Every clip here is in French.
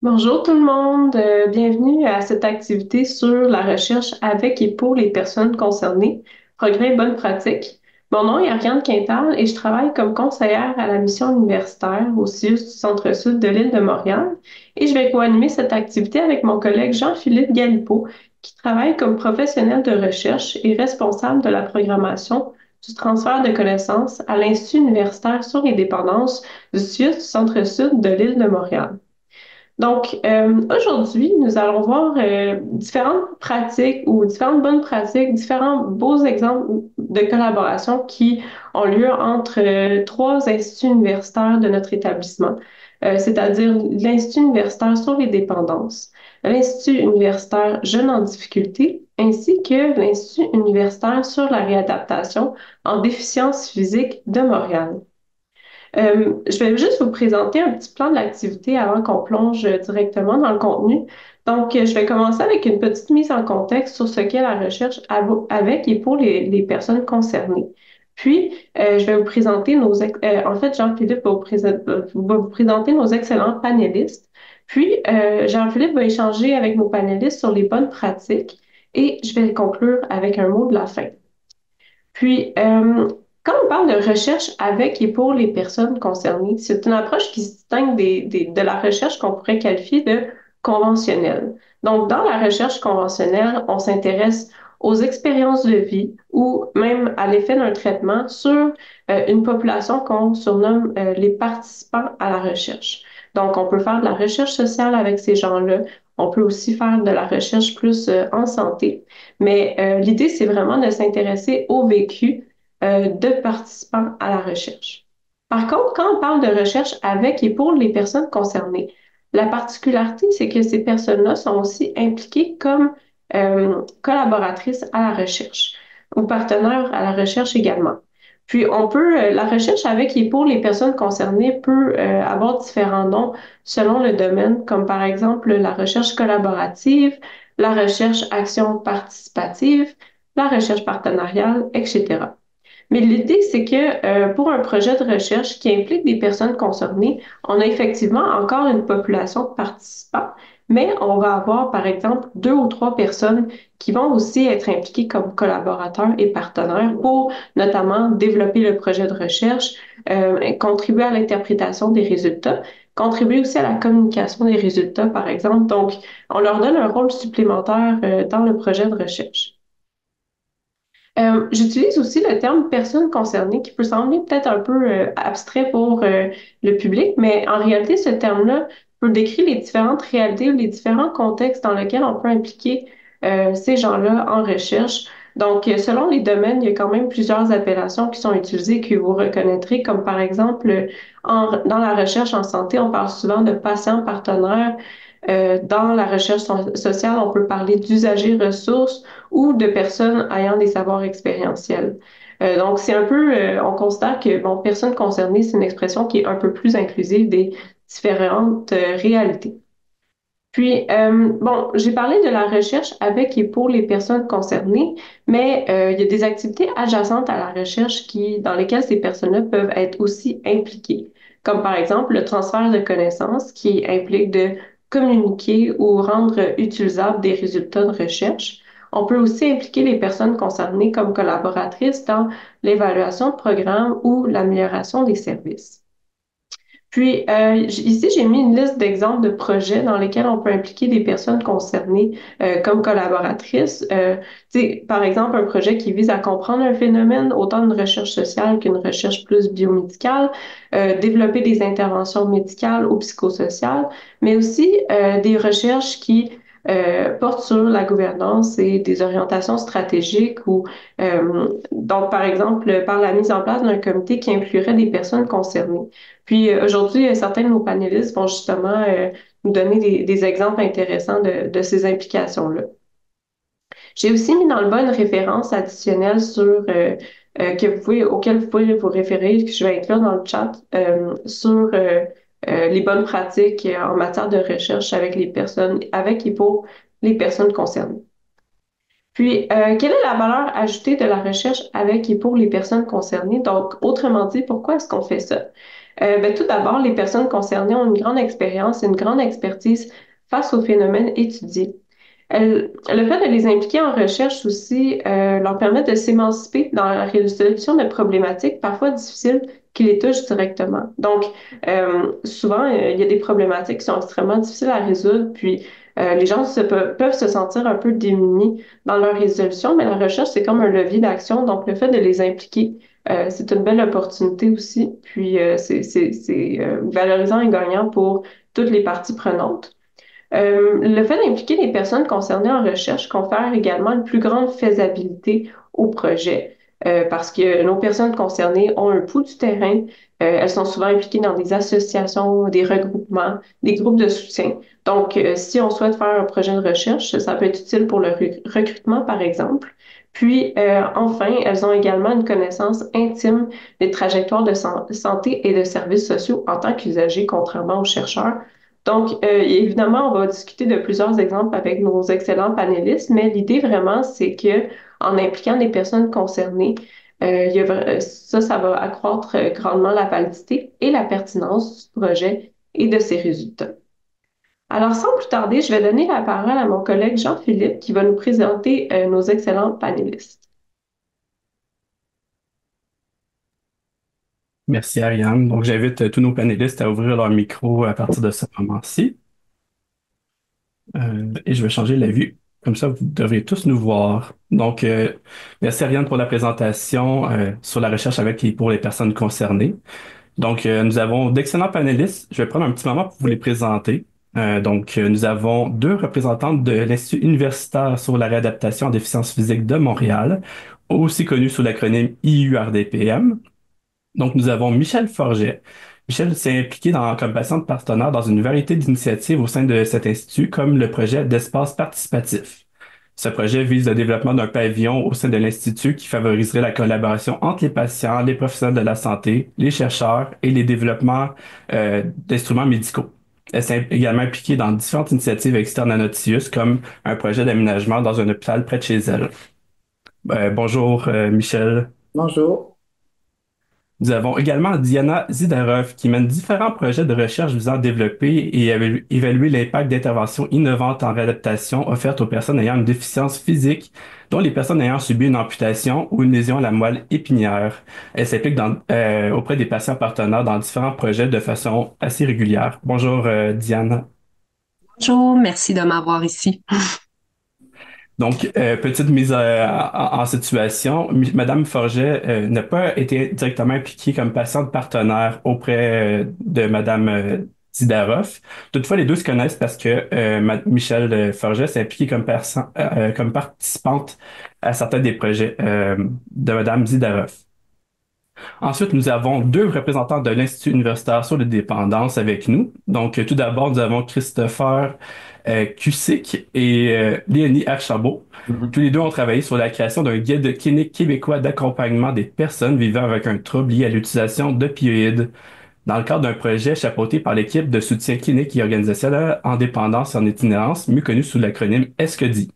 Bonjour tout le monde, bienvenue à cette activité sur la recherche avec et pour les personnes concernées, progrès et bonnes pratiques. Mon nom est Ariane Quintal et je travaille comme conseillère à la mission universitaire au CIUS du Centre-Sud de l'île de Montréal et je vais co-animer cette activité avec mon collègue Jean-Philippe Galipeau qui travaille comme professionnel de recherche et responsable de la programmation du transfert de connaissances à l'Institut universitaire sur les dépendances du CIUS du Centre-Sud de l'île de Montréal. Donc, aujourd'hui, nous allons voir différentes pratiques ou différentes bonnes pratiques, différents beaux exemples de collaboration qui ont lieu entre trois instituts universitaires de notre établissement, c'est-à-dire l'Institut universitaire sur les dépendances, l'Institut universitaire Jeunes en difficulté, ainsi que l'Institut universitaire sur la réadaptation en déficience physique de Montréal. Je vais juste vous présenter un petit plan de l'activité avant qu'on plonge directement dans le contenu. Donc, je vais commencer avec une petite mise en contexte sur ce qu'est la recherche avec et pour les personnes concernées. Puis, je vais vous présenter en fait, Jean-Philippe va vous présenter nos excellents panélistes. Puis, Jean-Philippe va échanger avec nos panélistes sur les bonnes pratiques et je vais conclure avec un mot de la fin. Puis, quand on parle de recherche avec et pour les personnes concernées, c'est une approche qui se distingue de la recherche qu'on pourrait qualifier de conventionnelle. Donc, dans la recherche conventionnelle, on s'intéresse aux expériences de vie ou même à l'effet d'un traitement sur une population qu'on surnomme les participants à la recherche. Donc, on peut faire de la recherche sociale avec ces gens-là. On peut aussi faire de la recherche plus en santé. Mais l'idée, c'est vraiment de s'intéresser au vécu de participants à la recherche. Par contre, quand on parle de recherche avec et pour les personnes concernées, la particularité, c'est que ces personnes-là sont aussi impliquées comme collaboratrices à la recherche ou partenaires à la recherche également. Puis la recherche avec et pour les personnes concernées peut avoir différents noms selon le domaine, comme par exemple la recherche collaborative, la recherche action participative, la recherche partenariale, etc. Mais l'idée, c'est que pour un projet de recherche qui implique des personnes concernées, on a effectivement encore une population de participants, mais on va avoir, par exemple, deux ou trois personnes qui vont aussi être impliquées comme collaborateurs et partenaires pour notamment développer le projet de recherche, contribuer à l'interprétation des résultats, contribuer aussi à la communication des résultats, par exemple. Donc, on leur donne un rôle supplémentaire dans le projet de recherche. J'utilise aussi le terme personne concernée qui peut sembler peut-être un peu abstrait pour le public, mais en réalité, ce terme-là peut décrire les différentes réalités ou les différents contextes dans lesquels on peut impliquer ces gens-là en recherche. Donc, selon les domaines, il y a quand même plusieurs appellations qui sont utilisées que vous reconnaîtrez, comme par exemple, dans la recherche en santé, on parle souvent de patients partenaires. Dans la recherche sociale, on peut parler d'usagers ressources ou de personnes ayant des savoirs expérientiels. Donc, c'est un peu, on considère que, bon, personne concernée, c'est une expression qui est un peu plus inclusive des différentes réalités. Puis, bon, j'ai parlé de la recherche avec et pour les personnes concernées, mais il y a des activités adjacentes à la recherche dans lesquelles ces personnes-là peuvent être aussi impliquées, comme par exemple le transfert de connaissances qui implique de communiquer ou rendre utilisables des résultats de recherche. On peut aussi impliquer les personnes concernées comme collaboratrices dans l'évaluation de programmes ou l'amélioration des services. Puis ici, j'ai mis une liste d'exemples de projets dans lesquels on peut impliquer des personnes concernées comme collaboratrices. Par exemple, un projet qui vise à comprendre un phénomène, autant une recherche sociale qu'une recherche plus biomédicale, développer des interventions médicales ou psychosociales, mais aussi des recherches qui portent sur la gouvernance et des orientations stratégiques ou donc, par exemple, par la mise en place d'un comité qui inclurait des personnes concernées. Puis aujourd'hui, certains de nos panélistes vont justement nous donner des exemples intéressants de ces implications-là. J'ai aussi mis dans le bas une référence additionnelle auquel vous pouvez vous référer, que je vais inclure dans le chat, sur les bonnes pratiques en matière de recherche avec les personnes, avec et pour les personnes concernées. Puis, quelle est la valeur ajoutée de la recherche avec et pour les personnes concernées? Donc, autrement dit, pourquoi est-ce qu'on fait ça? Tout d'abord, les personnes concernées ont une grande expérience, une grande expertise face aux phénomènes étudiés. Le fait de les impliquer en recherche aussi leur permet de s'émanciper dans la résolution de problématiques parfois difficiles qui les touchent directement. Donc, souvent, il y a des problématiques qui sont extrêmement difficiles à résoudre, puis les gens peuvent se sentir un peu démunis dans leur résolution, mais la recherche, c'est comme un levier d'action. Donc, le fait de les impliquer, c'est une belle opportunité aussi, puis c'est valorisant et gagnant pour toutes les parties prenantes. Le fait d'impliquer les personnes concernées en recherche confère également une plus grande faisabilité au projet, parce que nos personnes concernées ont un pouls du terrain. Elles sont souvent impliquées dans des associations, des regroupements, des groupes de soutien. Donc, si on souhaite faire un projet de recherche, ça peut être utile pour le recrutement, par exemple. Puis, enfin, elles ont également une connaissance intime des trajectoires de santé et de services sociaux en tant qu'usagers, contrairement aux chercheurs. Donc, évidemment, on va discuter de plusieurs exemples avec nos excellents panélistes, mais l'idée vraiment, c'est que en impliquant les personnes concernées, ça va accroître grandement la validité et la pertinence du projet et de ses résultats. Alors, sans plus tarder, je vais donner la parole à mon collègue Jean-Philippe qui va nous présenter nos excellents panélistes. Merci Ariane. Donc, j'invite tous nos panélistes à ouvrir leur micro à partir de ce moment-ci. Et je vais changer la vue. Comme ça, vous devrez tous nous voir. Donc, merci Ariane pour la présentation sur la recherche avec et pour les personnes concernées. Donc, nous avons d'excellents panélistes. Je vais prendre un petit moment pour vous les présenter. Nous avons deux représentantes de l'Institut universitaire sur la réadaptation en déficience physique de Montréal, aussi connu sous l'acronyme IURDPM. Donc, nous avons Michel Forget. Michel s'est impliqué comme patient partenaire dans une variété d'initiatives au sein de cet institut, comme le projet d'espace participatif. Ce projet vise le développement d'un pavillon au sein de l'Institut qui favoriserait la collaboration entre les patients, les professionnels de la santé, les chercheurs et les développements d'instruments médicaux. Elle s'est également impliquée dans différentes initiatives externes à Nautilus, comme un projet d'aménagement dans un hôpital près de chez elle. Bonjour, Michel. Bonjour. Nous avons également Diana Zidarov qui mène différents projets de recherche visant à développer et évaluer l'impact d'interventions innovantes en réadaptation offertes aux personnes ayant une déficience physique, dont les personnes ayant subi une amputation ou une lésion à la moelle épinière. Elle s'implique auprès des patients partenaires dans différents projets de façon assez régulière. Bonjour, Diana. Bonjour, merci de m'avoir ici. Donc, petite mise en situation, Madame Forget n'a pas été directement impliquée comme patiente partenaire auprès de Madame Zidaroff. Toutefois, les deux se connaissent parce que Michel Forget s'est impliqué comme participante à certains des projets de Madame Zidaroff. Ensuite, nous avons deux représentants de l'Institut universitaire sur les dépendances avec nous. Donc, tout d'abord, nous avons Christopher Cusick et Léonie Archambault. Tous les deux ont travaillé sur la création d'un guide clinique québécois d'accompagnement des personnes vivant avec un trouble lié à l'utilisation d'opioïdes dans le cadre d'un projet chapeauté par l'équipe de soutien clinique et organisationnel en dépendance et en itinérance, mieux connu sous l'acronyme ESCODI.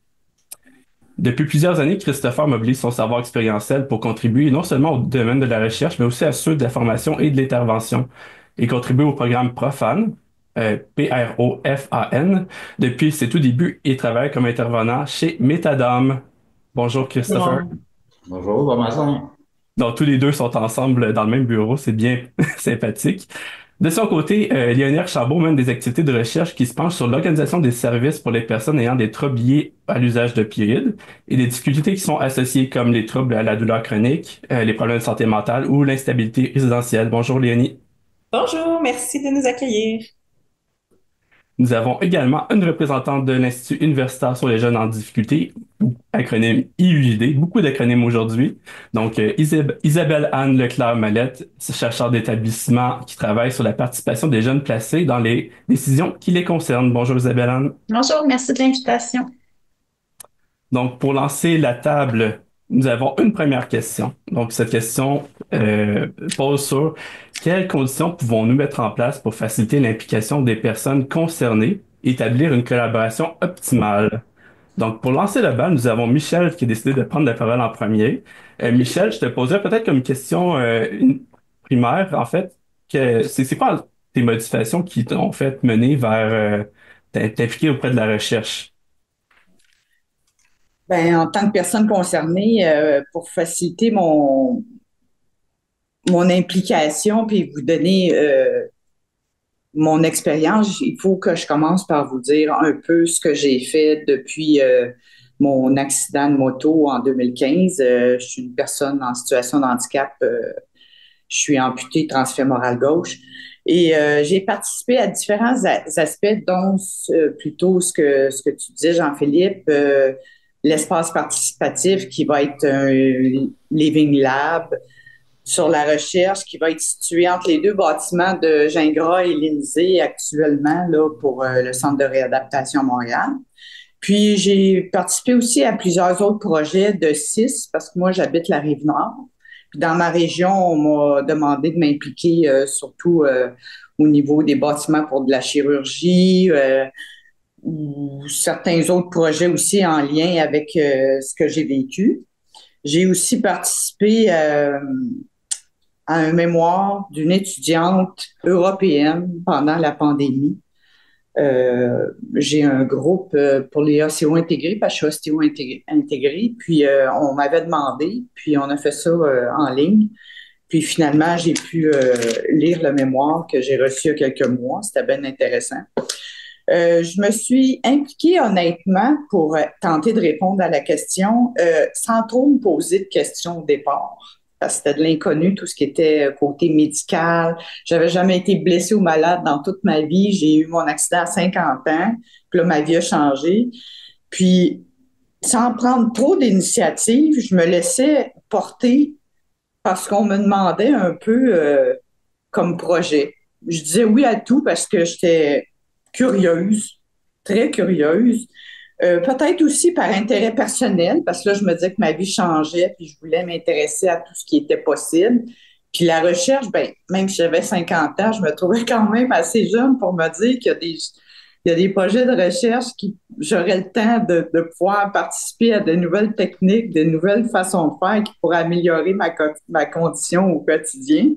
Depuis plusieurs années, Christopher mobilise son savoir expérientiel pour contribuer non seulement au domaine de la recherche, mais aussi à ceux de la formation et de l'intervention. Il contribue au programme Profan, PROFAN. Depuis ses tout débuts, il travaille comme intervenant chez Métadome. Bonjour Christopher. Bonjour. Bonjour, bon matin. Donc tous les deux sont ensemble dans le même bureau, c'est bien sympathique. De son côté, Léonard Chabot mène des activités de recherche qui se penchent sur l'organisation des services pour les personnes ayant des troubles liés à l'usage d'opioïdes et des difficultés qui sont associées comme les troubles à la douleur chronique, les problèmes de santé mentale ou l'instabilité résidentielle. Bonjour Léonie. Bonjour, merci de nous accueillir. Nous avons également une représentante de l'Institut universitaire sur les jeunes en difficulté, ou acronyme IUJD, beaucoup d'acronymes aujourd'hui. Donc, Isabelle Anne Leclerc-Mallette, chercheur d'établissement qui travaille sur la participation des jeunes placés dans les décisions qui les concernent. Bonjour Isabelle Anne. Bonjour, merci de l'invitation. Donc, pour lancer la table, nous avons une première question. Donc, cette question pose sur quelles conditions pouvons-nous mettre en place pour faciliter l'implication des personnes concernées et établir une collaboration optimale? Donc, pour lancer le bal, nous avons Michel qui a décidé de prendre la parole en premier. Michel, je te poserais peut-être comme question une primaire, en fait, que c'est quoi tes motivations qui t'ont fait mener vers t'impliquer auprès de la recherche? Ben, en tant que personne concernée, pour faciliter mon implication puis vous donner mon expérience, il faut que je commence par vous dire un peu ce que j'ai fait depuis mon accident de moto en 2015. Je suis une personne en situation de handicap. Je suis amputée transfémorale gauche. Et j'ai participé à différents aspects, dont plutôt ce que tu disais, Jean-Philippe, l'espace participatif qui va être un living lab sur la recherche qui va être situé entre les deux bâtiments de Gingras et l'Élysée actuellement là, pour le Centre de réadaptation Montréal. Puis j'ai participé aussi à plusieurs autres projets de CIS parce que moi j'habite la Rive-Nord. Puis dans ma région, on m'a demandé de m'impliquer surtout au niveau des bâtiments pour de la chirurgie ou certains autres projets aussi en lien avec ce que j'ai vécu. J'ai aussi participé à un mémoire d'une étudiante européenne pendant la pandémie. J'ai un groupe pour les ostéo intégrés, parce que je suis ostéo intégrée, puis on m'avait demandé, puis on a fait ça en ligne. Puis finalement, j'ai pu lire le mémoire que j'ai reçu il y a quelques mois. C'était bien intéressant. Je me suis impliquée honnêtement pour tenter de répondre à la question sans trop me poser de questions au départ. Parce que c'était de l'inconnu, tout ce qui était côté médical. J'avais jamais été blessée ou malade dans toute ma vie. J'ai eu mon accident à 50 ans. Puis là, ma vie a changé. Puis, sans prendre trop d'initiatives, je me laissais porter parce qu'on me demandait un peu comme projet. Je disais oui à tout parce que j'étais curieuse, très curieuse. Peut-être aussi par intérêt personnel, parce que là, je me disais que ma vie changeait, puis je voulais m'intéresser à tout ce qui était possible. Puis la recherche, ben, même si j'avais 50 ans, je me trouvais quand même assez jeune pour me dire il y a des projets de recherche qui j'aurais le temps de pouvoir participer à de nouvelles techniques, de nouvelles façons de faire qui pourraient améliorer ma condition au quotidien.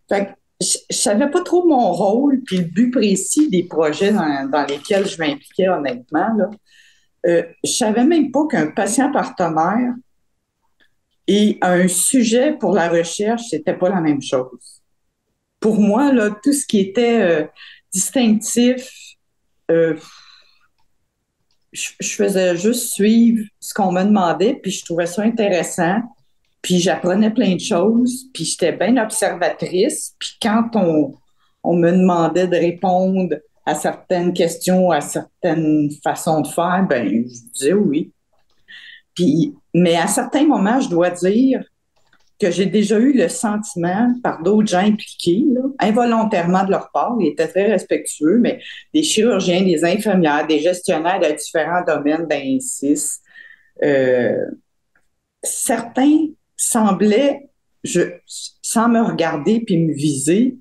Fait que je savais pas trop mon rôle puis le but précis des projets dans lesquels je m'impliquais honnêtement, là. Je savais même pas qu'un patient partenaire et un sujet pour la recherche, c'était pas la même chose. Pour moi, là, tout ce qui était distinctif, euh, je faisais juste suivre ce qu'on me demandait, puis je trouvais ça intéressant, puis j'apprenais plein de choses, puis j'étais bien observatrice, puis quand on me demandait de répondre à certaines questions, à certaines façons de faire, ben je disais oui. Puis, mais à certains moments, je dois dire que j'ai déjà eu le sentiment par d'autres gens impliqués, là, involontairement de leur part, ils étaient très respectueux, mais des chirurgiens, des infirmières, des gestionnaires de différents domaines d'INSIS, certains semblaient, sans me regarder puis me viser,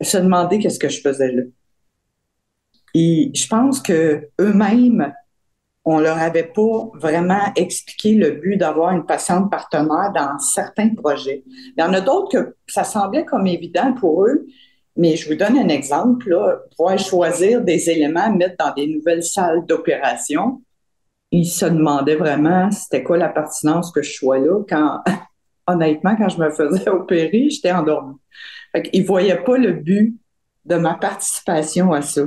se demander qu'est-ce que je faisais là. Et je pense que eux-mêmes, on leur avait pas vraiment expliqué le but d'avoir une patiente partenaire dans certains projets. Il y en a d'autres que ça semblait comme évident pour eux, mais je vous donne un exemple, là, pouvoir choisir des éléments à mettre dans des nouvelles salles d'opération. Ils se demandaient vraiment c'était quoi la pertinence que je sois là quand, honnêtement, quand je me faisais opérer, j'étais endormie. Fait qu'ils voyaient pas le but de ma participation à ça.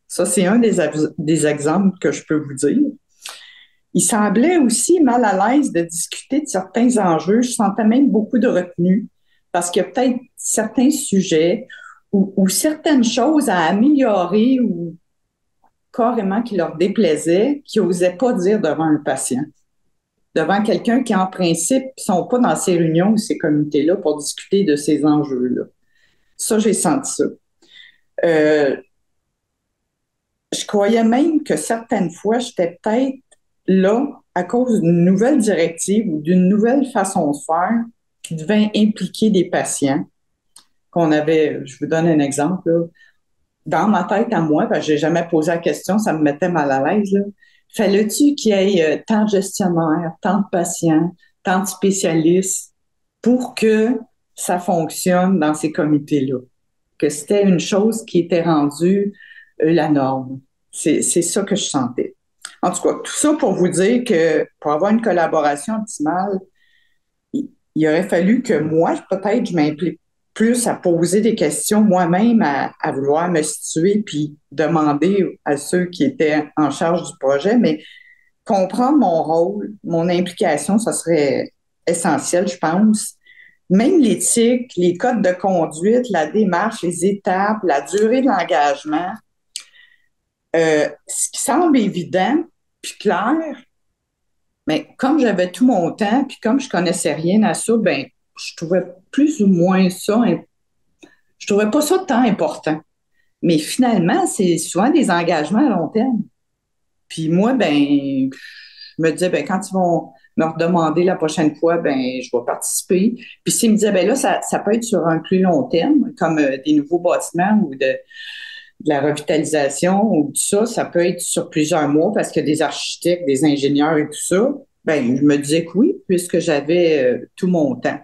Ça, c'est un des exemples que je peux vous dire. Il semblait aussi mal à l'aise de discuter de certains enjeux. Je sentais même beaucoup de retenue parce qu'il y a peut-être certains sujets ou certaines choses à améliorer ou carrément qui leur déplaisaient, qu'ils n'osaient pas dire devant un patient, devant quelqu'un qui, en principe, ne sont pas dans ces réunions ou ces comités-là pour discuter de ces enjeux-là. Ça, j'ai senti ça. Je croyais même que certaines fois, j'étais peut-être là à cause d'une nouvelle directive ou d'une nouvelle façon de faire qui devait impliquer des patients qu'on avait, je vous donne un exemple, là, dans ma tête à moi, parce que j'ai jamais posé la question, ça me mettait mal à l'aise, là, Fallait-tu qu'il y ait tant de gestionnaires, tant de patients, tant de spécialistes pour que ça fonctionne dans ces comités-là? Que c'était une chose qui était rendue la norme. C'est ça que je sentais. En tout cas, tout ça pour vous dire que pour avoir une collaboration optimale, il aurait fallu que moi, peut-être, je m'implique plus à poser des questions moi-même, à vouloir me situer puis demander à ceux qui étaient en charge du projet, mais comprendre mon rôle, mon implication, ça serait essentiel, je pense. Même l'éthique, les codes de conduite, la démarche, les étapes, la durée de l'engagement, ce qui semble évident puis clair, mais comme j'avais tout mon temps puis comme je connaissais rien à ça, ben je trouvais plus ou moins ça, je trouvais pas ça tant important. Mais finalement, c'est souvent des engagements à long terme. Puis moi, ben, je me disais, ben, quand ils vont me redemander la prochaine fois, ben, je vais participer. Puis s'ils me disaient, ben là, ça peut être sur un plus long terme, comme des nouveaux bâtiments ou de la revitalisation ou tout ça, ça peut être sur plusieurs mois parce que des architectes, des ingénieurs et tout ça, ben, je me disais que oui, puisque j'avais tout mon temps.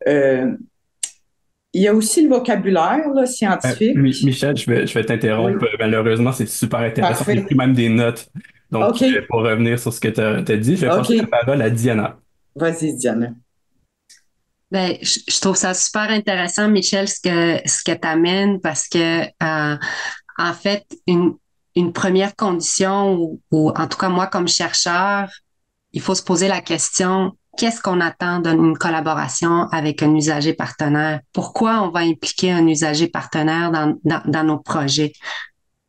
Il y a aussi le vocabulaire là, scientifique. Michel, je vais t'interrompre. Oui, Malheureusement, c'est super intéressant. J'ai parfait. pris même des notes. Donc, OK, pour revenir sur ce que tu as dit, je vais passer la OK. parole à Diana. Vas-y, Diana. Ben, je trouve ça super intéressant, Michel, ce que tu amènes parce que, en fait, une première condition ou en tout cas, moi, comme chercheur, il faut se poser la question, qu'est-ce qu'on attend d'une collaboration avec un usager partenaire? Pourquoi on va impliquer un usager partenaire dans nos projets?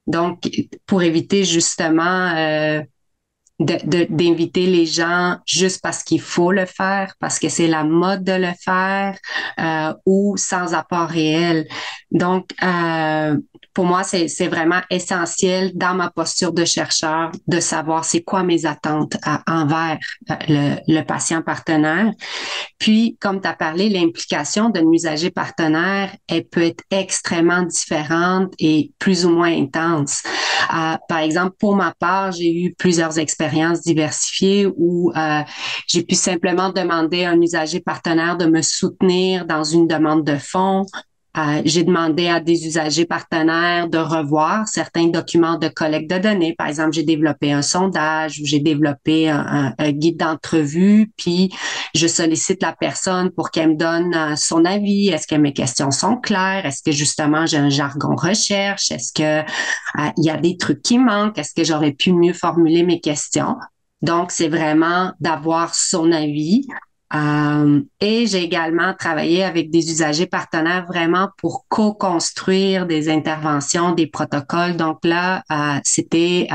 Donc, pour éviter justement d'inviter les gens juste parce qu'il faut le faire, parce que c'est la mode de le faire, ou sans apport réel. Donc, pour moi, c'est vraiment essentiel dans ma posture de chercheur de savoir c'est quoi mes attentes envers le patient partenaire. Puis, comme tu as parlé, l'implication d'un usager partenaire, elle peut être extrêmement différente et plus ou moins intense. Par exemple, pour ma part, j'ai eu plusieurs expériences diversifiées où j'ai pu simplement demander à un usager partenaire de me soutenir dans une demande de fonds. J'ai demandé à des usagers partenaires de revoir certains documents de collecte de données. Par exemple, j'ai développé un sondage ou j'ai développé un guide d'entrevue, puis je sollicite la personne pour qu'elle me donne son avis. Est-ce que mes questions sont claires? Est-ce que justement j'ai un jargon recherche? Est-ce que il y a des trucs qui manquent? Est-ce que j'aurais pu mieux formuler mes questions? Donc, c'est vraiment d'avoir son avis. Et j'ai également travaillé avec des usagers partenaires vraiment pour co-construire des interventions, des protocoles. Donc là, c'était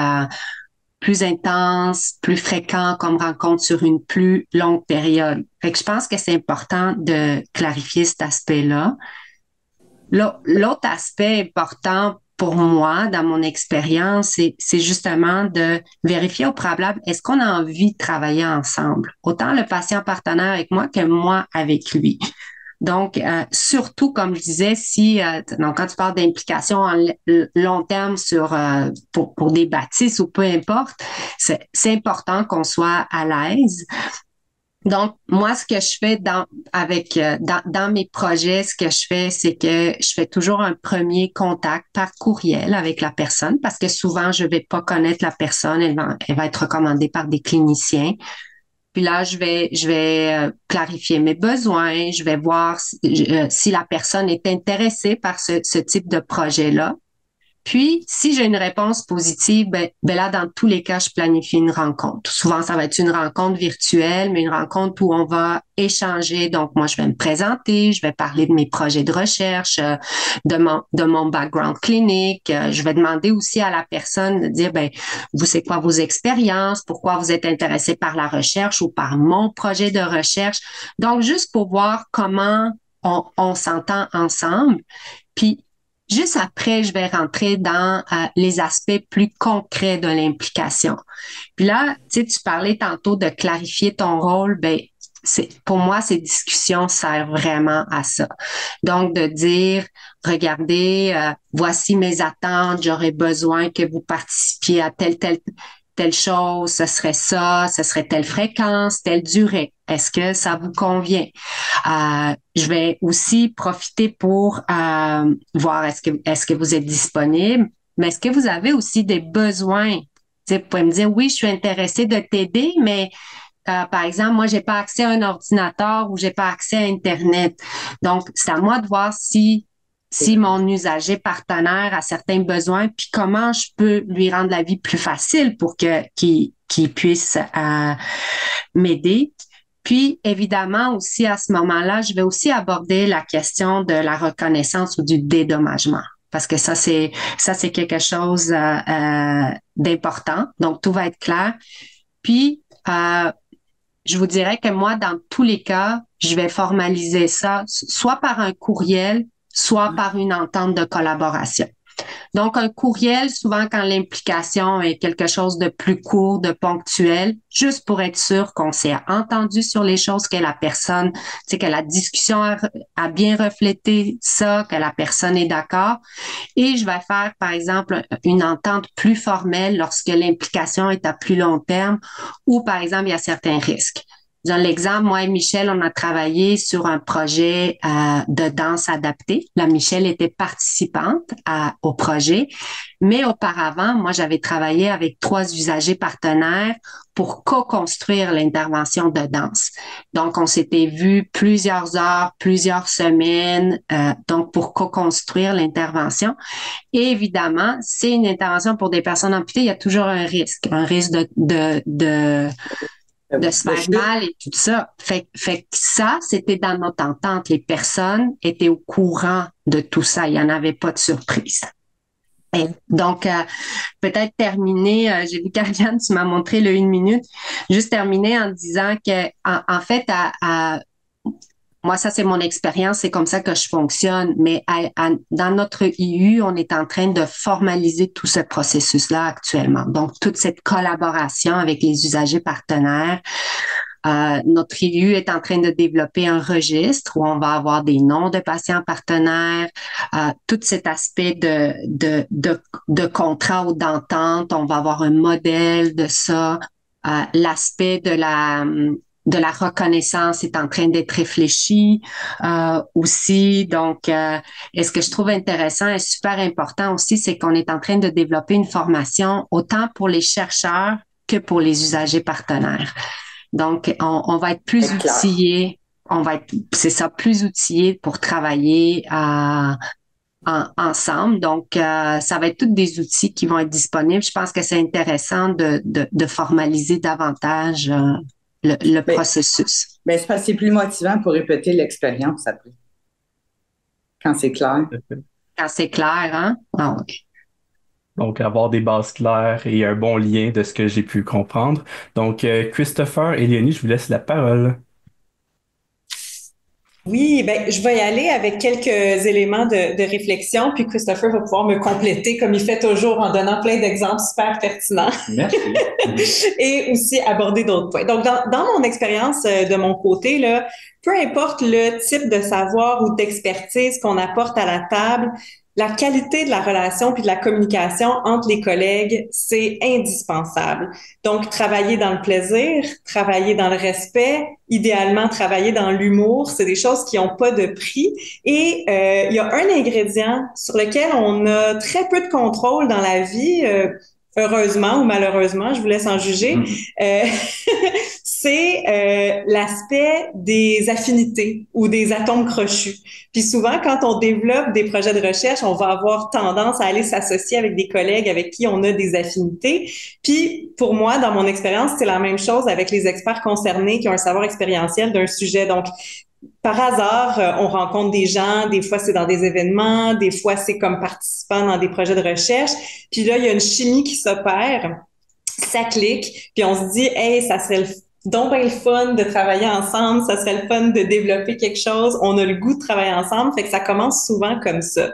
plus intense, plus fréquent comme rencontre sur une plus longue période. Fait que je pense que c'est important de clarifier cet aspect-là. L'autre aspect important pour moi, dans mon expérience, c'est justement de vérifier au préalable, est-ce qu'on a envie de travailler ensemble? Autant le patient partenaire avec moi que moi avec lui. Donc, surtout, comme je disais, donc quand tu parles d'implication en long terme pour des bâtisses ou peu importe, c'est important qu'on soit à l'aise. Donc, moi, ce que je fais dans mes projets, ce que je fais, c'est que je fais toujours un premier contact par courriel avec la personne parce que souvent, je vais pas connaître la personne, elle va être recommandée par des cliniciens. Puis là, je vais clarifier mes besoins, je vais voir si la personne est intéressée par ce type de projet-là. Puis, si j'ai une réponse positive, ben là, dans tous les cas, je planifie une rencontre. Souvent, ça va être une rencontre virtuelle, mais une rencontre où on va échanger. Donc, moi, je vais me présenter, je vais parler de mes projets de recherche, de mon background clinique. Je vais demander aussi à la personne de dire, ben, vous, c'est quoi vos expériences? Pourquoi vous êtes intéressé par la recherche ou par mon projet de recherche? Donc, juste pour voir comment on s'entend ensemble. Puis, juste après, je vais rentrer dans les aspects plus concrets de l'implication. Puis là, tu sais, tu parlais tantôt de clarifier ton rôle. Ben, pour moi, ces discussions servent vraiment à ça. Donc, de dire, regardez, voici mes attentes, j'aurais besoin que vous participiez à tel. telle chose, ce serait ça, ce serait telle fréquence, telle durée. Est-ce que ça vous convient? Je vais aussi profiter pour voir est-ce que vous êtes disponible, mais est-ce que vous avez aussi des besoins? Tu sais, vous pouvez me dire, oui, je suis intéressée de t'aider, mais par exemple, moi, j'ai pas accès à un ordinateur ou j'ai pas accès à Internet. Donc, c'est à moi de voir si mon usager partenaire a certains besoins, puis comment je peux lui rendre la vie plus facile pour qu'il puisse m'aider. Puis, évidemment, aussi à ce moment-là, je vais aussi aborder la question de la reconnaissance ou du dédommagement. Parce que ça, c'est quelque chose d'important. Donc, tout va être clair. Puis, je vous dirais que moi, dans tous les cas, je vais formaliser ça soit par un courriel, soit par une entente de collaboration. Donc, un courriel, souvent quand l'implication est quelque chose de plus court, de ponctuel, juste pour être sûr qu'on s'est entendu sur les choses, que la personne, tu sais, que la discussion a bien reflété ça, que la personne est d'accord. Et je vais faire, par exemple, une entente plus formelle lorsque l'implication est à plus long terme ou, par exemple, il y a certains risques. Dans l'exemple, moi et Michel, on a travaillé sur un projet de danse adaptée. Là, Michel était participante au projet, mais auparavant, moi, j'avais travaillé avec 3 usagers partenaires pour co-construire l'intervention de danse. Donc, on s'était vu plusieurs heures, plusieurs semaines, donc pour co-construire l'intervention. Et évidemment, c'est une intervention pour des personnes amputées, il y a toujours un risque de se faire mal et tout ça. Fait que ça, c'était dans notre entente. Les personnes étaient au courant de tout ça. Il n'y en avait pas de surprise. Et donc, peut-être terminer, j'ai vu qu'Ariane, tu m'as montré le 1 minute, juste terminer en disant que, en fait, moi, ça, c'est mon expérience, c'est comme ça que je fonctionne. Mais dans notre IU, on est en train de formaliser tout ce processus-là actuellement. Donc, toute cette collaboration avec les usagers partenaires. Notre IU est en train de développer un registre où on va avoir des noms de patients partenaires, tout cet aspect de contrat ou d'entente. On va avoir un modèle de ça. L'aspect de la reconnaissance est en train d'être réfléchi aussi. Donc, et ce que je trouve intéressant et super important aussi, c'est qu'on est en train de développer une formation autant pour les chercheurs que pour les usagers partenaires. Donc, on va être plus outillés, plus outillés pour travailler ensemble. Donc, ça va être tous des outils qui vont être disponibles. Je pense que c'est intéressant de formaliser davantage le processus. Ben, c'est parce que c'est plus motivant pour répéter l'expérience après, quand c'est clair. Quand c'est clair, hein? Ah, okay. Donc, avoir des bases claires et un bon lien de ce que j'ai pu comprendre. Donc, Christopher et Léonie, je vous laisse la parole. Oui, ben, je vais y aller avec quelques éléments de réflexion, puis Christopher va pouvoir me compléter comme il fait toujours en donnant plein d'exemples super pertinents. Merci. Et aussi aborder d'autres points. Donc, dans mon expérience de mon côté, là, peu importe le type de savoir ou d'expertise qu'on apporte à la table, la qualité de la relation puis de la communication entre les collègues, c'est indispensable. Donc, travailler dans le plaisir, travailler dans le respect, idéalement travailler dans l'humour, c'est des choses qui n'ont pas de prix. Et il y a un ingrédient sur lequel on a très peu de contrôle dans la vie, heureusement ou malheureusement, je vous laisse en juger. C'est l'aspect des affinités ou des atomes crochus. Puis souvent, quand on développe des projets de recherche, on va avoir tendance à aller s'associer avec des collègues avec qui on a des affinités. Puis pour moi, dans mon expérience, c'est la même chose avec les experts concernés qui ont un savoir expérientiel d'un sujet. Donc, par hasard, on rencontre des gens, des fois c'est dans des événements, des fois c'est comme participant dans des projets de recherche. Puis là, il y a une chimie qui s'opère, ça clique, puis on se dit « Hey, ça serait donc bien le fun de travailler ensemble, ça serait le fun de développer quelque chose, on a le goût de travailler ensemble », fait que ça commence souvent comme ça.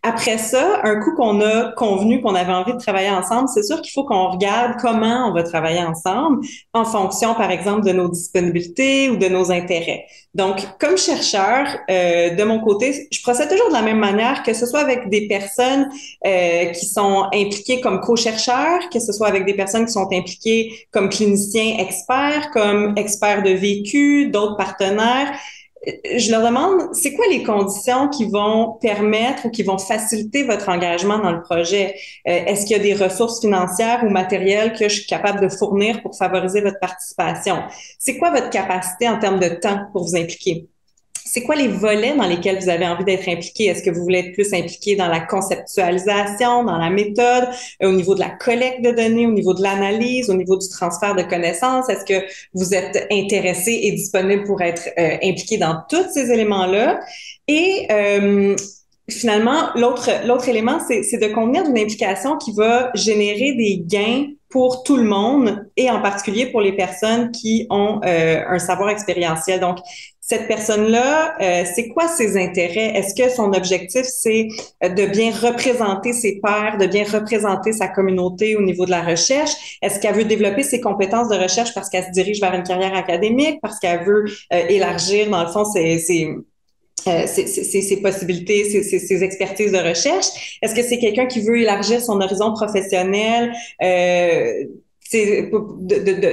Après ça, un coup qu'on a convenu qu'on avait envie de travailler ensemble, c'est sûr qu'il faut qu'on regarde comment on va travailler ensemble en fonction, par exemple, de nos disponibilités ou de nos intérêts. Donc, comme chercheur, de mon côté, je procède toujours de la même manière, que ce soit avec des personnes qui sont impliquées comme co-chercheurs, que ce soit avec des personnes qui sont impliquées comme cliniciens experts, comme experts de vécu, d'autres partenaires. Je leur demande, c'est quoi les conditions qui vont permettre ou qui vont faciliter votre engagement dans le projet? Est-ce qu'il y a des ressources financières ou matérielles que je suis capable de fournir pour favoriser votre participation? C'est quoi votre capacité en termes de temps pour vous impliquer? C'est quoi les volets dans lesquels vous avez envie d'être impliqué? Est-ce que vous voulez être plus impliqué dans la conceptualisation, dans la méthode, au niveau de la collecte de données, au niveau de l'analyse, au niveau du transfert de connaissances? Est-ce que vous êtes intéressé et disponible pour être impliqué dans tous ces éléments-là? Et finalement, l'autre élément, c'est de convenir d'une implication qui va générer des gains pour tout le monde et en particulier pour les personnes qui ont un savoir expérientiel. Donc, cette personne-là, c'est quoi ses intérêts? Est-ce que son objectif, c'est de bien représenter ses pairs, de bien représenter sa communauté au niveau de la recherche? Est-ce qu'elle veut développer ses compétences de recherche parce qu'elle se dirige vers une carrière académique, parce qu'elle veut élargir, dans le fond, ses possibilités, ses expertises de recherche? Est-ce que c'est quelqu'un qui veut élargir son horizon professionnel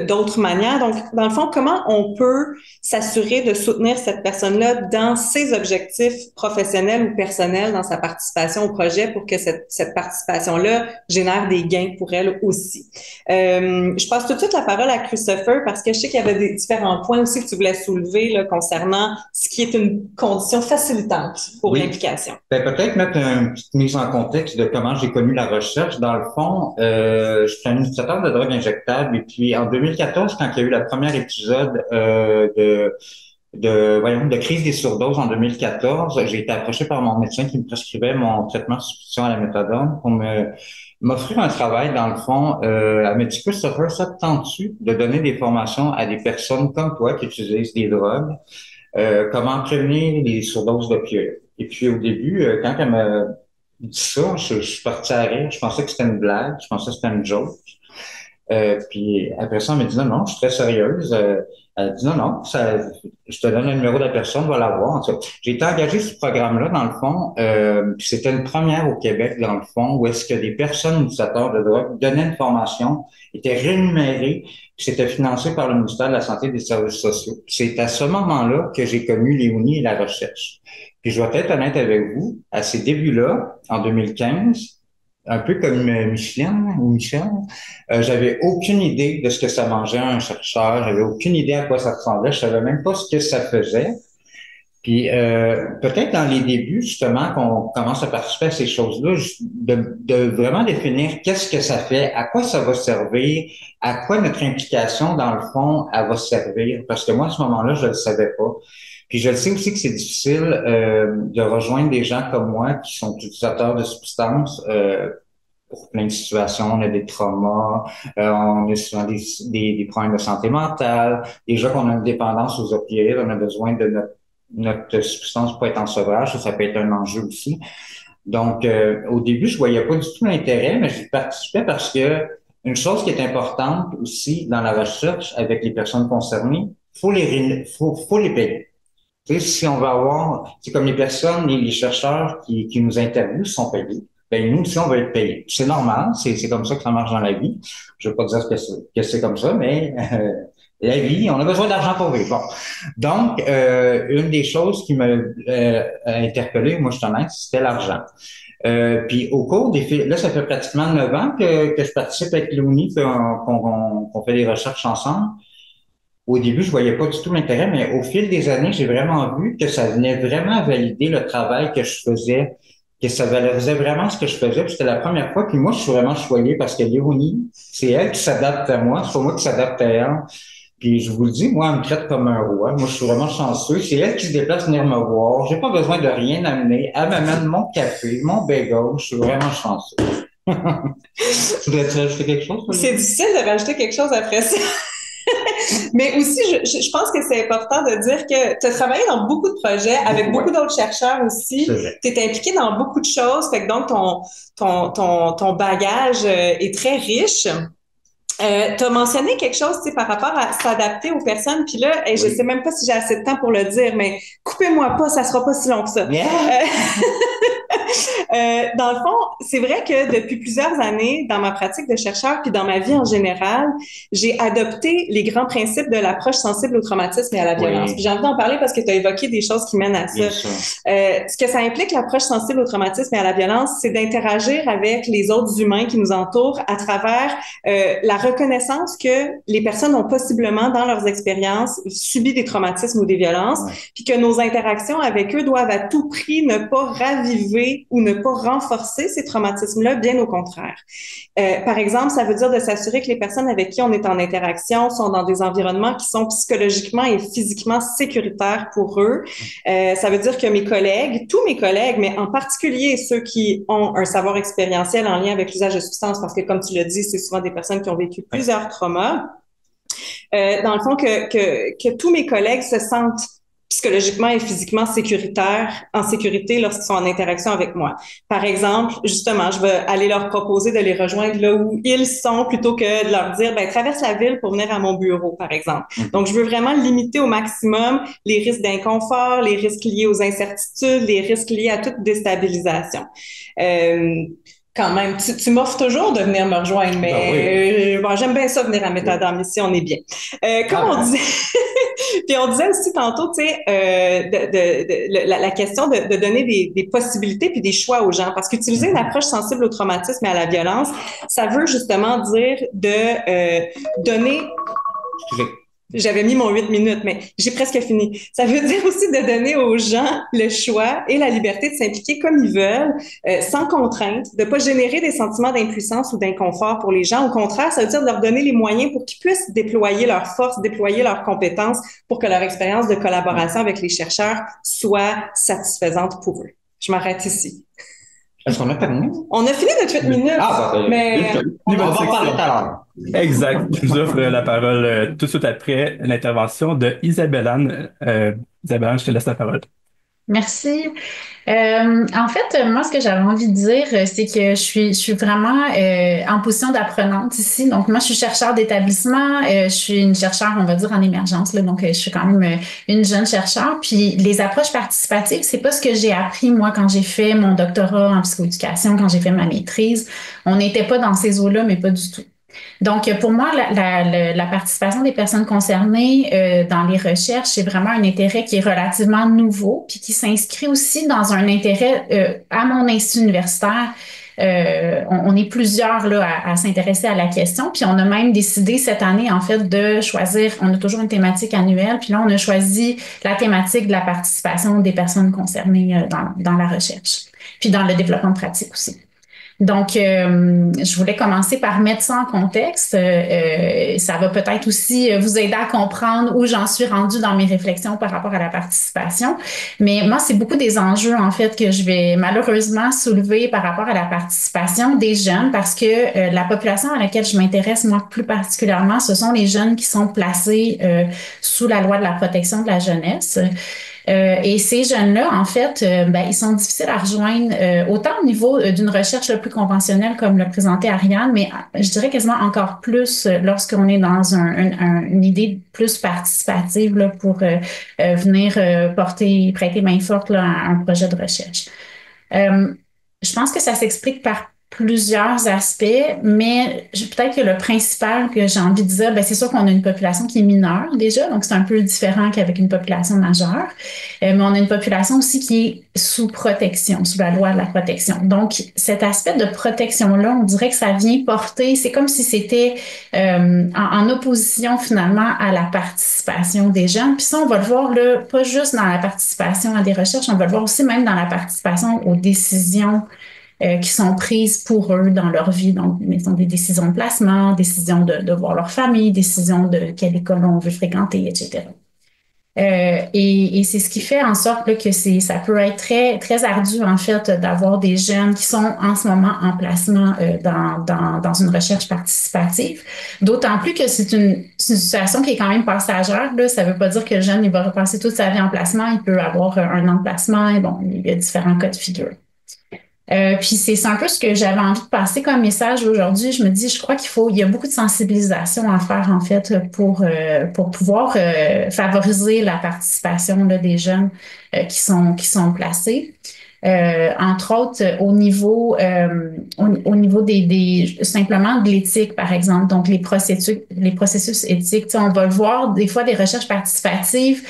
d'autres manières? Donc, dans le fond, comment on peut s'assurer de soutenir cette personne-là dans ses objectifs professionnels ou personnels dans sa participation au projet pour que cette participation-là génère des gains pour elle aussi? Je passe tout de suite la parole à Christopher parce que je sais qu'il y avait des différents points aussi que tu voulais soulever là, concernant ce qui est une condition facilitante pour l'implication. Peut-être mettre une petite mise en contexte de comment j'ai connu la recherche. Dans le fond, je suis administrateur de drogue injectable et puis en 2014, quand il y a eu la première épisode de crise des surdoses en 2014, j'ai été approché par mon médecin qui me prescrivait mon traitement de substitution à la méthadone pour m'offrir un travail, dans le fond. Elle m'a dit, Christopher, ça te tente-tu de donner des formations à des personnes comme toi qui utilisent des drogues? Comment prévenir les surdoses d'opioïdes? Et puis au début, quand elle m'a dit ça, je suis parti à rire. Je pensais que c'était une blague, je pensais que c'était une joke. Puis après ça, elle m'a dit non, je suis très sérieuse. Elle a dit non, je te donne le numéro de la personne, va la voir. J'ai été engagé sur ce programme-là, dans le fond. Puis c'était une première au Québec, dans le fond, où est-ce que des personnes utilisateurs de drogue donnaient une formation, étaient rémunérées, puis c'était financé par le ministère de la Santé et des Services sociaux. C'est à ce moment-là que j'ai connu Léonie et la recherche. Puis je dois être honnête avec vous, à ces débuts-là, en 2015, un peu comme Micheline ou Michel, j'avais aucune idée de ce que ça mangeait un chercheur, j'avais aucune idée à quoi ça ressemblait, je savais même pas ce que ça faisait. Puis peut-être dans les débuts, justement, qu'on commence à participer à ces choses-là, de vraiment définir qu'est-ce que ça fait, à quoi ça va servir, à quoi notre implication, dans le fond, elle va servir. Parce que moi, à ce moment-là, je le savais pas. Puis je le sais aussi que c'est difficile de rejoindre des gens comme moi qui sont utilisateurs de substances pour plein de situations. On a des traumas, on a souvent des problèmes de santé mentale. Déjà qu'on a une dépendance aux opioïdes, on a besoin de notre substance pour être en sevrage. Ça peut être un enjeu aussi. Donc, au début, je voyais pas du tout l'intérêt, mais j'y participais parce que une chose qui est importante aussi dans la recherche avec les personnes concernées, faut les payer. Tu sais, si on va avoir, c'est comme les personnes, les chercheurs qui nous interviewent sont payés. Ben, nous aussi, on va être payés. C'est normal, c'est comme ça que ça marche dans la vie. Je veux pas dire que c'est comme ça, mais la vie, on a besoin d'argent pour vivre. Bon. Donc, une des choses qui m'a interpellé, moi, je suis honnête, c'était l'argent. Puis au cours là, ça fait pratiquement 9 ans que je participe avec Léonie, qu'on fait des recherches ensemble. Au début, je voyais pas du tout l'intérêt, mais au fil des années, j'ai vraiment vu que ça venait vraiment valider le travail que je faisais, que ça valorisait vraiment ce que je faisais. Puis c'était la première fois. Puis moi, je suis vraiment choyé parce que Léonie, c'est elle qui s'adapte à moi, c'est pas moi qui s'adapte à elle. Puis je vous le dis, moi, elle me traite comme un roi. Moi, je suis vraiment chanceux. C'est elle qui se déplace venir me voir. J'ai pas besoin de rien amener. Elle m'amène mon café, mon bagel. Je suis vraiment chanceux. Voudrais-tu rajouter quelque chose? C'est difficile de rajouter quelque chose après ça. Mais aussi, je pense que c'est important de dire que tu as travaillé dans beaucoup de projets avec beaucoup d'autres chercheurs aussi. Tu es impliqué dans beaucoup de choses, fait que donc ton bagage est très riche. Tu as mentionné quelque chose, tu sais, par rapport à s'adapter aux personnes, puis là, je sais même pas si j'ai assez de temps pour le dire, mais coupez-moi pas, ça sera pas si long que ça. Yeah. Dans le fond, c'est vrai que depuis plusieurs années, dans ma pratique de chercheur puis dans ma vie en général, j'ai adopté les grands principes de l'approche sensible au traumatisme et à la violence. Puis j'ai envie d'en parler parce que tu as évoqué des choses qui mènent à ça. Ce que ça implique, l'approche sensible au traumatisme et à la violence, c'est d'interagir avec les autres humains qui nous entourent à travers la reconnaissance que les personnes ont possiblement, dans leurs expériences, subi des traumatismes ou des violences, puis que nos interactions avec eux doivent à tout prix ne pas raviver ou ne pas renforcer ces traumatismes-là, bien au contraire. Par exemple, ça veut dire de s'assurer que les personnes avec qui on est en interaction sont dans des environnements qui sont psychologiquement et physiquement sécuritaires pour eux. Ça veut dire que mes collègues, tous mes collègues, mais en particulier ceux qui ont un savoir expérientiel en lien avec l'usage de substances, parce que comme tu l'as dit, c'est souvent des personnes qui ont vécu plusieurs traumas, dans le fond, que tous mes collègues se sentent psychologiquement et physiquement en sécurité lorsqu'ils sont en interaction avec moi. Par exemple, justement, je vais aller leur proposer de les rejoindre là où ils sont plutôt que de leur dire, ben, traverse la ville pour venir à mon bureau, par exemple. Donc, je veux vraiment limiter au maximum les risques d'inconfort, les risques liés aux incertitudes, les risques liés à toute déstabilisation. Quand même, tu m'offres toujours de venir me rejoindre, mais bon, j'aime bien ça venir à Métadame ici, on est bien. Comme on disait, puis on disait aussi tantôt, tu sais, la question de donner des possibilités puis des choix aux gens, parce qu'utiliser une approche sensible au traumatisme et à la violence, ça veut justement dire de donner. J'avais mis mon 8 minutes, mais j'ai presque fini. Ça veut dire aussi de donner aux gens le choix et la liberté de s'impliquer comme ils veulent, sans contrainte, de pas générer des sentiments d'impuissance ou d'inconfort pour les gens. Au contraire, ça veut dire de leur donner les moyens pour qu'ils puissent déployer leurs forces, déployer leurs compétences pour que leur expérience de collaboration avec les chercheurs soit satisfaisante pour eux. Je m'arrête ici. Est-ce qu'on a terminé? On a fini notre 8 minutes, mais on va en parler tout à l'heure. Exact. Je vous offre la parole tout de suite après l'intervention de Isabelle-Anne. Isabelle-Anne, je te laisse la parole. Merci. En fait, moi, ce que j'avais envie de dire, c'est que je suis vraiment en position d'apprenante ici. Donc, moi, je suis chercheur d'établissement. Je suis une chercheure, on va dire, en émergence. Là, donc, je suis quand même une jeune chercheure. Puis, les approches participatives, c'est pas ce que j'ai appris, moi, quand j'ai fait mon doctorat en psychoéducation, quand j'ai fait ma maîtrise. On n'était pas dans ces eaux-là, mais pas du tout. Donc, pour moi, la participation des personnes concernées dans les recherches, c'est vraiment un intérêt qui est relativement nouveau, puis qui s'inscrit aussi dans un intérêt à mon institut universitaire. On est plusieurs là, à s'intéresser à la question, puis on a même décidé cette année, en fait, de choisir, on a toujours une thématique annuelle, puis là, on a choisi la thématique de la participation des personnes concernées dans la recherche, puis dans le développement de pratique aussi. Donc, je voulais commencer par mettre ça en contexte. Ça va peut-être aussi vous aider à comprendre où j'en suis rendue dans mes réflexions par rapport à la participation. Mais moi, c'est beaucoup des enjeux, en fait, que je vais malheureusement soulever par rapport à la participation des jeunes parce que la population à laquelle je m'intéresse, moi, plus particulièrement, ce sont les jeunes qui sont placés sous la loi de la protection de la jeunesse. Et ces jeunes-là, en fait, ils sont difficiles à rejoindre autant au niveau d'une recherche plus conventionnelle comme l'a présenté Ariane, mais je dirais quasiment encore plus lorsqu'on est dans une idée plus participative là, pour venir prêter main forte là, à un projet de recherche. Je pense que ça s'explique par plusieurs aspects, mais peut-être que le principal que j'ai envie de dire, c'est sûr qu'on a une population qui est mineure déjà, donc c'est un peu différent qu'avec une population majeure, mais on a une population aussi qui est sous protection, sous la loi de la protection. Donc, cet aspect de protection-là, on dirait que ça vient porter, c'est comme si c'était en opposition finalement à la participation des jeunes. Puis ça, on va le voir là, pas juste dans la participation à des recherches, on va le voir aussi même dans la participation aux décisions qui sont prises pour eux dans leur vie. Donc, mettons des décisions de placement, décisions de voir leur famille, décisions de quelle école on veut fréquenter, etc. Et c'est ce qui fait en sorte là, que ça peut être très, très ardu, en fait, d'avoir des jeunes qui sont en ce moment en placement dans une recherche participative. D'autant plus que c'est une situation qui est quand même passagère. Là. Ça ne veut pas dire que le jeune il va repasser toute sa vie en placement. Il peut avoir un an de placement. Et bon, il y a différents cas de figure. Puis c'est un peu ce que j'avais envie de passer comme message aujourd'hui. Je me dis, je crois il y a beaucoup de sensibilisation à faire en fait pour pouvoir favoriser la participation là, des jeunes qui sont placés. Entre autres, au niveau simplement de l'éthique, par exemple, donc les processus éthiques, tu sais, on va le voir des fois des recherches participatives.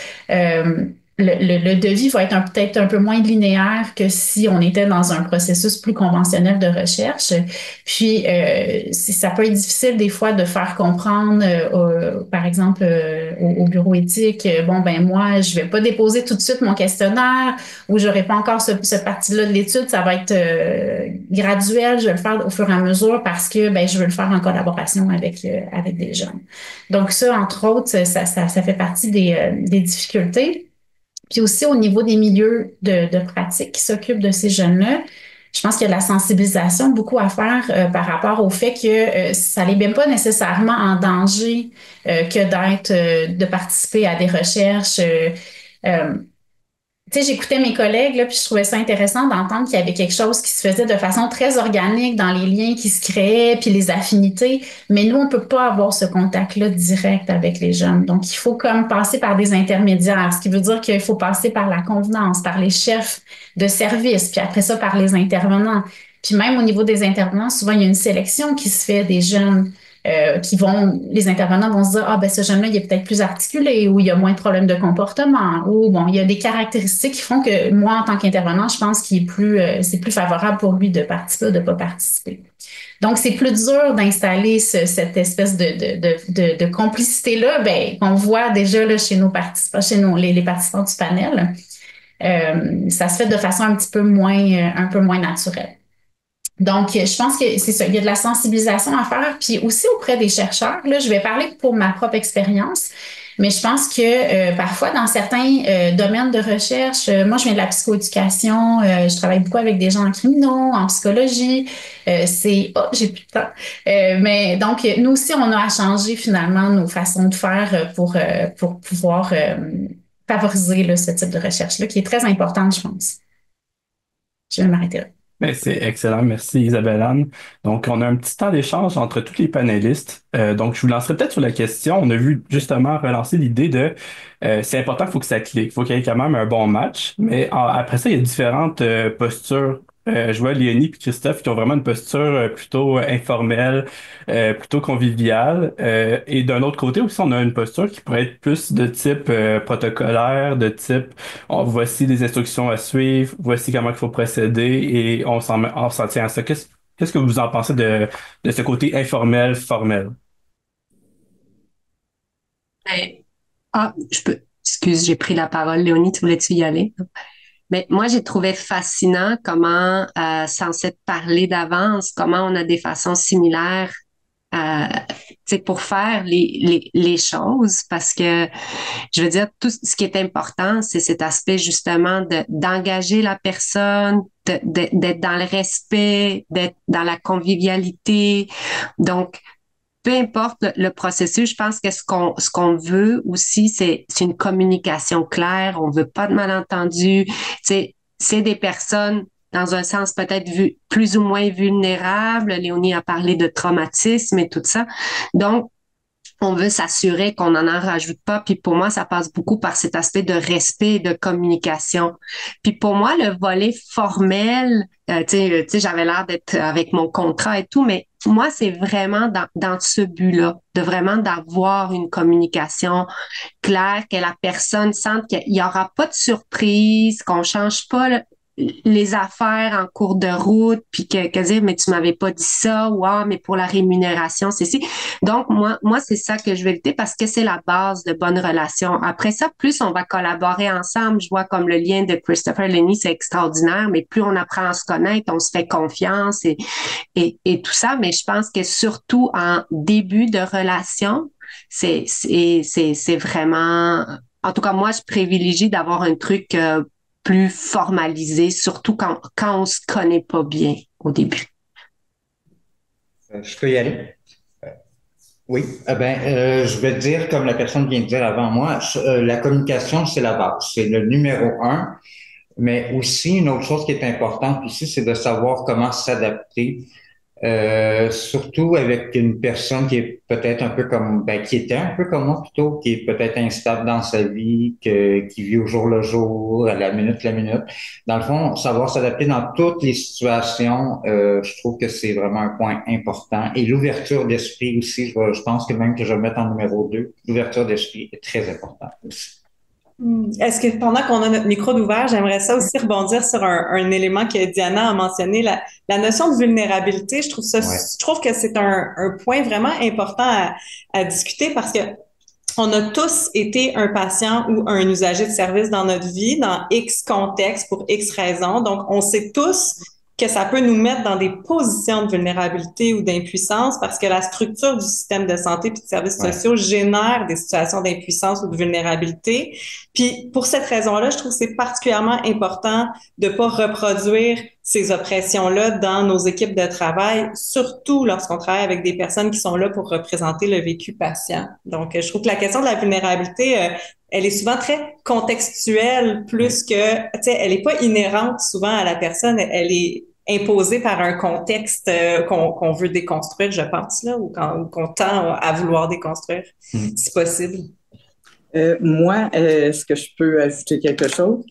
Le devis va être peut-être un peu moins linéaire que si on était dans un processus plus conventionnel de recherche. Puis, ça peut être difficile des fois de faire comprendre, par exemple, au bureau éthique, bon, ben moi, je vais pas déposer tout de suite mon questionnaire ou j'aurai pas encore ce parti-là de l'étude. Ça va être graduel. Je vais le faire au fur et à mesure parce que ben, je veux le faire en collaboration avec des jeunes. Donc, ça, entre autres, ça fait partie des difficultés. Puis aussi au niveau des milieux de pratique qui s'occupent de ces jeunes-là, je pense qu'il y a de la sensibilisation beaucoup à faire par rapport au fait que ça les met pas nécessairement en danger que de participer à des recherches. Euh, Tu sais, j'écoutais mes collègues, là, puis je trouvais ça intéressant d'entendre qu'il y avait quelque chose qui se faisait de façon très organique dans les liens qui se créaient, puis les affinités. Mais nous, on peut pas avoir ce contact-là direct avec les jeunes. Donc, il faut comme passer par des intermédiaires, ce qui veut dire qu'il faut passer par la convenance, par les chefs de service, puis après ça, par les intervenants. Puis même au niveau des intervenants, souvent, il y a une sélection qui se fait des jeunes les intervenants vont se dire, ah, ben, ce jeune-là, il est peut-être plus articulé ou il y a moins de problèmes de comportement ou bon, il y a des caractéristiques qui font que moi, en tant qu'intervenant, je pense c'est plus favorable pour lui de participer ou de ne pas participer. Donc, c'est plus dur d'installer cette espèce de complicité-là, ben, qu'on voit déjà là, chez nos participants, les participants du panel. Ça se fait de façon un peu moins naturelle. Donc, je pense que c'est ça. Il y a de la sensibilisation à faire, puis aussi auprès des chercheurs. Là, je vais parler pour ma propre expérience, mais je pense que parfois, dans certains domaines de recherche, moi, je viens de la psychoéducation, je travaille beaucoup avec des gens en criminaux, en psychologie. J'ai plus de temps. Mais donc, nous aussi, on a à changer finalement nos façons de faire pour pouvoir favoriser là, ce type de recherche-là, qui est très importante, je pense. Je vais m'arrêter là. Ben, c'est excellent, merci Isabelle Anne. Donc, on a un petit temps d'échange entre tous les panélistes. Donc, je vous lancerai peut-être sur la question. On a vu justement relancer l'idée de c'est important, il faut que ça clique, il faut qu'il y ait quand même un bon match. Mais après ça, il y a différentes postures. Je vois Léonie et Christophe qui ont vraiment une posture plutôt informelle, plutôt conviviale. Et d'un autre côté aussi, on a une posture qui pourrait être plus de type protocolaire, de type voici les instructions à suivre, voici comment il faut procéder et on s'en tient à ça. Qu'est-ce que vous en pensez de ce côté informel, formel? Ben, excuse, j'ai pris la parole. Léonie, tu voulais-tu y aller? Mais moi, j'ai trouvé fascinant comment, sans s'être parlé d'avance, comment on a des façons similaires pour faire les choses, parce que je veux dire, tout ce qui est important, c'est cet aspect justement d'engager la personne, d'être dans le respect, d'être dans la convivialité. Donc, peu importe le processus, je pense que ce qu'on veut aussi, c'est une communication claire. On veut pas de malentendus. C'est des personnes dans un sens peut-être plus ou moins vulnérables. Léonie a parlé de traumatisme et tout ça. Donc, on veut s'assurer qu'on n'en rajoute pas. Puis pour moi, ça passe beaucoup par cet aspect de respect et de communication. Puis pour moi, le volet formel, tu sais, j'avais l'air d'être avec mon contrat et tout, mais moi, c'est vraiment dans ce but-là, de vraiment d'avoir une communication claire, que la personne sente qu'il n'y aura pas de surprise, qu'on change pas les affaires en cours de route, puis que dire, mais tu m'avais pas dit ça, ou ah, mais pour la rémunération, c'est si. Donc, moi, c'est ça que je vais lutter parce que c'est la base de bonnes relations. Après ça, plus on va collaborer ensemble, je vois comme le lien de Christopher Lenny, c'est extraordinaire, mais plus on apprend à se connaître, on se fait confiance et tout ça, mais je pense que surtout en début de relation, c'est vraiment en tout cas, moi, je privilégie d'avoir un truc plus formalisé, surtout quand on se connaît pas bien au début. Je peux y aller? Oui, je vais dire, comme la personne vient de dire avant moi, la communication, c'est la base, c'est le numéro un. Mais aussi, une autre chose qui est importante ici, c'est de savoir comment s'adapter, surtout avec une personne qui est peut-être un peu comme, qui était un peu comme moi plutôt, qui est peut-être instable dans sa vie, qui vit au jour le jour, à la minute. Dans le fond, savoir s'adapter dans toutes les situations, je trouve que c'est vraiment un point important. Et l'ouverture d'esprit aussi, je pense que même que je vais le mettre en numéro 2, l'ouverture d'esprit est très importante aussi. Est-ce que pendant qu'on a notre micro d'ouvert, j'aimerais ça aussi rebondir sur un élément que Diana a mentionné, la notion de vulnérabilité. Je trouve que c'est un point vraiment important à discuter parce que on a tous été un patient ou un usager de service dans notre vie, dans X contexte, pour X raisons. Donc, on sait tous que ça peut nous mettre dans des positions de vulnérabilité ou d'impuissance parce que la structure du système de santé puis de services sociaux génère des situations d'impuissance ou de vulnérabilité. Puis pour cette raison-là, je trouve que c'est particulièrement important de pas reproduire ces oppressions-là dans nos équipes de travail, surtout lorsqu'on travaille avec des personnes qui sont là pour représenter le vécu patient. Donc, je trouve que la question de la vulnérabilité, elle est souvent très contextuelle plus que, tu sais, elle est pas inhérente souvent à la personne, elle est imposée par un contexte qu'on veut déconstruire, je pense, là, ou qu'on tend à vouloir déconstruire, si possible. Moi, est-ce que je peux ajouter quelque chose?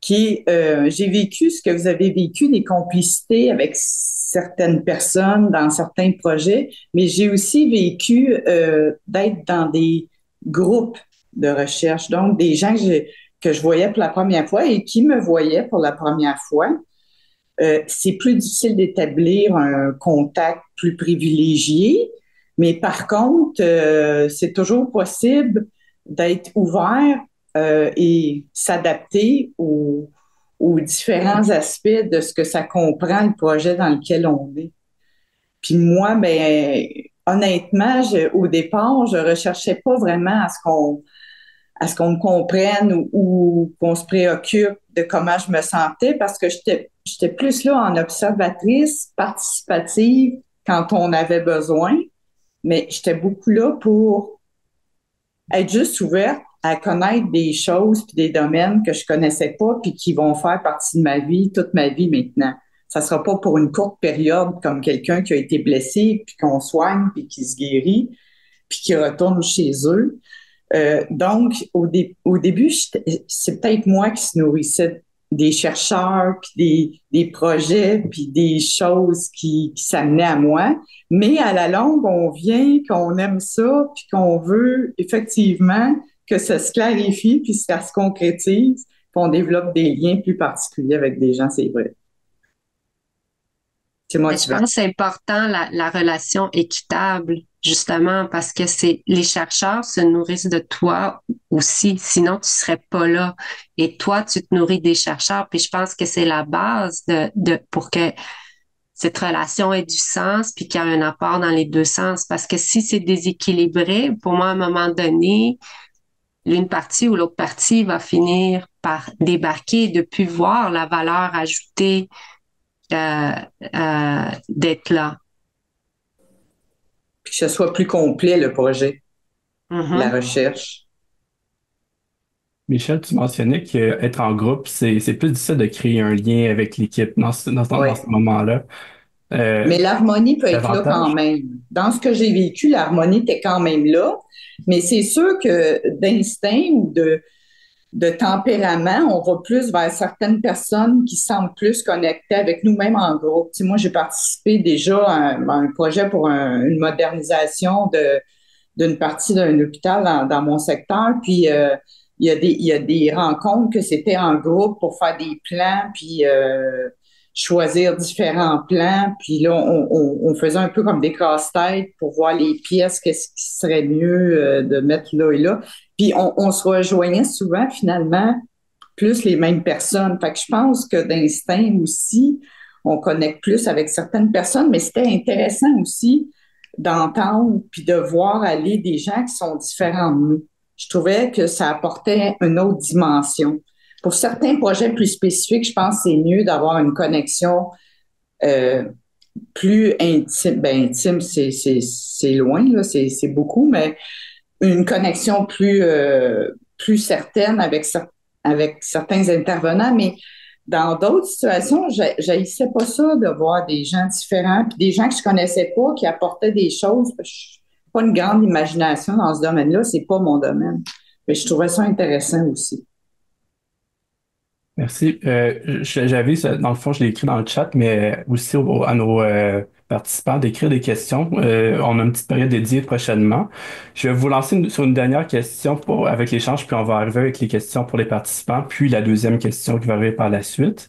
J'ai vécu ce que vous avez vécu, des complicités avec certaines personnes dans certains projets, mais j'ai aussi vécu d'être dans des groupes de recherche, donc des gens que je voyais pour la première fois et qui me voyaient pour la première fois. C'est plus difficile d'établir un contact plus privilégié, mais par contre, c'est toujours possible d'être ouvert et s'adapter aux différents aspects de ce que ça comprend, le projet dans lequel on est. Puis moi, honnêtement, au départ, je recherchais pas vraiment à ce qu'on me comprenne ou qu'on se préoccupe de comment je me sentais parce que j'étais plus là en observatrice, participative quand on avait besoin, mais j'étais beaucoup là pour être juste ouverte à connaître des choses puis des domaines que je connaissais pas puis qui vont faire partie de ma vie, toute ma vie maintenant. Ça sera pas pour une courte période comme quelqu'un qui a été blessé puis qu'on soigne puis qui se guérit puis qui retourne chez eux. Donc, au début, c'est peut-être moi qui se nourrissais des chercheurs, puis des projets, puis des choses qui s'amenaient à moi. Mais à la longue, on vient, qu'on aime ça, puis qu'on veut effectivement que ça se clarifie, puis ça se concrétise, puis on développe des liens plus particuliers avec des gens, c'est vrai. Je pense que c'est important la relation équitable, justement, parce que les chercheurs se nourrissent de toi aussi, sinon tu serais pas là. Et toi, tu te nourris des chercheurs, puis je pense que c'est la base pour que cette relation ait du sens, puis qu'il y ait un apport dans les deux sens. Parce que si c'est déséquilibré, pour moi, à un moment donné, l'une partie ou l'autre partie va finir par débarquer et de plus voir la valeur ajoutée d'être là. Puis que ce soit plus complet, le projet, la recherche. Michel, tu mentionnais qu'être en groupe, c'est plus difficile de créer un lien avec l'équipe dans ce moment-là. Mais l'harmonie peut être là quand même. Dans ce que j'ai vécu, l'harmonie était quand même là. Mais c'est sûr que d'instinct ou de tempérament, on va plus vers certaines personnes qui semblent plus connectées avec nous-mêmes en groupe. Tu sais, moi, j'ai participé déjà à un projet pour une modernisation d'une partie d'un hôpital dans mon secteur. Puis, il y a des rencontres que c'était en groupe pour faire des plans, puis choisir différents plans. Puis là, on faisait un peu comme des casse-têtes pour voir les pièces, qu'est-ce qui serait mieux de mettre là et là. Puis on se rejoignait souvent, finalement, plus les mêmes personnes. Fait que je pense que d'instinct aussi, on connecte plus avec certaines personnes, mais c'était intéressant aussi d'entendre puis de voir aller des gens qui sont différents de nous. je trouvais que ça apportait une autre dimension. Pour certains projets plus spécifiques, je pense que c'est mieux d'avoir une connexion euh, plus intime. Ben, intime, c'est loin, là, c'est beaucoup, mais une connexion plus certaine avec certains intervenants. Mais dans d'autres situations, j'haïssais pas ça de voir des gens différents, puis des gens que je connaissais pas, qui apportaient des choses. Je n'ai pas une grande imagination dans ce domaine-là, c'est pas mon domaine. Mais je trouvais ça intéressant aussi. Merci. J'avais, dans le fond, je l'ai écrit dans le chat, mais aussi à nos participants d'écrire des questions. On a une petite période dédiée prochainement. Je vais vous lancer sur une dernière question avec l'échange, puis on va arriver avec les questions pour les participants, puis la deuxième question qui va arriver par la suite.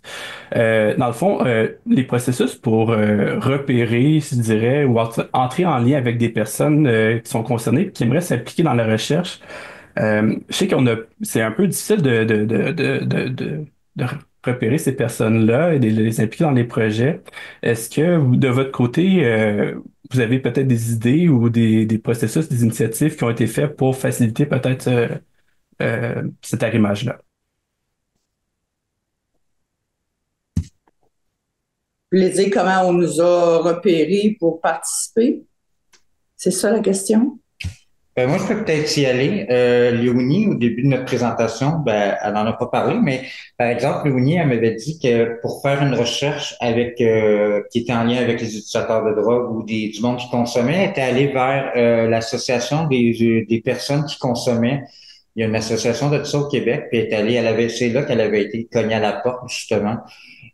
Dans le fond, les processus pour repérer, je dirais, ou entrer en lien avec des personnes qui sont concernées, qui aimeraient s'appliquer dans la recherche. Je sais c'est un peu difficile de repérer ces personnes-là et de les impliquer dans les projets. Est-ce que de votre côté, vous avez peut-être des idées ou des processus, des initiatives qui ont été faits pour faciliter peut-être cet arrimage-là? Vous voulez dire comment on nous a repérés pour participer? C'est ça la question? Moi, je peux peut-être y aller. Léonie, au début de notre présentation, ben, elle n'en a pas parlé, mais par exemple, Léonie, elle m'avait dit que pour faire une recherche qui était en lien avec les utilisateurs de drogue ou du monde qui consommait, elle était allée vers l'association des personnes qui consommaient. Il y a une association de ça au Québec, puis c'est là qu'elle avait été cognée à la porte, justement.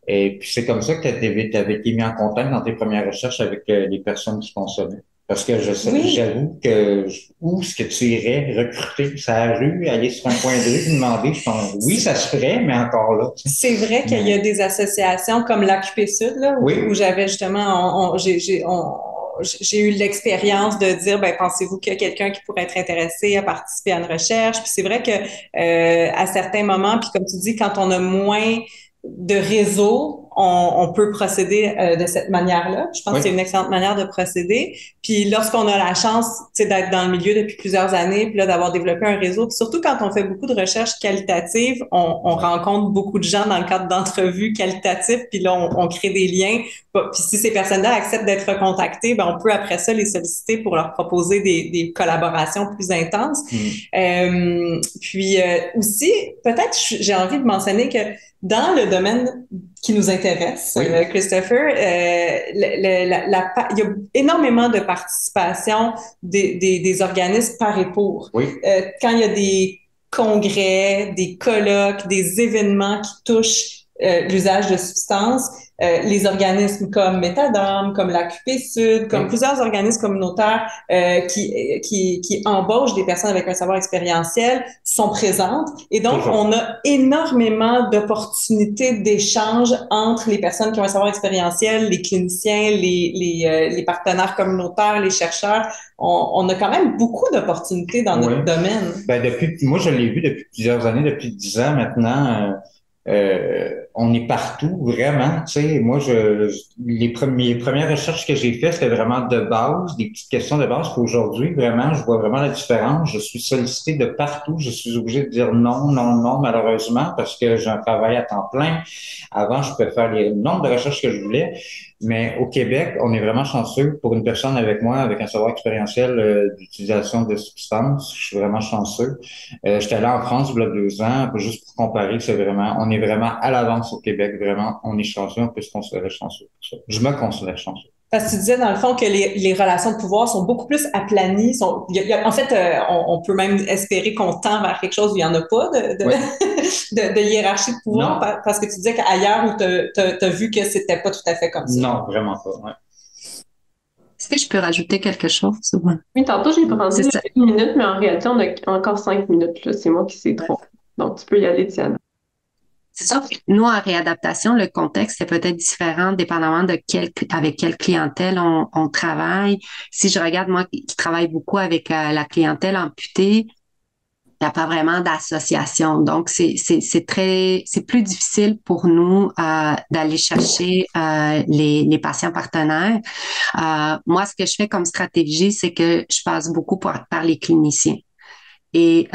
Et puis c'est comme ça que tu avais été mis en contact dans tes premières recherches avec les personnes qui consommaient. Parce que Oui. j'avoue que où est-ce que tu irais recruter sur la rue, aller sur un coin de rue, demander, je pense, oui, ça se ferait, mais encore là. C'est vrai qu'il y a des associations comme l'AQP Sud, là, où j'avais justement, j'ai eu l'expérience de dire, ben, pensez-vous qu'il y a quelqu'un qui pourrait être intéressé à participer à une recherche? Puis c'est vrai que à certains moments, puis comme tu dis, quand on a moins de réseau, on peut procéder de cette manière-là. Je pense que c'est une excellente manière de procéder. Puis lorsqu'on a la chance, d'être dans le milieu depuis plusieurs années, puis là d'avoir développé un réseau, puis surtout quand on fait beaucoup de recherches qualitatives, on rencontre beaucoup de gens dans le cadre d'entrevues qualitatives, puis là on crée des liens. Puis si ces personnes-là acceptent d'être recontactées, ben on peut après ça les solliciter pour leur proposer des collaborations plus intenses. Puis aussi, peut-être j'ai envie de mentionner que dans le domaine qui nous intéresse, Christopher, il y a énormément de participation des organismes par et pour. Quand il y a des congrès, des colloques, des événements qui touchent l'usage de substances, les organismes comme Méthadone, comme l'AQP Sud, comme plusieurs organismes communautaires qui embauchent des personnes avec un savoir expérientiel sont présentes. Et donc, on a énormément d'opportunités d'échange entre les personnes qui ont un savoir expérientiel, les cliniciens, les partenaires communautaires, les chercheurs. On a quand même beaucoup d'opportunités dans notre domaine. Ben, moi, je l'ai vu depuis plusieurs années, depuis 10 ans maintenant. On est partout, vraiment. Tu sais, moi, les premières recherches que j'ai faites, c'était vraiment de base, des petites questions de base. Puis aujourd'hui, vraiment, je vois vraiment la différence. Je suis sollicité de partout. Je suis obligé de dire non, non, non, malheureusement, parce que j'ai un travail à temps plein. Avant, je pouvais faire le nombre de recherches que je voulais. Mais au Québec, on est vraiment chanceux. Pour une personne avec moi, avec un savoir expérientiel d'utilisation de substances, je suis vraiment chanceux. J'étais allé en France il y a 2 ans, juste pour comparer, on est vraiment à l'avance au Québec, vraiment. On est chanceux, on peut se considérer chanceux pour ça. Je me considère chanceux. Parce que tu disais, dans le fond, que les relations de pouvoir sont beaucoup plus aplanies. En fait, on peut même espérer qu'on tend vers quelque chose où il n'y en a pas de hiérarchie de pouvoir, parce que tu disais qu'ailleurs, où tu as vu que c'était pas tout à fait comme ça. Non, vraiment pas, Est-ce que je peux rajouter quelque chose? Oui, tantôt, j'ai pensé 1 minute, mais en réalité, on a encore 5 minutes. Là. C'est moi qui sais trop. Donc, tu peux y aller, Diana. C'est ça. Nous, en réadaptation, le contexte est peut-être différent dépendamment de avec quelle clientèle on travaille. Si je regarde, moi, qui travaille beaucoup avec la clientèle amputée, il n'y a pas vraiment d'association. Donc, c'est plus difficile pour nous d'aller chercher les patients partenaires. Moi, ce que je fais comme stratégie, c'est que je passe beaucoup par les cliniciens. Et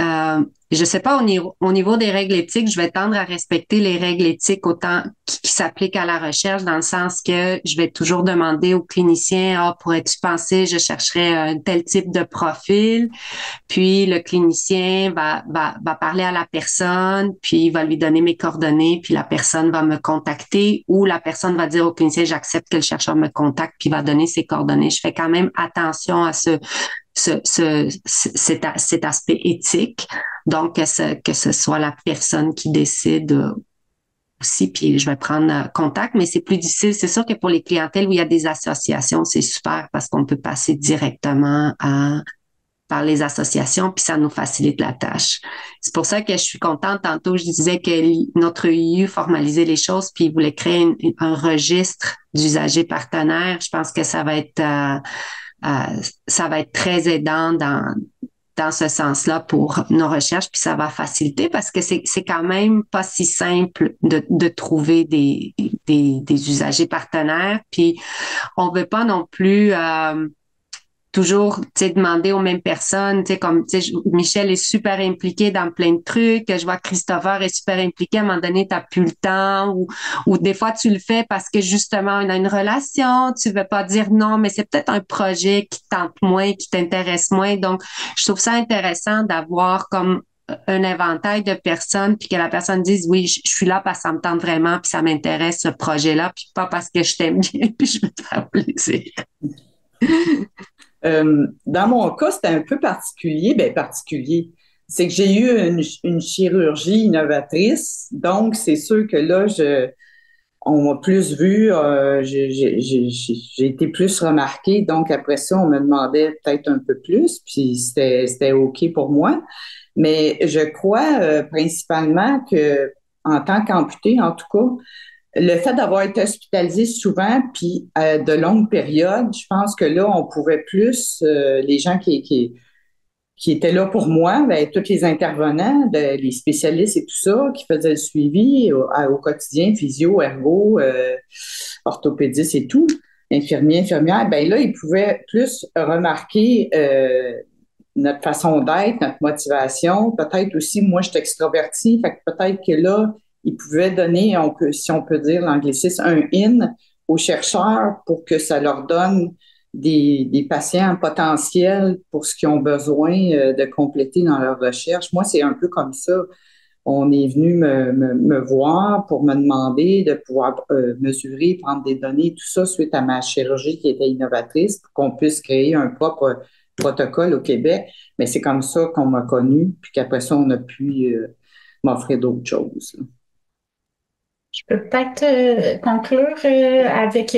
je sais pas, au niveau des règles éthiques, je vais tendre à respecter les règles éthiques autant qui s'appliquent à la recherche, dans le sens que je vais toujours demander au clinicien, pourrais-tu penser, je chercherais un tel type de profil, puis le clinicien va parler à la personne, puis il va lui donner mes coordonnées, puis la personne va me contacter, ou la personne va dire au clinicien, j'accepte que le chercheur me contacte, puis va donner ses coordonnées. Je fais quand même attention à cet aspect éthique. Donc, que ce soit la personne qui décide aussi, puis je vais prendre contact, mais c'est plus difficile. C'est sûr que pour les clientèles où il y a des associations, c'est super parce qu'on peut passer directement par les associations, puis ça nous facilite la tâche. C'est pour ça que je suis contente. Tantôt, je disais que notre EU formalisait les choses, puis il voulait créer un registre d'usagers partenaires. Je pense que ça va être très aidant dans ce sens-là pour nos recherches, puis ça va faciliter parce que c'est quand même pas si simple de trouver des usagers partenaires, puis on veut pas non plus toujours, tu sais, demander aux mêmes personnes, tu sais, comme, tu sais, Michel est super impliqué dans plein de trucs, je vois que Christopher est super impliqué, à un moment donné, t'as plus le temps, ou des fois, tu le fais parce que, justement, on a une relation, tu veux pas dire non, mais c'est peut-être un projet qui tente moins, qui t'intéresse moins, donc, je trouve ça intéressant d'avoir comme un éventail de personnes, puis que la personne dise, oui, je suis là parce que ça me tente vraiment, puis ça m'intéresse, ce projet-là, puis pas parce que je t'aime bien, puis je veux te faire plaisir. Dans mon cas, c'était un peu particulier. Ben, particulier. C'est que j'ai eu une chirurgie innovatrice. Donc, c'est sûr que là, on m'a plus vu, j'ai été plus remarquée. Donc, après ça, on me demandait peut-être un peu plus. Puis, c'était OK pour moi. Mais je crois principalement que, en tant qu'amputée, en tout cas, le fait d'avoir été hospitalisé souvent, puis de longues périodes, je pense que là, on pouvait plus, les gens qui étaient là pour moi, ben, tous les intervenants, les spécialistes et tout ça, qui faisaient le suivi au quotidien, physio, ergo, orthopédiste et tout, infirmières, ben là, ils pouvaient plus remarquer notre façon d'être, notre motivation. Peut-être aussi, moi, je suis extravertie, fait que peut-être que là, ils pouvaient donner, si on peut dire l'anglicisme, un in aux chercheurs pour que ça leur donne des patients potentiels pour ce qu'ils ont besoin de compléter dans leur recherche. Moi, c'est un peu comme ça. On est venu me voir pour me demander de pouvoir mesurer, prendre des données, tout ça suite à ma chirurgie qui était innovatrice pour qu'on puisse créer un propre protocole au Québec. Mais c'est comme ça qu'on m'a connue, puis qu'après ça, on a pu m'offrir d'autres choses, là. Je peux peut-être conclure avec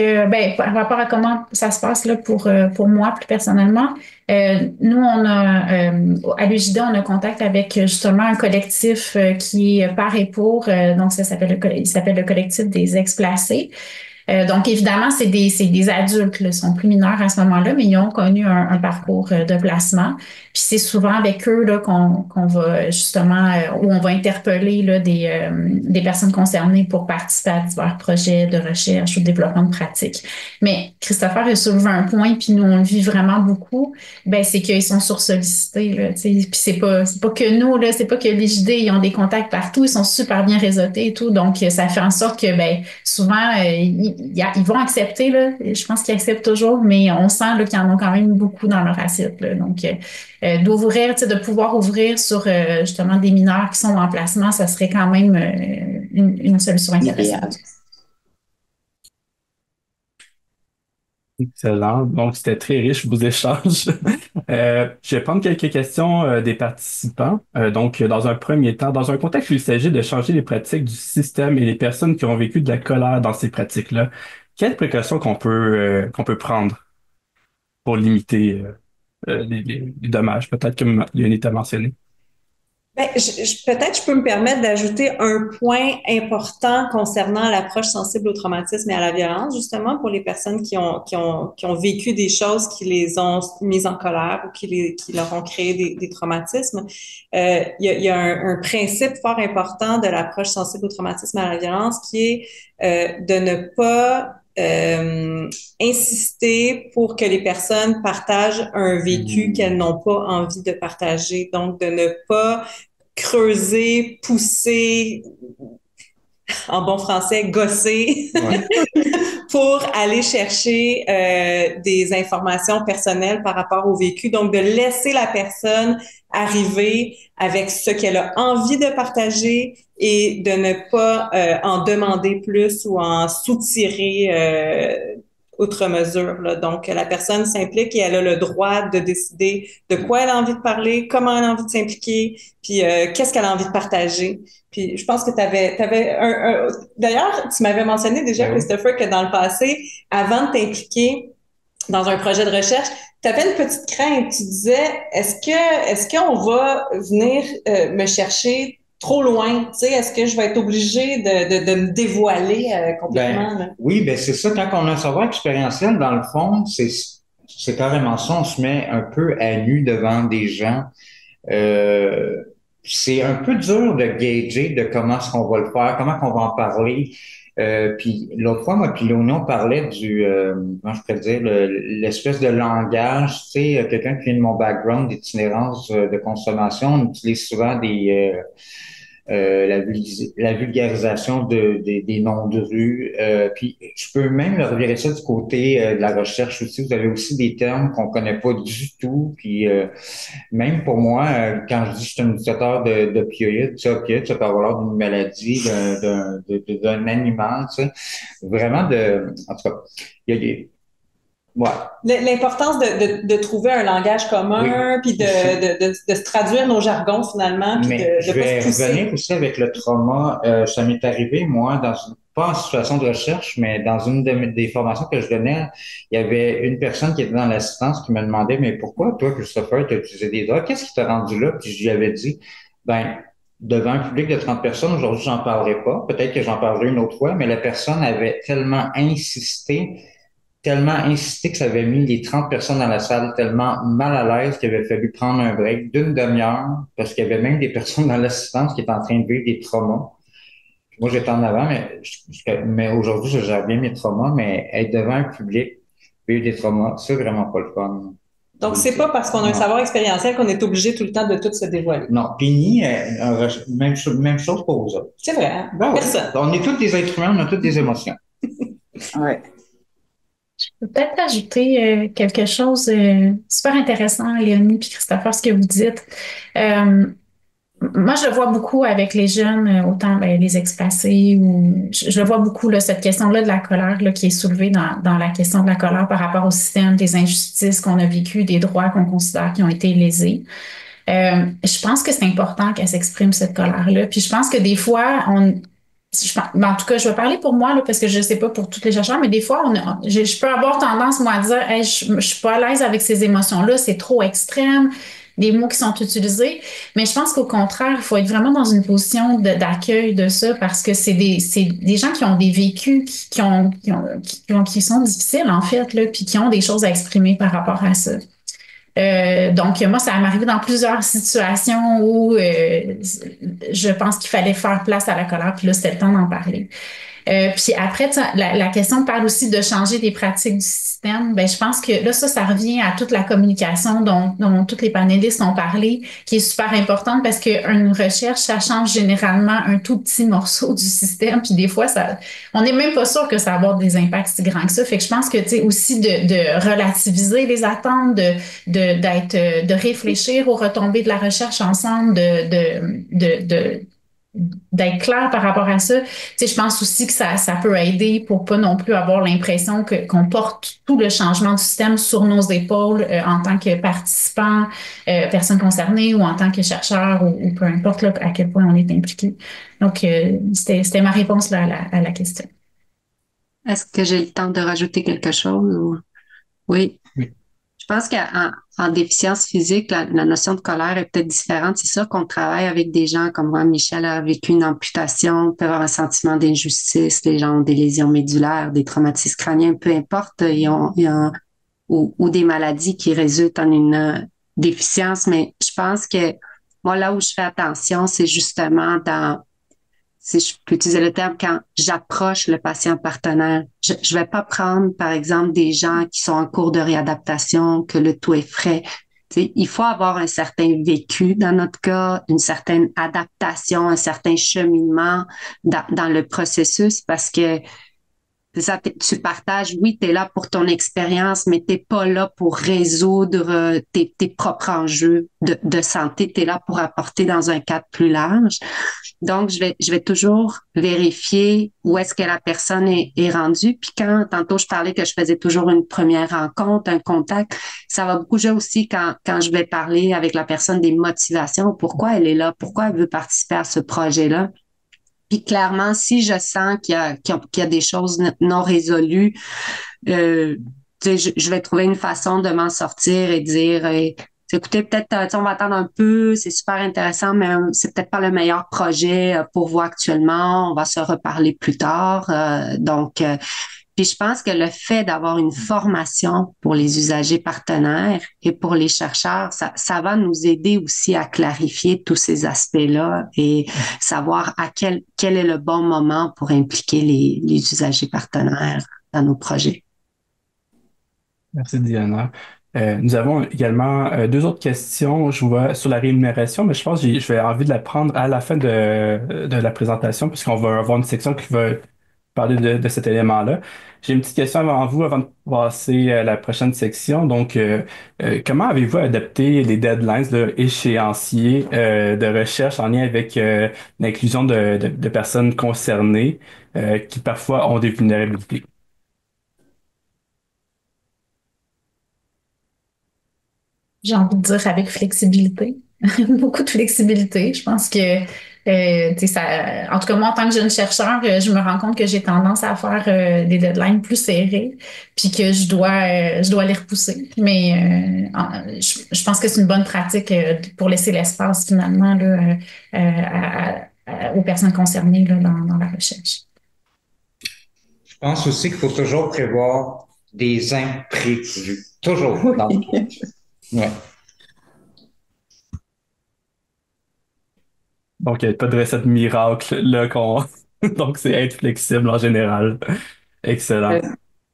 par rapport à comment ça se passe là pour moi plus personnellement. Nous, on a à l'UJD, on a contact avec justement un collectif qui est par et pour, donc il s'appelle le collectif des ex-placés. Donc, évidemment, c'est des adultes, là, ils sont plus mineurs à ce moment-là, mais ils ont connu un parcours de placement. Puis c'est souvent avec eux là, qu'on va justement, où on va interpeller là, des personnes concernées pour participer à divers projets de recherche ou de développement de pratique. Mais Christopher a soulevé un point, puis nous, on le vit vraiment beaucoup, ben c'est qu'ils sont sursollicités, là, tu sais. Puis c'est pas que nous, là, c'est pas que les JD, ils ont des contacts partout, ils sont super bien réseautés et tout. Donc, ça fait en sorte que, ben, souvent, ils vont accepter, là. Je pense qu'ils acceptent toujours, mais on sent là, qu'ils en ont quand même beaucoup dans leur assiette, là. Donc, d'ouvrir, de pouvoir ouvrir sur justement des mineurs qui sont en placement, ça serait quand même une solution intéressante. Excellent. Donc, c'était très riche vos échanges. Je vais prendre quelques questions des participants. Donc, dans un premier temps, dans un contexte où il s'agit de changer les pratiques du système et les personnes qui ont vécu de la colère dans ces pratiques-là, quelles précautions qu'on peut prendre pour limiter les dommages, peut-être comme Léonie t'a mentionné? Ben, peut-être je peux me permettre d'ajouter un point important concernant l'approche sensible au traumatisme et à la violence, justement pour les personnes qui ont vécu des choses qui les ont mises en colère ou qui leur ont créé des traumatismes. Il y a un principe fort important de l'approche sensible au traumatisme et à la violence qui est de ne pas insister pour que les personnes partagent un vécu qu'elles n'ont pas envie de partager. Donc, de ne pas creuser, pousser, en bon français, gosser, pour aller chercher des informations personnelles par rapport au vécu. Donc, de laisser la personne arriver avec ce qu'elle a envie de partager et de ne pas en demander plus ou en soutirer outre mesure, là. Donc, la personne s'implique et elle a le droit de décider de quoi elle a envie de parler, comment elle a envie de s'impliquer, puis qu'est-ce qu'elle a envie de partager. Puis je pense que D'ailleurs, tu m'avais mentionné déjà, Christopher, que dans le passé, avant de t'impliquer dans un projet de recherche, tu avais une petite crainte. Tu disais, est-ce qu'on va venir me chercher trop loin? Tu sais, est-ce que je vais être obligée de me dévoiler complètement? Là? Oui, c'est ça. Quand on a un savoir expérientiel, dans le fond, c'est carrément ça. On se met un peu à nu devant des gens. C'est un peu dur de gager de comment est-ce qu'on va le faire, comment qu'on va en parler. Puis l'autre fois, moi puis Léonie, on parlait comment je pourrais dire, l'espèce de langage, tu sais, quelqu'un qui vient de mon background d'itinérance de consommation, on utilise souvent la vulgarisation des noms de rue. Puis je peux même revirer ça du côté de la recherche aussi. Vous avez aussi des termes qu'on connaît pas du tout. Puis même pour moi, quand je dis que je suis un utilisateur d'opioïdes, ça peut avoir l'air d'une maladie, d'un animal, tu sais. Vraiment en tout cas, il y a des. Ouais. L'importance de trouver un langage commun, puis de se traduire nos jargons finalement, puis je vais revenir aussi avec le trauma. Ça m'est arrivé, moi, pas en situation de recherche, mais dans une des formations que je donnais, il y avait une personne qui était dans l'assistance qui me demandait, mais pourquoi toi, Christopher, tu as utilisé des drogues? Qu'est-ce qui t'a rendu là? Puis je lui avais dit, devant un public de 30 personnes, aujourd'hui, j'en parlerai pas. Peut-être que j'en parlerai une autre fois, mais la personne avait tellement insisté que ça avait mis les 30 personnes dans la salle tellement mal à l'aise qu'il avait fallu prendre un break d'une demi-heure parce qu'il y avait même des personnes dans l'assistance qui étaient en train de vivre des traumas. Moi, j'étais en avant, mais aujourd'hui, je gère bien mes traumas, mais être devant un public, vivre des traumas, c'est vraiment pas le fun. Donc, c'est pas parce qu'on a un savoir expérientiel qu'on est obligé tout le temps de tout se dévoiler. Non, puis même chose pour vous autres. C'est vrai, hein? Personne. On est tous des êtres humains, on a toutes des émotions. Ouais. Je peux peut-être ajouter quelque chose super intéressant, Léonie puis Christopher, ce que vous dites. Moi, je le vois beaucoup avec les jeunes, autant les ex-placés, ou je le vois beaucoup, là, cette question-là de la colère là, qui est soulevée dans la question de la colère par rapport au système, des injustices qu'on a vécues, des droits qu'on considère qui ont été lésés. Je pense que c'est important qu'elle s'exprime cette colère-là. Puis je pense que des fois, en tout cas, je vais parler pour moi, là, parce que je ne sais pas pour tous les chercheurs, mais des fois, je peux avoir tendance, moi, à dire hey, je ne suis pas à l'aise avec ces émotions-là, c'est trop extrême, des mots qui sont utilisés. Mais je pense qu'au contraire, il faut être vraiment dans une position d'accueil de ça parce que c'est des gens qui ont des vécus qui sont difficiles, en fait, là, puis qui ont des choses à exprimer par rapport à ça. Donc, moi, ça m'est arrivé dans plusieurs situations où je pense qu'il fallait faire place à la colère, puis là, c'était le temps d'en parler. Puis après, la question parle aussi de changer des pratiques du système. Ben, je pense que là, ça revient à toute la communication dont tous les panélistes ont parlé, qui est super importante parce qu'une recherche, ça change généralement un tout petit morceau du système. Puis des fois, on n'est même pas sûr que ça va avoir des impacts si grands que ça. Fait que je pense que, tu sais, aussi de relativiser les attentes, de réfléchir aux retombées de la recherche ensemble, d'être clair par rapport à ça. Tu sais, je pense aussi que ça peut aider pour pas non plus avoir l'impression qu'on porte tout le changement du système sur nos épaules en tant que participants, personnes concernées ou en tant que chercheurs ou peu importe là, à quel point on est impliqué. Donc, c'était ma réponse là, à la question. Est-ce que j'ai le temps de rajouter quelque chose? Oui. Je pense qu'en déficience physique, la notion de colère est peut-être différente. C'est sûr qu'on travaille avec des gens comme moi. Michel a vécu une amputation, peut avoir un sentiment d'injustice. Les gens ont des lésions médulaires, des traumatismes crâniens, peu importe, ou des maladies qui résultent en une déficience. Mais je pense que moi, là où je fais attention, c'est justement si je peux utiliser le terme, quand j'approche le patient partenaire. Je vais pas prendre, par exemple, des gens qui sont en cours de réadaptation, que le tout est frais. Tu sais, il faut avoir un certain vécu dans notre cas, une certaine adaptation, un certain cheminement dans le processus parce que c'est ça, tu partages, oui, tu es là pour ton expérience, mais t'es pas là pour résoudre tes propres enjeux de santé. Tu es là pour apporter dans un cadre plus large. Donc, je vais toujours vérifier où est-ce que la personne est rendue. Puis tantôt, je parlais que je faisais toujours une première rencontre, un contact, ça va beaucoup jouer aussi quand je vais parler avec la personne des motivations, pourquoi elle est là, pourquoi elle veut participer à ce projet-là. Puis clairement, si je sens qu'il y a des choses non résolues, je vais trouver une façon de m'en sortir et dire, écoutez, peut-être on va attendre un peu, c'est super intéressant, mais c'est peut-être pas le meilleur projet pour vous actuellement. On va se reparler plus tard. Puis je pense que le fait d'avoir une formation pour les usagers partenaires et pour les chercheurs, ça va nous aider aussi à clarifier tous ces aspects-là et savoir quel est le bon moment pour impliquer les usagers partenaires dans nos projets. Merci, Diana. Nous avons également deux autres questions, je vois, sur la rémunération, mais je pense que je vais envie de la prendre à la fin de la présentation, puisqu'on va avoir une section qui va parler de cet élément-là. J'ai une petite question avant vous, avant de passer à la prochaine section. Donc, comment avez-vous adapté les deadlines, échéanciers de recherche en lien avec l'inclusion de personnes concernées qui parfois ont des vulnérabilités? J'ai envie de dire avec flexibilité, beaucoup de flexibilité. Je pense que, tu sais, ça, en tout cas, moi, en tant que jeune chercheur, je me rends compte que j'ai tendance à faire des deadlines plus serrées, puis que je dois les repousser. Mais je pense que c'est une bonne pratique pour laisser l'espace finalement là, aux personnes concernées là, dans la recherche. Je pense aussi qu'il faut toujours prévoir des imprévus. Toujours. Ouais. Donc, il n'y a pas de recette miracle là qu'on. Donc, c'est être flexible en général. Excellent.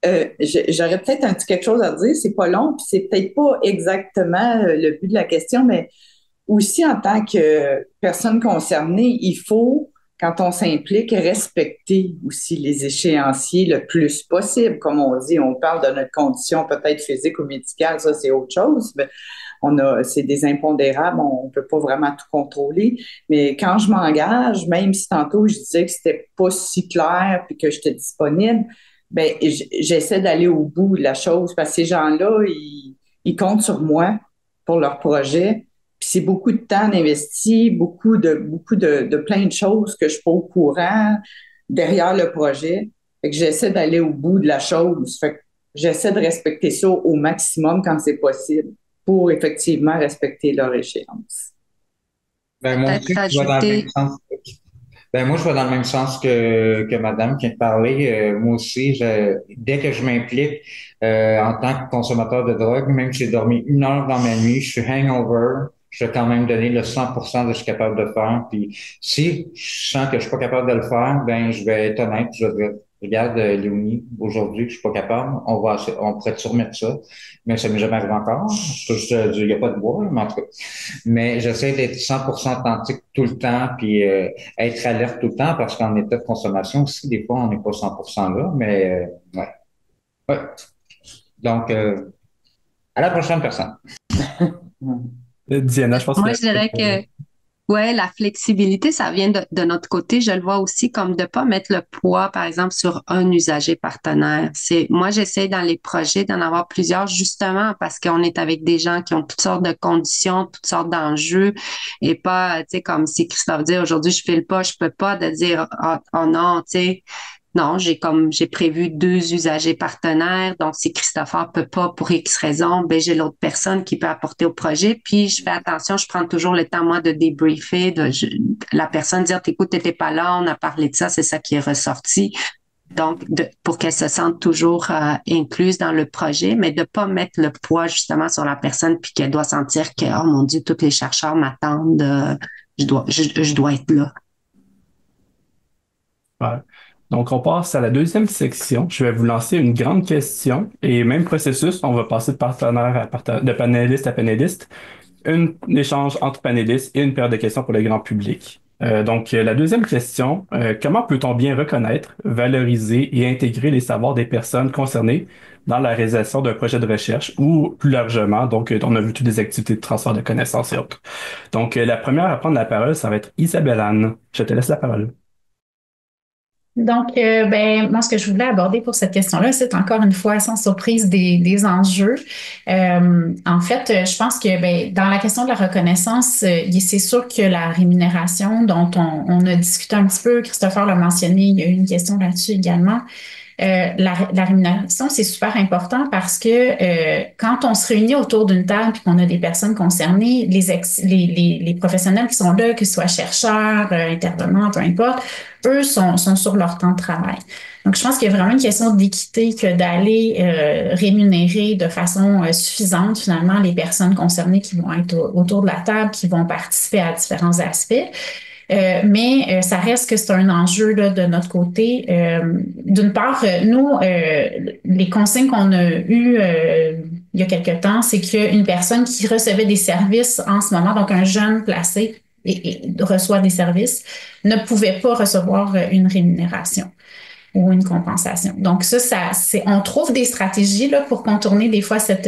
J'aurais peut-être un petit quelque chose à dire. C'est pas long, puis c'est peut-être pas exactement le but de la question, mais aussi en tant que personne concernée, il faut, quand on s'implique, respecter aussi les échéanciers le plus possible. Comme on dit, on parle de notre condition peut-être physique ou médicale, ça c'est autre chose. Mais c'est des impondérables, on ne peut pas vraiment tout contrôler. Mais quand je m'engage, même si tantôt je disais que c'était pas si clair puis que j'étais disponible, ben j'essaie d'aller au bout de la chose parce que ces gens-là, ils comptent sur moi pour leur projet. Puis c'est beaucoup de temps investi, beaucoup de plein de choses que je suis pas au courant derrière le projet. Fait que j'essaie d'aller au bout de la chose. Fait que j'essaie de respecter ça au maximum quand c'est possible pour effectivement respecter leur échéance. Ben, moi aussi, je vais dans le même sens. Ben, moi, je vais dans le même sens que madame qui vient de parler. Moi aussi, dès que je m'implique en tant que consommateur de drogue, même si j'ai dormi 1 heure dans ma nuit, je suis hangover, je vais quand même donner le 100% de ce que je suis capable de faire. Puis si je sens que je suis pas capable de le faire, ben je vais être honnête, je vais dire, regarde, Léonie, aujourd'hui, je suis pas capable, on pourrait te remettre ça, mais ça m'est jamais arrivé encore. Il n'y a pas de bois, mais en tout cas. Mais j'essaie d'être 100% authentique tout le temps, puis être alerte tout le temps, parce qu'en état de consommation aussi, des fois, on n'est pas 100% là, mais ouais. Ouais. Donc, à la prochaine personne. Diana, je pense Moi, je dirais que ouais, la flexibilité, ça vient de notre côté. Je le vois aussi comme de pas mettre le poids, par exemple, sur un usager partenaire. Moi, j'essaie dans les projets d'en avoir plusieurs, justement parce qu'on est avec des gens qui ont toutes sortes de conditions, toutes sortes d'enjeux, et pas, tu sais, comme si Christophe dit aujourd'hui, je file pas, je peux pas, de dire, oh non, tu sais. Non, j'ai prévu 2 usagers partenaires. Donc, si Christopher peut pas pour X raison, ben, j'ai l'autre personne qui peut apporter au projet. Puis, je fais attention, je prends toujours le temps, moi, de débriefer, la personne dire, écoute, t'étais pas là, on a parlé de ça, c'est ça qui est ressorti. Donc, pour qu'elle se sente toujours incluse dans le projet, mais de pas mettre le poids, justement, sur la personne puis qu'elle doit sentir que, oh mon Dieu, tous les chercheurs m'attendent, je dois être là. Super. Donc, on passe à la deuxième section. Je vais vous lancer une grande question et même processus. On va passer de partenaire de panéliste à panéliste. Un échange entre panélistes et une paire de questions pour le grand public. La deuxième question, comment peut-on bien reconnaître, valoriser et intégrer les savoirs des personnes concernées dans la réalisation d'un projet de recherche ou plus largement, on a vu toutes les activités de transfert de connaissances et autres. La première à prendre la parole, ça va être Isabelle Anne. Je te laisse la parole. Donc, moi, ce que je voulais aborder pour cette question-là, c'est encore une fois, sans surprise, des enjeux. En fait, je pense que dans la question de la reconnaissance, c'est sûr que la rémunération dont on a discuté un petit peu, Christopher l'a mentionné, il y a eu une question là-dessus également. La rémunération, c'est super important parce que quand on se réunit autour d'une table et qu'on a des personnes concernées, les professionnels qui sont là, que ce soit chercheurs, intervenants, peu importe, eux sont sur leur temps de travail. Donc, je pense qu'il y a vraiment une question d'équité que d'aller rémunérer de façon suffisante, finalement, les personnes concernées qui vont être autour de la table, qui vont participer à différents aspects. Mais ça reste que c'est un enjeu là, de notre côté. D'une part, nous, les consignes qu'on a eues il y a quelque temps, c'est qu'une personne qui recevait des services en ce moment, donc un jeune placé et reçoit des services, ne pouvait pas recevoir une rémunération ou une compensation. Donc on trouve des stratégies là, pour contourner des fois cette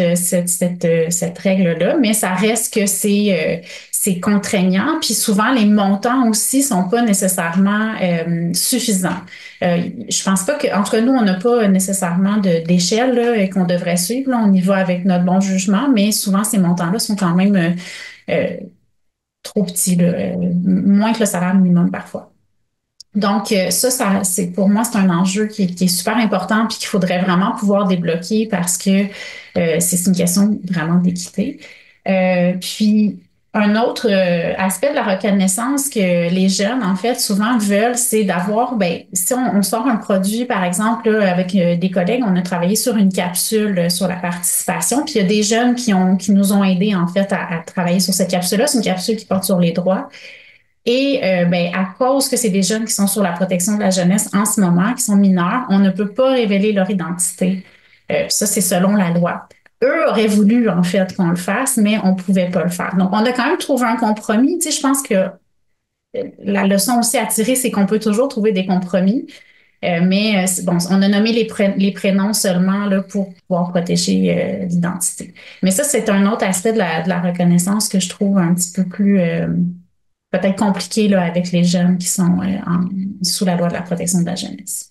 règle-là, mais ça reste que c'est contraignant. Puis souvent, les montants aussi sont pas nécessairement suffisants. Je pense pas que, entre nous, on n'a pas nécessairement d'échelle là, et qu'on devrait suivre. Là, on y va avec notre bon jugement, mais souvent, ces montants-là sont quand même trop petits, là, moins que le salaire minimum parfois. Donc, c'est pour moi, c'est un enjeu qui est super important puis qu'il faudrait vraiment pouvoir débloquer parce que c'est une question vraiment d'équité. Puis, un autre aspect de la reconnaissance que les jeunes, en fait, souvent veulent, c'est d'avoir, si on sort un produit, par exemple, là, avec des collègues, on a travaillé sur une capsule sur la participation, puis il y a des jeunes qui nous ont aidés, en fait, à travailler sur cette capsule-là. C'est une capsule qui porte sur les droits. Et à cause que c'est des jeunes qui sont sur la protection de la jeunesse en ce moment, qui sont mineurs, on ne peut pas révéler leur identité. Ça, c'est selon la loi. Eux auraient voulu, en fait, qu'on le fasse, mais on ne pouvait pas le faire. Donc, on a quand même trouvé un compromis. Tu sais, je pense que la leçon aussi à tirer, c'est qu'on peut toujours trouver des compromis. Mais bon, on a nommé les prénoms seulement là, pour pouvoir protéger l'identité. Mais ça, c'est un autre aspect de la reconnaissance que je trouve un petit peu plus peut-être compliqué là, avec les jeunes qui sont sous la loi de la protection de la jeunesse.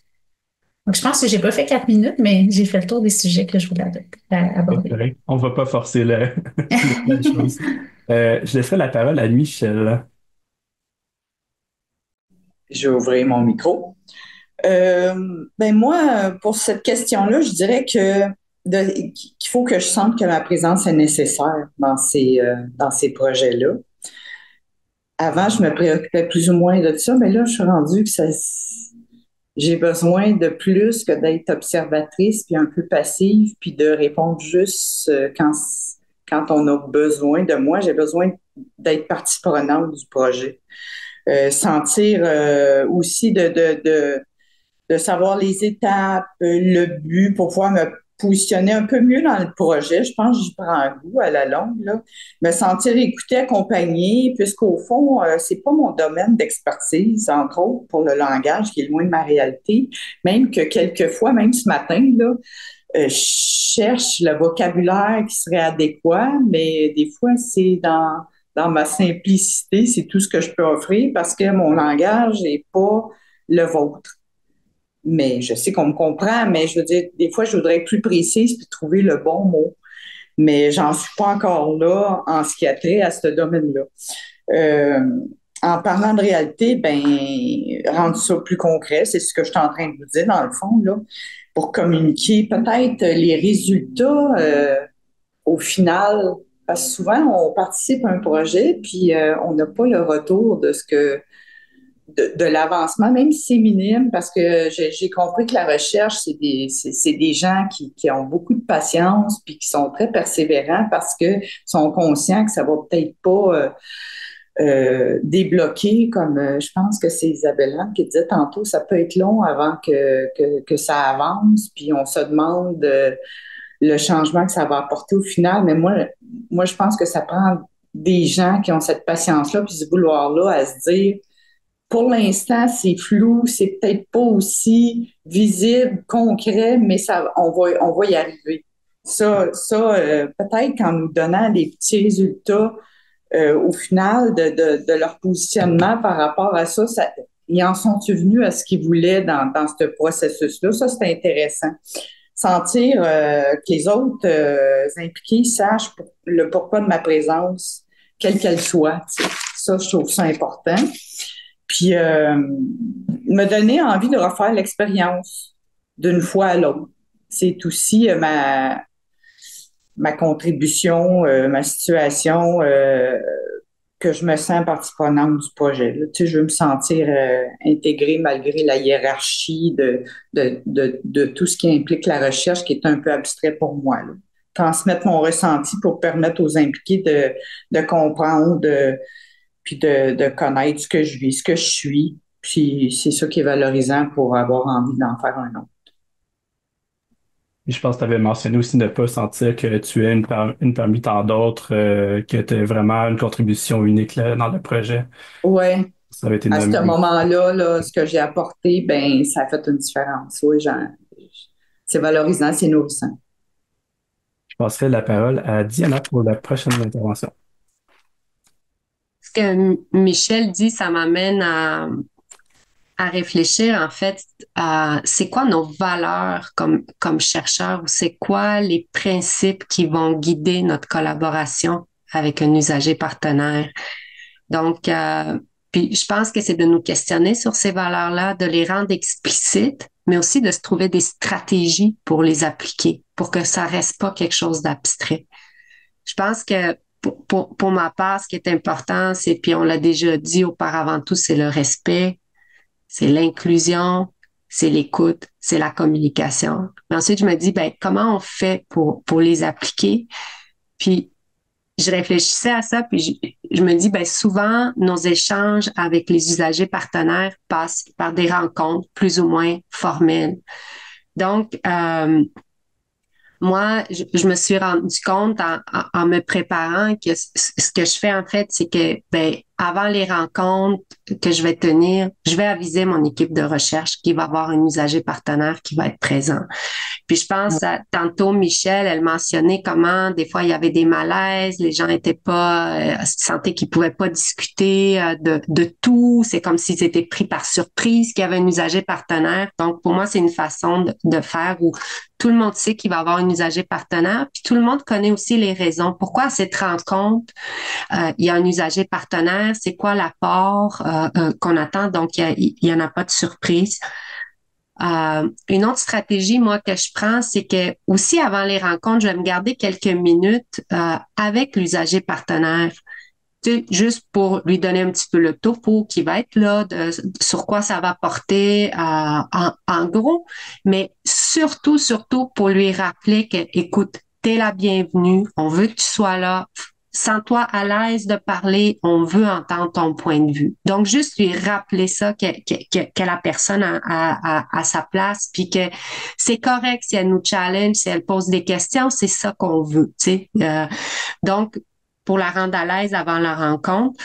Donc, je pense que j'ai pas fait 4 minutes, mais j'ai fait le tour des sujets que je voulais aborder. On va pas forcer la chose. Je laisserai la parole à Michel. Je vais ouvrir mon micro. Moi, pour cette question-là, je dirais qu'il faut que je sente que ma présence est nécessaire dans ces projets-là. Avant, je me préoccupais plus ou moins de ça, mais là, je suis rendue que j'ai besoin de plus que d'être observatrice, puis un peu passive, puis de répondre juste quand on a besoin de moi. J'ai besoin d'être partie prenante du projet. Sentir aussi de savoir les étapes, le but pour pouvoir me positionner un peu mieux dans le projet. Je pense que j'y prends un goût à la longue, là. Me sentir écoutée, accompagnée, puisqu'au fond, c'est pas mon domaine d'expertise, entre autres, pour le langage qui est loin de ma réalité. Même que quelquefois, même ce matin, là, je cherche le vocabulaire qui serait adéquat, mais des fois, c'est dans ma simplicité, c'est tout ce que je peux offrir parce que mon langage n'est pas le vôtre. Mais je sais qu'on me comprend, mais je veux dire, des fois, je voudrais être plus précise et trouver le bon mot. Mais j'en suis pas encore là en ce qui a trait à ce domaine-là. En parlant de réalité, rendre ça plus concret, c'est ce que je suis en train de vous dire dans le fond, là, pour communiquer peut-être les résultats au final. Parce que souvent, on participe à un projet, puis on n'a pas le retour de l'avancement, même si c'est minime, parce que j'ai compris que la recherche, c'est des gens qui ont beaucoup de patience puis qui sont très persévérants parce que sont conscients que ça va peut-être pas débloquer, comme je pense que c'est Isabelle Anne qui disait tantôt, ça peut être long avant que ça avance, puis on se demande le changement que ça va apporter au final. Mais moi, je pense que ça prend des gens qui ont cette patience-là, puis ce vouloir-là à se dire, pour l'instant, c'est flou, c'est peut-être pas aussi visible, concret, mais on va y arriver. Peut-être qu'en nous donnant des petits résultats au final de leur positionnement par rapport à ça, ils en sont-ils venus à ce qu'ils voulaient dans ce processus-là? Ça, c'est intéressant. Sentir que les autres impliqués sachent le pourquoi de ma présence, quelle qu'elle soit. T'sais. Ça, je trouve ça important. Puis, me donner envie de refaire l'expérience d'une fois à l'autre. C'est aussi ma contribution, ma situation, que je me sens partie prenante du projet. Là. Tu sais, je veux me sentir intégrée malgré la hiérarchie de tout ce qui implique la recherche, qui est un peu abstrait pour moi. Là. Transmettre mon ressenti pour permettre aux impliqués de comprendre, puis de connaître ce que je vis, ce que je suis. Puis c'est ça qui est valorisant pour avoir envie d'en faire un autre. Je pense que tu avais mentionné aussi ne pas sentir que tu es une parmi tant d'autres, que tu as vraiment une contribution unique là, dans le projet. Oui. Ça avait été à nommé. ce moment-là, là, ce que j'ai apporté, ben ça a fait une différence. Oui, c'est valorisant, c'est nourrissant. Je passerai la parole à Diana pour la prochaine intervention. Ce que Michel dit, ça m'amène à réfléchir, en fait, à c'est quoi nos valeurs comme chercheurs ou c'est quoi les principes qui vont guider notre collaboration avec un usager partenaire. Donc, puis je pense que c'est de nous questionner sur ces valeurs-là, de les rendre explicites, mais aussi de se trouver des stratégies pour les appliquer, pour que ça reste pas quelque chose d'abstrait. Je pense que pour ma part, ce qui est important, c'est, puis on l'a déjà dit auparavant tout, c'est le respect, c'est l'inclusion, c'est l'écoute, c'est la communication. Mais ensuite, je me dis, ben, comment on fait pour les appliquer? Puis, je réfléchissais à ça, puis je me dis, ben, souvent, nos échanges avec les usagers partenaires passent par des rencontres plus ou moins formelles. Donc, moi, je me suis rendu compte en me préparant que ce que je fais, en fait, c'est que, ben, avant les rencontres que je vais tenir, je vais aviser mon équipe de recherche qu'il va y avoir un usager partenaire qui va être présent. Puis je pense à tantôt Michel, elle mentionnait comment des fois il y avait des malaises, les gens étaient pas sentaient qu'ils pouvaient pas discuter de tout, c'est comme s'ils étaient pris par surprise qu'il y avait un usager partenaire. Donc pour moi, c'est une façon de faire où tout le monde sait qu'il va y avoir un usager partenaire, puis tout le monde connaît aussi les raisons. Pourquoi à cette rencontre, il y a un usager partenaire, c'est quoi l'apport qu'on attend, donc il y en a pas de surprise. Une autre stratégie, moi, que je prends, c'est que aussi avant les rencontres, je vais me garder quelques minutes avec l'usager partenaire, tu sais, juste pour lui donner un petit peu le topo qui va être là, sur quoi ça va porter en gros, mais surtout pour lui rappeler que, écoute, t'es la bienvenue, on veut que tu sois là, sens-toi à l'aise de parler, on veut entendre ton point de vue. Donc, juste lui rappeler ça, que la personne a sa place, puis que c'est correct si elle nous challenge, si elle pose des questions, c'est ça qu'on veut, tu sais. Donc, pour la rendre à l'aise avant la rencontre.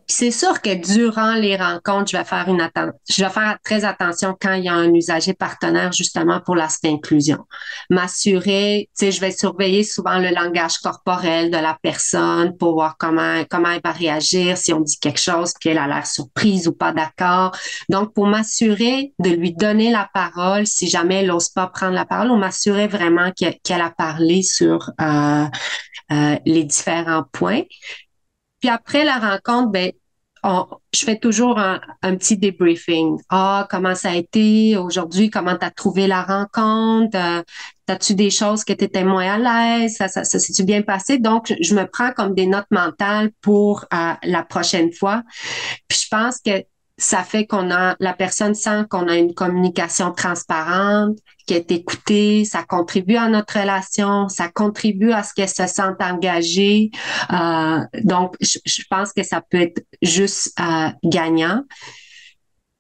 C'est sûr que durant les rencontres, je vais faire très attention quand il y a un usager partenaire justement pour l'aspect inclusion. M'assurer, tu sais, je vais surveiller souvent le langage corporel de la personne pour voir comment elle va réagir, si on dit quelque chose, qu'elle a l'air surprise ou pas d'accord. Donc, pour m'assurer de lui donner la parole, si jamais elle n'ose pas prendre la parole, on m'assurer vraiment qu'elle a parlé sur les différents points. Puis après la rencontre, ben, je fais toujours un petit débriefing. Comment ça a été aujourd'hui? Comment t'as trouvé la rencontre? T'as-tu des choses que t'étais moins à l'aise? Ça s'est-tu bien passé? Donc, je me prends comme des notes mentales pour la prochaine fois. Puis je pense que ça fait la personne sent qu'on a une communication transparente, qui est écoutée, ça contribue à notre relation, ça contribue à ce qu'elle se sente engagée. Donc, je pense que ça peut être juste gagnant.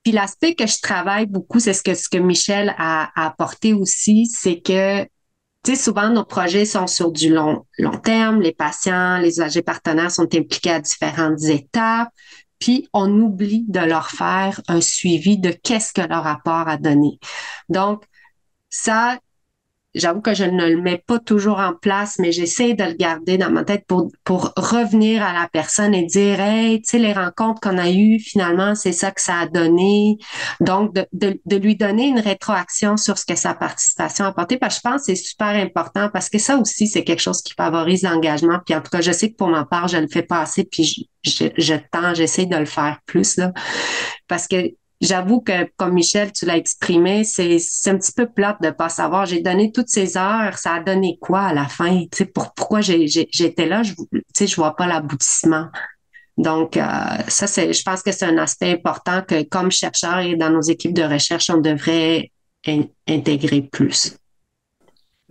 Puis l'aspect que je travaille beaucoup, c'est ce que Michel a apporté aussi, c'est que tu sais, souvent, nos projets sont sur du long terme. Les patients, les usagers partenaires sont impliqués à différentes étapes. Puis, on oublie de leur faire un suivi de qu'est-ce que leur rapport a donné. Donc, ça, j'avoue que je ne le mets pas toujours en place, mais j'essaie de le garder dans ma tête pour revenir à la personne et dire, hey, tu sais, les rencontres qu'on a eues, finalement, c'est ça que ça a donné. Donc, de lui donner une rétroaction sur ce que sa participation a apporté, parce que je pense que c'est super important parce que ça aussi, c'est quelque chose qui favorise l'engagement. Puis en tout cas, je sais que pour ma part, je le fais pas assez, puis j'essaie de le faire plus, là. Parce que j'avoue que, comme Michel, tu l'as exprimé, c'est un petit peu plate de pas savoir. J'ai donné toutes ces heures, ça a donné quoi à la fin? Tu sais, pourquoi j'étais là? Tu sais, je vois pas l'aboutissement. Donc, ça, je pense que c'est un aspect important que, comme chercheur et dans nos équipes de recherche, on devrait intégrer plus.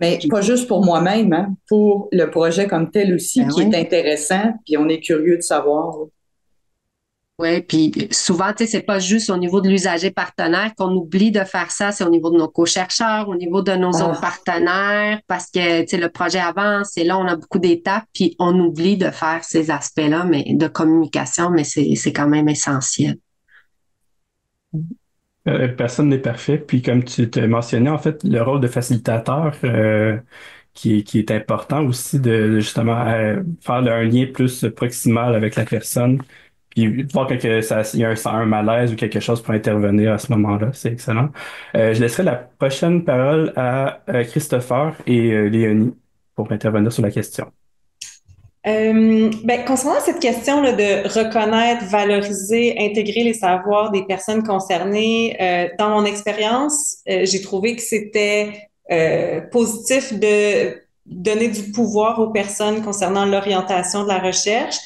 Mais pas juste pour moi-même, hein, pour le projet comme tel aussi, qui est intéressant, puis on est curieux de savoir. Oui, puis souvent, tu sais, c'est pas juste au niveau de l'usager partenaire qu'on oublie de faire ça, c'est au niveau de nos co-chercheurs, au niveau de nos autres partenaires, parce que, tu sais, le projet avance et là, on a beaucoup d'étapes, puis on oublie de faire ces aspects-là, mais de communication, mais c'est quand même essentiel. Personne n'est parfait. Puis comme tu te mentionnais, en fait, le rôle de facilitateur qui est important aussi de justement faire un lien plus proximal avec la personne. Puis voir qu'il y a un malaise ou quelque chose pour intervenir à ce moment-là. C'est excellent. Je laisserai la prochaine parole à Christopher et Léonie pour intervenir sur la question. Concernant cette question là, de reconnaître, valoriser, intégrer les savoirs des personnes concernées, dans mon expérience, j'ai trouvé que c'était positif de donner du pouvoir aux personnes concernant l'orientation de la recherche.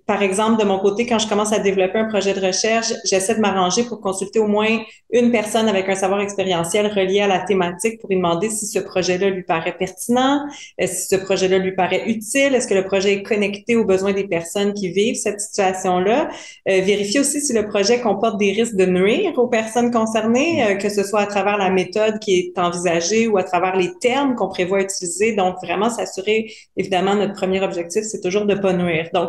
Par exemple, de mon côté, quand je commence à développer un projet de recherche, j'essaie de m'arranger pour consulter au moins une personne avec un savoir expérientiel relié à la thématique pour lui demander si ce projet-là lui paraît pertinent, si ce projet-là lui paraît utile, est-ce que le projet est connecté aux besoins des personnes qui vivent cette situation-là. Vérifier aussi si le projet comporte des risques de nuire aux personnes concernées, que ce soit à travers la méthode qui est envisagée ou à travers les termes qu'on prévoit utiliser. Donc, vraiment s'assurer, évidemment, notre premier objectif, c'est toujours de pas nuire. Donc,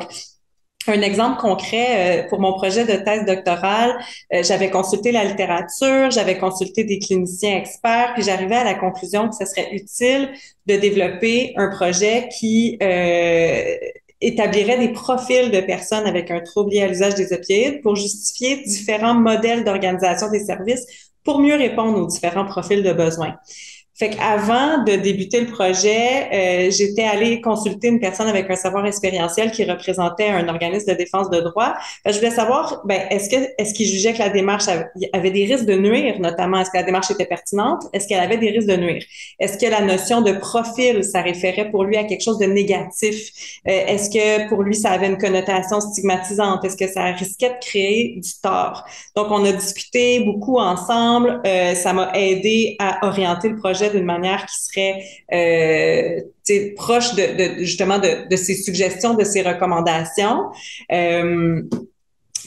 un exemple concret, pour mon projet de thèse doctorale, j'avais consulté la littérature, j'avais consulté des cliniciens experts, puis j'arrivais à la conclusion que ce serait utile de développer un projet qui établirait des profils de personnes avec un trouble lié à l'usage des opioïdes pour justifier différents modèles d'organisation des services pour mieux répondre aux différents profils de besoins. Fait qu'avant de débuter le projet, j'étais allée consulter une personne avec un savoir expérientiel qui représentait un organisme de défense de droit. Je voulais savoir, est-ce qu'il jugeait que la démarche avait des risques de nuire, notamment, est-ce que la démarche était pertinente? Est-ce qu'elle avait des risques de nuire? Est-ce que la notion de profil, ça référait pour lui à quelque chose de négatif? Est-ce que pour lui, ça avait une connotation stigmatisante? Est-ce que ça risquait de créer du tort? Donc, on a discuté beaucoup ensemble. Ça m'a aidé à orienter le projet d'une manière qui serait proche justement de ses suggestions, de ses recommandations.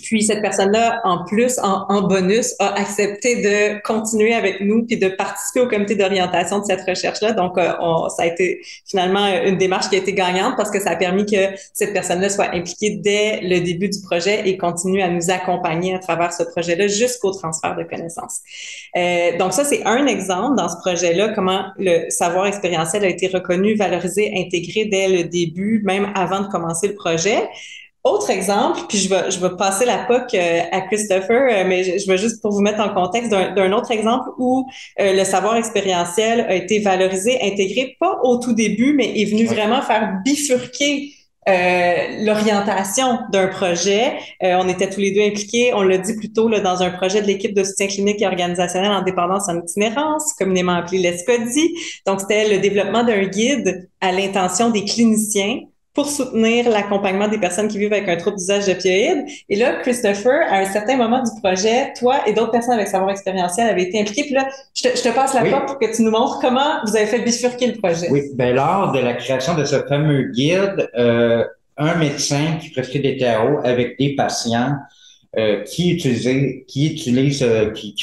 Puis cette personne-là, en plus, en bonus, a accepté de continuer avec nous puis de participer au comité d'orientation de cette recherche-là. Donc, ça a été finalement une démarche qui a été gagnante parce que ça a permis que cette personne-là soit impliquée dès le début du projet et continue à nous accompagner à travers ce projet-là jusqu'au transfert de connaissances. Donc ça, c'est un exemple dans ce projet-là, comment le savoir expérientiel a été reconnu, valorisé, intégré dès le début, même avant de commencer le projet. Autre exemple, puis je vais passer la POC à Christopher, mais je veux juste pour vous mettre en contexte d'un autre exemple où le savoir expérientiel a été valorisé, intégré, pas au tout début, mais est venu vraiment faire bifurquer l'orientation d'un projet. On était tous les deux impliqués, on l'a dit plus tôt, là, dans un projet de l'équipe de soutien clinique et organisationnel en dépendance en itinérance, communément appelé l'ESCODI. Donc, c'était le développement d'un guide à l'intention des cliniciens pour soutenir l'accompagnement des personnes qui vivent avec un trouble d'usage d'opioïdes. Et là, Christopher, à un certain moment du projet, toi et d'autres personnes avec savoir expérientiel avaient été impliqués. Puis là, je te passe la porte pour que tu nous montres comment vous avez fait bifurquer le projet. Oui, ben lors de la création de ce fameux guide, un médecin qui prescrit des TAO avec des patients qui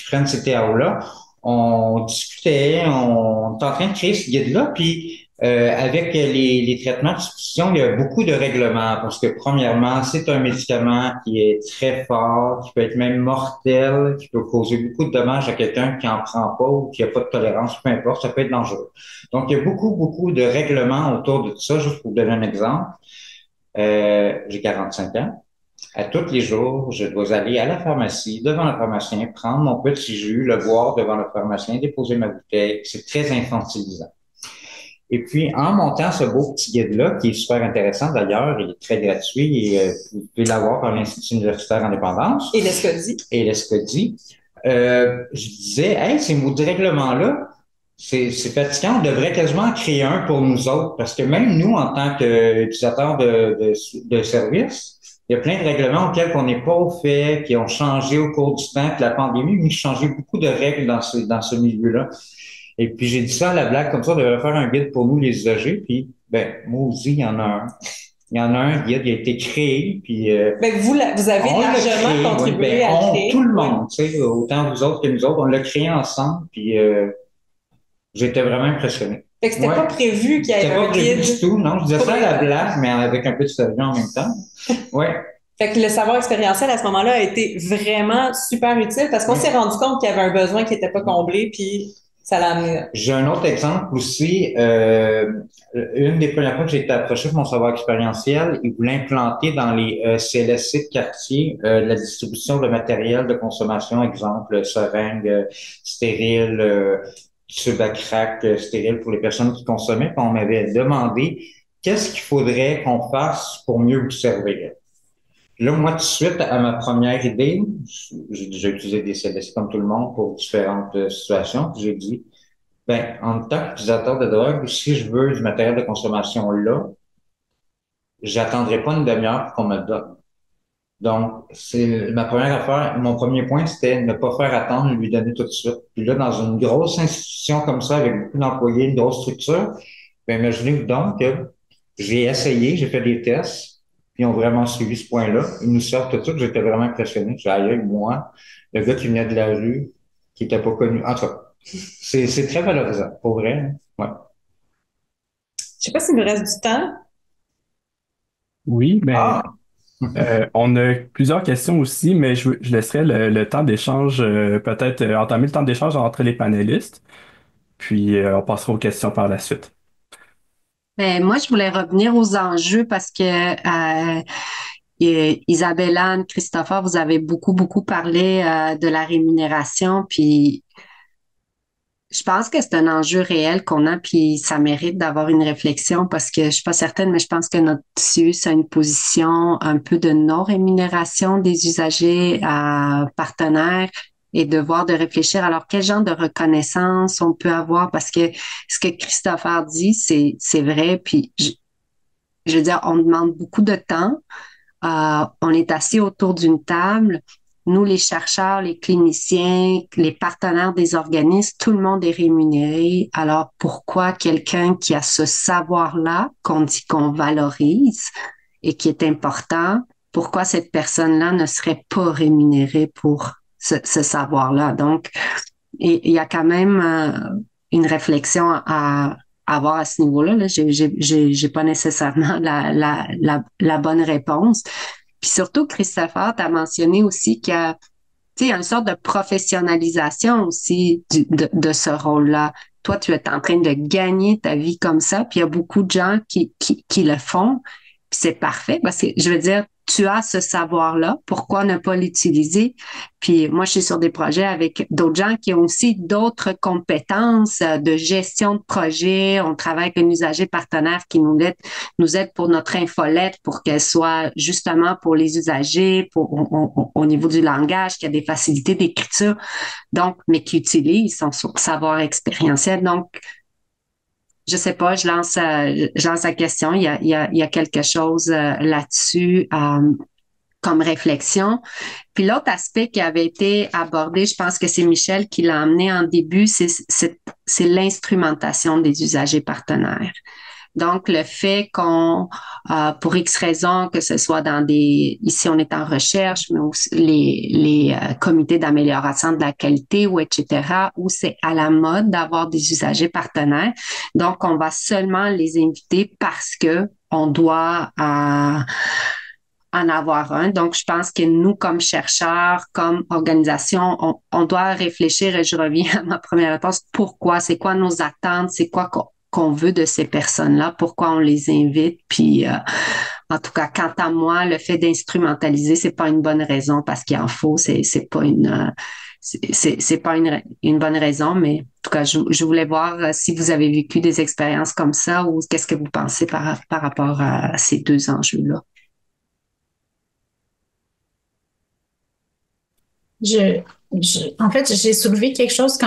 prennent ces TAO-là, on discutait, on était en train de créer ce guide-là, puis avec les traitements de substitution, il y a beaucoup de règlements parce que premièrement, c'est un médicament qui est très fort, qui peut être même mortel, qui peut causer beaucoup de dommages à quelqu'un qui en prend pas ou qui a pas de tolérance, peu importe, ça peut être dangereux. Donc, il y a beaucoup de règlements autour de tout ça. Juste pour vous donner un exemple, j'ai 45 ans. À tous les jours, je dois aller à la pharmacie, devant le pharmacien, prendre mon petit jus, le boire devant le pharmacien, déposer ma bouteille. C'est très infantilisant. Et puis, en montant ce beau petit guide-là, qui est super intéressant d'ailleurs, il est très gratuit et vous pouvez l'avoir par l'Institut universitaire Indépendance. Et l'ESCODI. Et l'ESCODI. Je disais, hey, ces mots de règlement-là, c'est fatigant, on devrait quasiment en créer un pour nous autres, parce que même nous, en tant qu'utilisateurs de services, il y a plein de règlements auxquels on n'est pas au fait, qui ont changé au cours du temps, que la pandémie a changé beaucoup de règles dans ce milieu-là. Et puis, j'ai dit ça à la blague, comme ça, on devrait faire un guide pour nous, les usagers. Puis, ben, moi aussi, il y en a un. Il y en a un guide, il a été créé. Puis, vous avez largement contribué à le créer. Tout le monde, tu sais, autant vous autres que nous autres, on l'a créé ensemble. Puis, j'étais vraiment impressionné. Fait que c'était pas prévu qu'il y ait un guide. C'était pas prévu du tout, non. Je disais ça à la blague, mais avec un peu de sérieux en même temps. Ouais. Fait que le savoir expérientiel à ce moment-là a été vraiment super utile parce qu'on s'est rendu compte qu'il y avait un besoin qui n'était pas comblé, puis ça l'a amené là. J'ai un autre exemple aussi. Une des premières fois que j'ai été approché pour mon savoir expérientiel, ils voulaient implanter dans les CLSC de quartier la distribution de matériel de consommation, exemple seringues stériles, tubes à crack stériles pour les personnes qui consommaient. Puis on m'avait demandé qu'est-ce qu'il faudrait qu'on fasse pour mieux vous servir. Là, moi, tout de suite, à ma première idée, j'ai déjà utilisé des CLSC comme tout le monde pour différentes situations. J'ai dit, ben, en tant qu'utilisateur de drogue, si je veux du matériel de consommation là, j'attendrai pas une demi-heure pour qu'on me le donne. Donc, c'est ma première affaire. Mon premier point, c'était ne pas faire attendre, lui donner tout de suite. Puis là, dans une grosse institution comme ça, avec beaucoup d'employés, une grosse structure, ben, imaginez-vous donc que j'ai essayé, j'ai fait des tests, puis ils ont vraiment suivi ce point-là. Ils nous sortent tout de suite, j'étais vraiment impressionné. J'ai aïe, moi, le gars qui venait de la rue, qui était pas connu. En tout cas, c'est très valorisant, pour vrai. Hein? Ouais. Je sais pas s'il me reste du temps. Oui, mais on a plusieurs questions aussi, mais je laisserai le temps d'échange, peut-être entamer le temps d'échange entre les panélistes, puis on passera aux questions par la suite. Ben, moi, je voulais revenir aux enjeux parce que Isabelle, Anne, Christopher, vous avez beaucoup parlé de la rémunération, puis je pense que c'est un enjeu réel qu'on a, puis ça mérite d'avoir une réflexion parce que je suis pas certaine, mais je pense que notre CIUS a une position un peu de non-rémunération des usagers partenaires et devoir de réfléchir alors quel genre de reconnaissance on peut avoir parce que ce que Christopher dit, c'est vrai, puis je veux dire, on demande beaucoup de temps. On est assis autour d'une table. Nous, les chercheurs, les cliniciens, les partenaires des organismes, tout le monde est rémunéré. Alors, pourquoi quelqu'un qui a ce savoir-là, qu'on dit qu'on valorise et qui est important, pourquoi cette personne-là ne serait pas rémunérée pour ce savoir-là? Donc, il y a quand même une réflexion à avoir à ce niveau-là. Là. J'ai pas nécessairement la bonne réponse. Puis surtout, Christopher, tu as mentionné aussi qu'il y a, tu sais, il y a une sorte de professionnalisation aussi de ce rôle-là. Toi, tu es en train de gagner ta vie comme ça, puis il y a beaucoup de gens qui le font, puis c'est parfait parce que, je veux dire, tu as ce savoir-là, pourquoi ne pas l'utiliser? Puis moi, je suis sur des projets avec d'autres gens qui ont aussi d'autres compétences de gestion de projet. On travaille avec un usager partenaire qui nous aide pour notre infolette, pour qu'elle soit justement pour les usagers, au niveau du langage, qu'il y a des facilités d'écriture, donc, mais qui utilise son savoir expérientiel. Donc, je sais pas, je lance la question. Il y a quelque chose là-dessus comme réflexion. Puis l'autre aspect qui avait été abordé, je pense que c'est Michel qui l'a amené en début, c'est l'instrumentation des usagers partenaires. Donc, le fait qu'on, pour X raisons, que ce soit ici on est en recherche, mais aussi les comités d'amélioration de la qualité ou etc., où c'est à la mode d'avoir des usagers partenaires. Donc, on va seulement les inviter parce que on doit en avoir un. Donc, je pense que nous, comme chercheurs, comme organisation, on doit réfléchir, et je reviens à ma première réponse, pourquoi, c'est quoi nos attentes, c'est quoi qu'on veut de ces personnes-là, pourquoi on les invite, puis en tout cas, quant à moi, le fait d'instrumentaliser, c'est pas une bonne raison parce qu'il en faut, c'est pas c'est pas une bonne raison, mais en tout cas, je voulais voir si vous avez vécu des expériences comme ça ou qu'est-ce que vous pensez par rapport à ces deux enjeux-là. En fait, j'ai soulevé quelque chose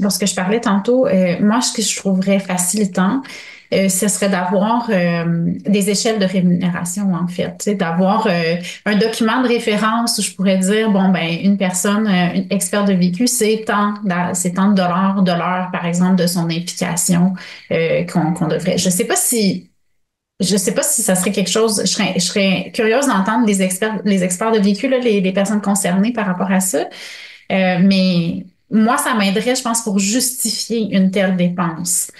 lorsque je parlais tantôt. Moi, ce que je trouverais facilitant, ce serait d'avoir des échelles de rémunération, en fait. Tu sais, d'avoir un document de référence où je pourrais dire, bon, ben, une personne, une expert de vécu, c'est tant de dollars de l'heure, par exemple, de son implication qu'on devrait. Je sais pas si ça serait quelque chose, je serais curieuse d'entendre les experts de vécu, là, les personnes concernées par rapport à ça. Mais moi, ça m'aiderait, je pense, pour justifier une telle dépense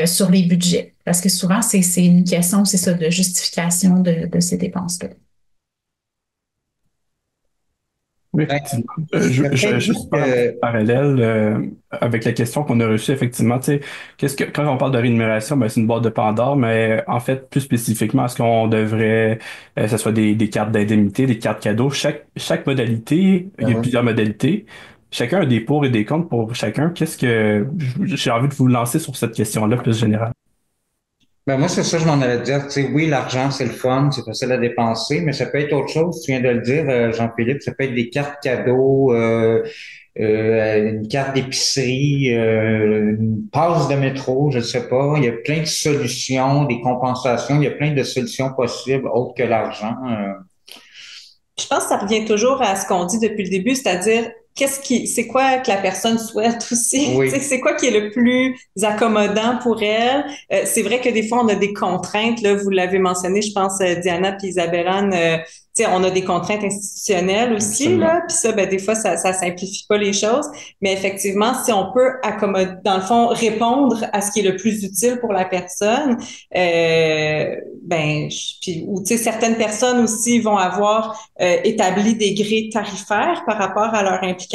sur les budgets. Parce que souvent, c'est une question, c'est ça, de justification de ces dépenses-là. Oui, Ouais. effectivement. Juste par parallèle avec la question qu'on a reçue, effectivement, tu sais, quand on parle de rémunération, ben, c'est une boîte de Pandore, mais en fait, plus spécifiquement, est-ce qu'on devrait, que ce soit des cartes d'indemnité, des cartes cadeaux, chaque modalité, il y a plusieurs modalités. Chacun a des pour et des contre pour chacun. J'ai envie de vous lancer sur cette question-là plus générale. Ben moi, c'est ça, je m'en allais dire. Tu sais, oui, l'argent, c'est le fun, c'est facile à dépenser, mais ça peut être autre chose. Tu viens de le dire, Jean-Philippe, ça peut être des cartes cadeaux, une carte d'épicerie, une passe de métro, je ne sais pas. Il y a plein de solutions, des compensations, il y a plein de solutions possibles autres que l'argent. Je pense que ça revient toujours à ce qu'on dit depuis le début, c'est-à-dire c'est quoi que la personne souhaite aussi? Oui. C'est quoi qui est le plus accommodant pour elle? C'est vrai que des fois, on a des contraintes, là, vous l'avez mentionné, je pense, Diana puis Isabelle-Anne, on a des contraintes institutionnelles aussi, Absolument. là, puis ça, ben, des fois, ça simplifie pas les choses, mais effectivement, si on peut dans le fond, répondre à ce qui est le plus utile pour la personne, ou tu sais, certaines personnes aussi vont avoir établi des grilles tarifaires par rapport à leur implication.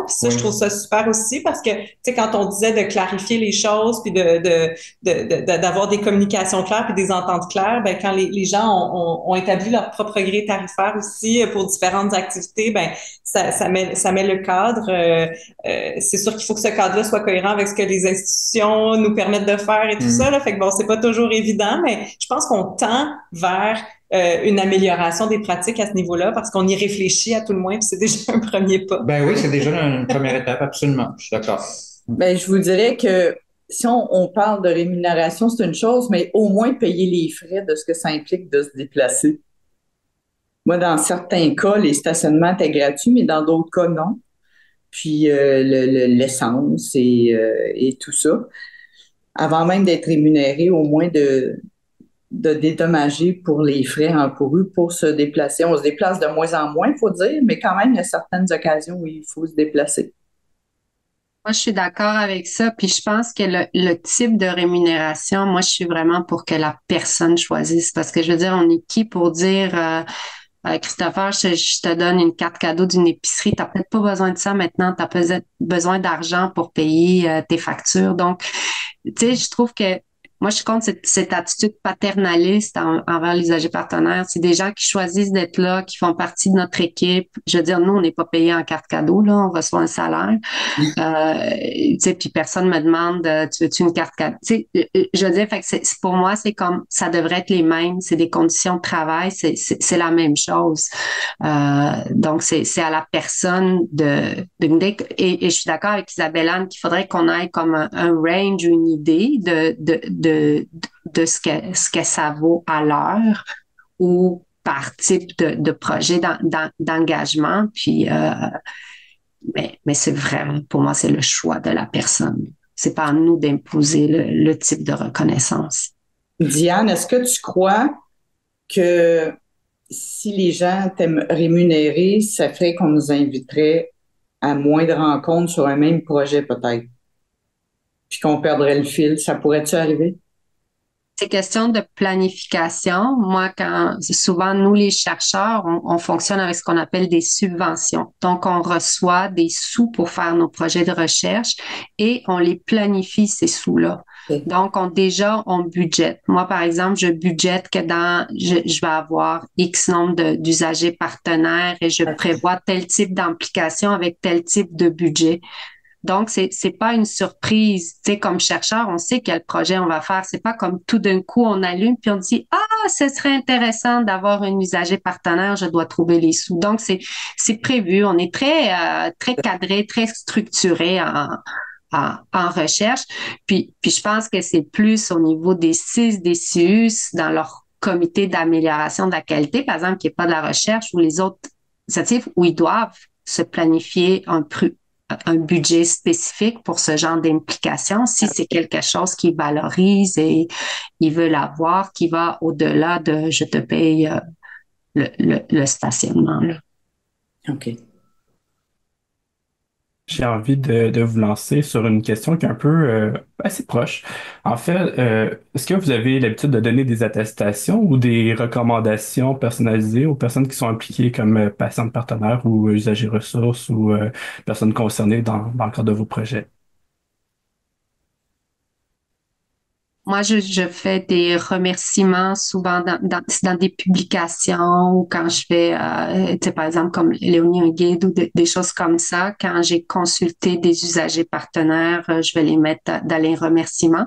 Puis ça, Oui. je trouve ça super aussi parce que, tu sais, quand on disait de clarifier les choses puis d'avoir des communications claires puis des ententes claires, ben quand les gens ont établi leur propre grille tarifaire aussi pour différentes activités, ben ça met le cadre. C'est sûr qu'il faut que ce cadre-là soit cohérent avec ce que les institutions nous permettent de faire et tout ça. Là. Fait que bon, c'est pas toujours évident, mais je pense qu'on tend vers une amélioration des pratiques à ce niveau-là parce qu'on y réfléchit à tout le moins, puis c'est déjà un premier pas. Ben oui, c'est déjà une première étape, absolument. Je suis d'accord. Ben, je vous dirais que si on parle de rémunération, c'est une chose, mais au moins payer les frais de ce que ça implique de se déplacer. Moi, dans certains cas, les stationnements étaient gratuits, mais dans d'autres cas, non. Puis l'essence et tout ça. Avant même d'être rémunéré, au moins de dédommager pour les frais encourus pour se déplacer. On se déplace de moins en moins, il faut dire, mais quand même, il y a certaines occasions où il faut se déplacer. Moi, je suis d'accord avec ça. Puis je pense que le type de rémunération, moi, je suis vraiment pour que la personne choisisse. Parce que je veux dire, on est qui pour dire Christopher, je te donne une carte cadeau d'une épicerie. T'as peut-être pas besoin de ça maintenant. T'as peut-être besoin d'argent pour payer tes factures. Donc, tu sais, je trouve que moi, je compte cette attitude paternaliste envers les usagers partenaires. C'est des gens qui choisissent d'être là, qui font partie de notre équipe. Je veux dire, nous, on n'est pas payé en carte cadeau, là, on reçoit un salaire. Tu sais, puis personne me demande, tu veux-tu une carte cadeau? Tu sais, je veux dire, fait que pour moi, c'est comme, ça devrait être les mêmes. C'est des conditions de travail, c'est la même chose. Donc, c'est à la personne et je suis d'accord avec Isabelle Anne qu'il faudrait qu'on ait comme un range, une idée de ce que ça vaut à l'heure ou par type de projet d'engagement. Puis, mais c'est vraiment, pour moi, c'est le choix de la personne. C'est pas à nous d'imposer le type de reconnaissance. Diane, est-ce que tu crois que si les gens t'aiment rémunérer, ça ferait qu'on nous inviterait à moins de rencontres sur un même projet peut-être, puis qu'on perdrait le fil? Ça pourrait-tu arriver? C'est question de planification. Moi, souvent, nous, les chercheurs, on fonctionne avec ce qu'on appelle des subventions. Donc, on reçoit des sous pour faire nos projets de recherche et on les planifie, ces sous-là. Okay. Donc, on budgète. Moi, par exemple, je budgète que je vais avoir X nombre d'usagers partenaires et je prévois tel type d'implication avec tel type de budget. Donc, c'est pas une surprise. Tu sais, comme chercheur, on sait quel projet on va faire. C'est pas comme tout d'un coup, on allume puis on dit, ce serait intéressant d'avoir un usager partenaire, je dois trouver les sous. Donc, c'est prévu. On est très cadré, très structuré en recherche. Puis je pense que c'est plus au niveau des 6 DCUS dans leur comité d'amélioration de la qualité, par exemple, qui n'est pas de la recherche ou les autres initiatives où ils doivent se planifier un budget spécifique pour ce genre d'implication, si c'est quelque chose qu'ils valorisent et ils veulent avoir, qui va au-delà de je te paye le stationnement. Là. OK. J'ai envie de vous lancer sur une question qui est un peu assez proche. En fait, est-ce que vous avez l'habitude de donner des attestations ou des recommandations personnalisées aux personnes qui sont impliquées comme patients partenaires ou usagers ressources ou personnes concernées dans le cadre de vos projets? Moi, je fais des remerciements souvent dans des publications ou quand je fais, tu sais, par exemple, comme Léonie un guide ou des choses comme ça. Quand j'ai consulté des usagers partenaires, je vais les mettre dans les remerciements,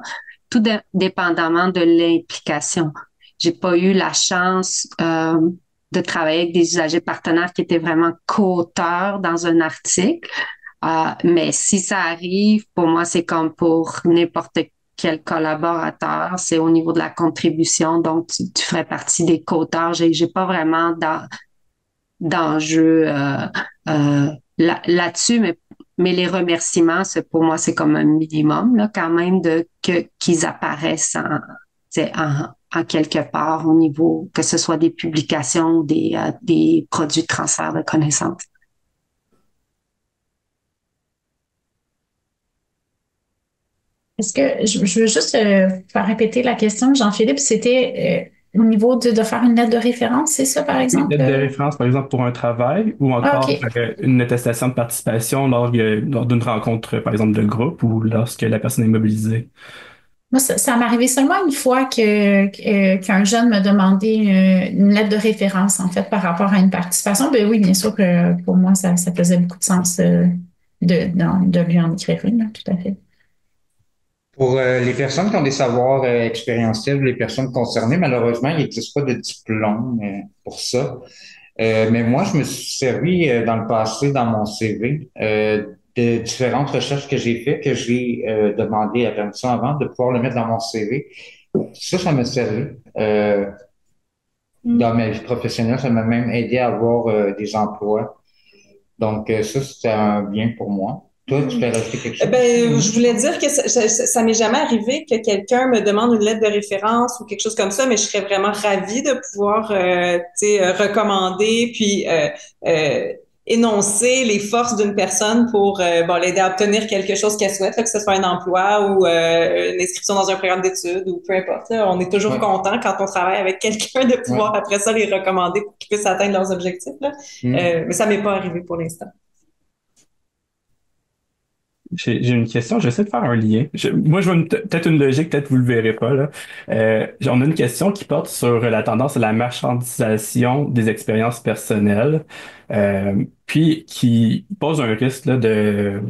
tout dépendamment de l'implication. J'ai pas eu la chance de travailler avec des usagers partenaires qui étaient vraiment co-auteurs dans un article. Mais si ça arrive, pour moi, c'est comme pour n'importe quel collaborateur, c'est au niveau de la contribution, donc tu ferais partie des co-auteurs. J'ai pas vraiment d'enjeu là-dessus, mais les remerciements, pour moi, c'est comme un minimum là, quand même qu'ils apparaissent en quelque part au niveau, que ce soit des publications ou des produits de transfert de connaissances. Est-ce que je veux juste faire répéter la question, Jean-Philippe, c'était au niveau de faire une lettre de référence, c'est ça, par exemple? Une lettre de référence, par exemple, pour un travail ou encore une attestation de participation lors d'une rencontre, par exemple, de groupe ou lorsque la personne est mobilisée. Moi, ça m'est arrivé seulement une fois qu'un jeune me demandait une lettre de référence, en fait, par rapport à une participation. Ben oui, bien sûr que pour moi, ça faisait beaucoup de sens de lui en écrire une, là, tout à fait. Pour les personnes qui ont des savoirs expérientiels, les personnes concernées, malheureusement, il n'existe pas de diplôme pour ça. Mais moi, je me suis servi dans le passé, dans mon CV, de différentes recherches que j'ai faites, que j'ai demandé la permission avant de pouvoir le mettre dans mon CV. Ça m'a servi. Dans ma vie professionnelle, ça m'a même aidé à avoir des emplois. Donc, ça, c'était un bien pour moi. Toi, tu peux rajouter quelque chose? Je voulais dire que ça m'est jamais arrivé que quelqu'un me demande une lettre de référence ou quelque chose comme ça, mais je serais vraiment ravie de pouvoir, recommander puis énoncer les forces d'une personne pour l'aider à obtenir quelque chose qu'elle souhaite, là, que ce soit un emploi ou une inscription dans un programme d'études ou peu importe. Là, on est toujours content quand on travaille avec quelqu'un de pouvoir après ça les recommander pour qu'ils puissent atteindre leurs objectifs. Là. Mais ça m'est pas arrivé pour l'instant. J'ai une question, j'essaie de faire un lien. Moi, je vois peut-être une logique, peut-être vous le verrez pas, là. On a une question qui porte sur la tendance à la marchandisation des expériences personnelles, puis qui pose un risque là, de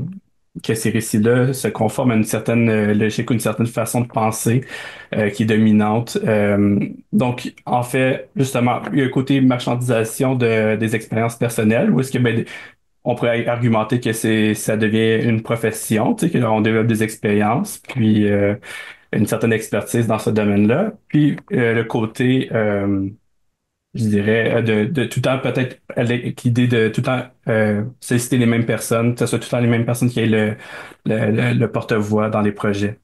que ces récits-là se conforment à une certaine logique ou une certaine façon de penser qui est dominante. Donc, en fait, justement, il y a un côté marchandisation des expériences personnelles, où est-ce que on pourrait argumenter que ça devient une profession, tu sais, qu'on développe des expériences, puis une certaine expertise dans ce domaine-là. Puis le côté, je dirais, de tout le temps peut-être avec l'idée de tout le temps solliciter les mêmes personnes, que ce soit tout le temps les mêmes personnes qui aient le porte-voix dans les projets.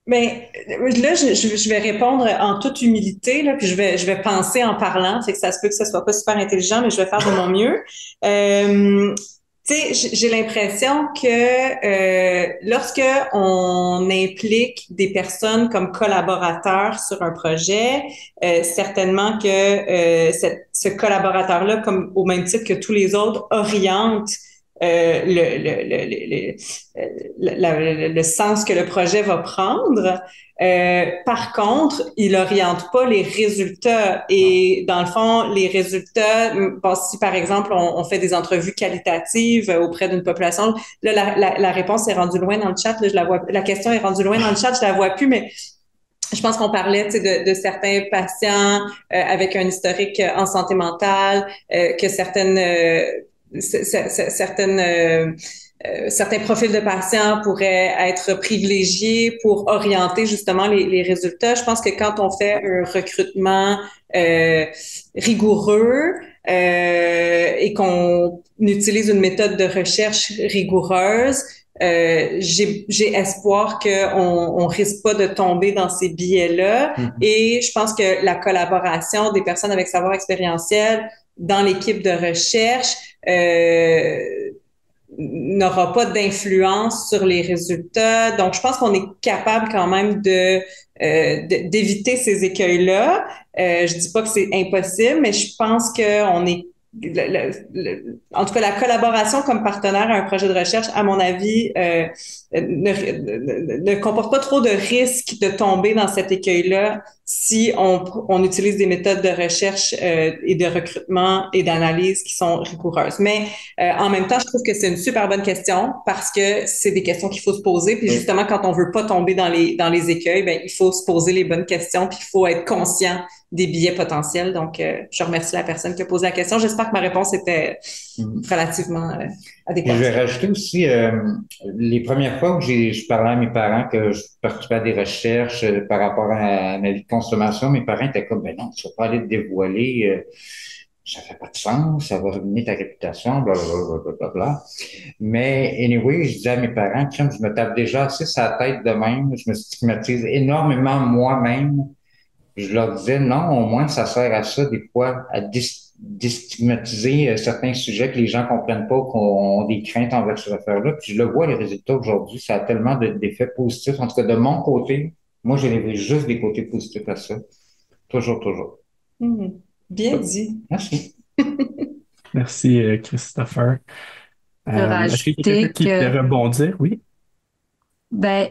Mais là, je vais répondre en toute humilité, là, puis je vais penser en parlant, fait que ça se peut que ça soit pas super intelligent, mais je vais faire de mon mieux. Tu sais, j'ai l'impression que lorsque on implique des personnes comme collaborateurs sur un projet, certainement que ce collaborateur-là, comme au même titre que tous les autres, oriente le sens que le projet va prendre. Par contre, il oriente pas les résultats. Et dans le fond, les résultats, bon, si par exemple on fait des entrevues qualitatives auprès d'une population, là la réponse est rendue loin dans le chat. Là, je la vois, la question est rendue loin dans le chat, je la vois plus, mais je pense qu'on parlait de certains patients avec un historique en santé mentale, que certains profils de patients pourraient être privilégiés pour orienter justement les résultats. Je pense que quand on fait un recrutement rigoureux et qu'on utilise une méthode de recherche rigoureuse, j'ai espoir qu'on risque pas de tomber dans ces biais-là. Et je pense que la collaboration des personnes avec savoir expérientiel dans l'équipe de recherche n'aura pas d'influence sur les résultats. Donc, je pense qu'on est capable quand même d'éviter ces écueils-là. Je dis pas que c'est impossible, mais je pense qu'on est en tout cas, la collaboration comme partenaire à un projet de recherche, à mon avis, ne comporte pas trop de risques de tomber dans cet écueil-là si on utilise des méthodes de recherche et de recrutement et d'analyse qui sont rigoureuses. Mais en même temps, je trouve que c'est une super bonne question parce que c'est des questions qu'il faut se poser. Puis justement, quand on veut pas tomber dans les écueils, ben il faut se poser les bonnes questions puis il faut être conscient des biais potentiels. Donc, je remercie la personne qui a posé la question. J'espère que ma réponse était relativement adéquate. Je vais rajouter aussi, les premières fois que je parlais à mes parents que je participais à des recherches par rapport à ma vie de consommation, mes parents étaient comme, ben non, tu vas pas aller te dévoiler, ça fait pas de sens, ça va ruiner ta réputation, blablabla. Mais anyway, je disais à mes parents, crème, je me tape déjà assez sur la tête de même, je me stigmatise énormément moi-même. Je leur disais, non, au moins, ça sert à ça, des fois, à déstigmatiser certains sujets que les gens comprennent pas, qu'on a des craintes envers cette affaire-là. Puis je le vois, les résultats aujourd'hui, ça a tellement d'effets positifs. En tout cas, de mon côté, moi, j'ai juste des côtés positifs à ça. Toujours, toujours. Bien dit. Merci. Merci, Christopher. Est-ce qu'il y a quelqu'un qui peut rebondir? Oui. Ben,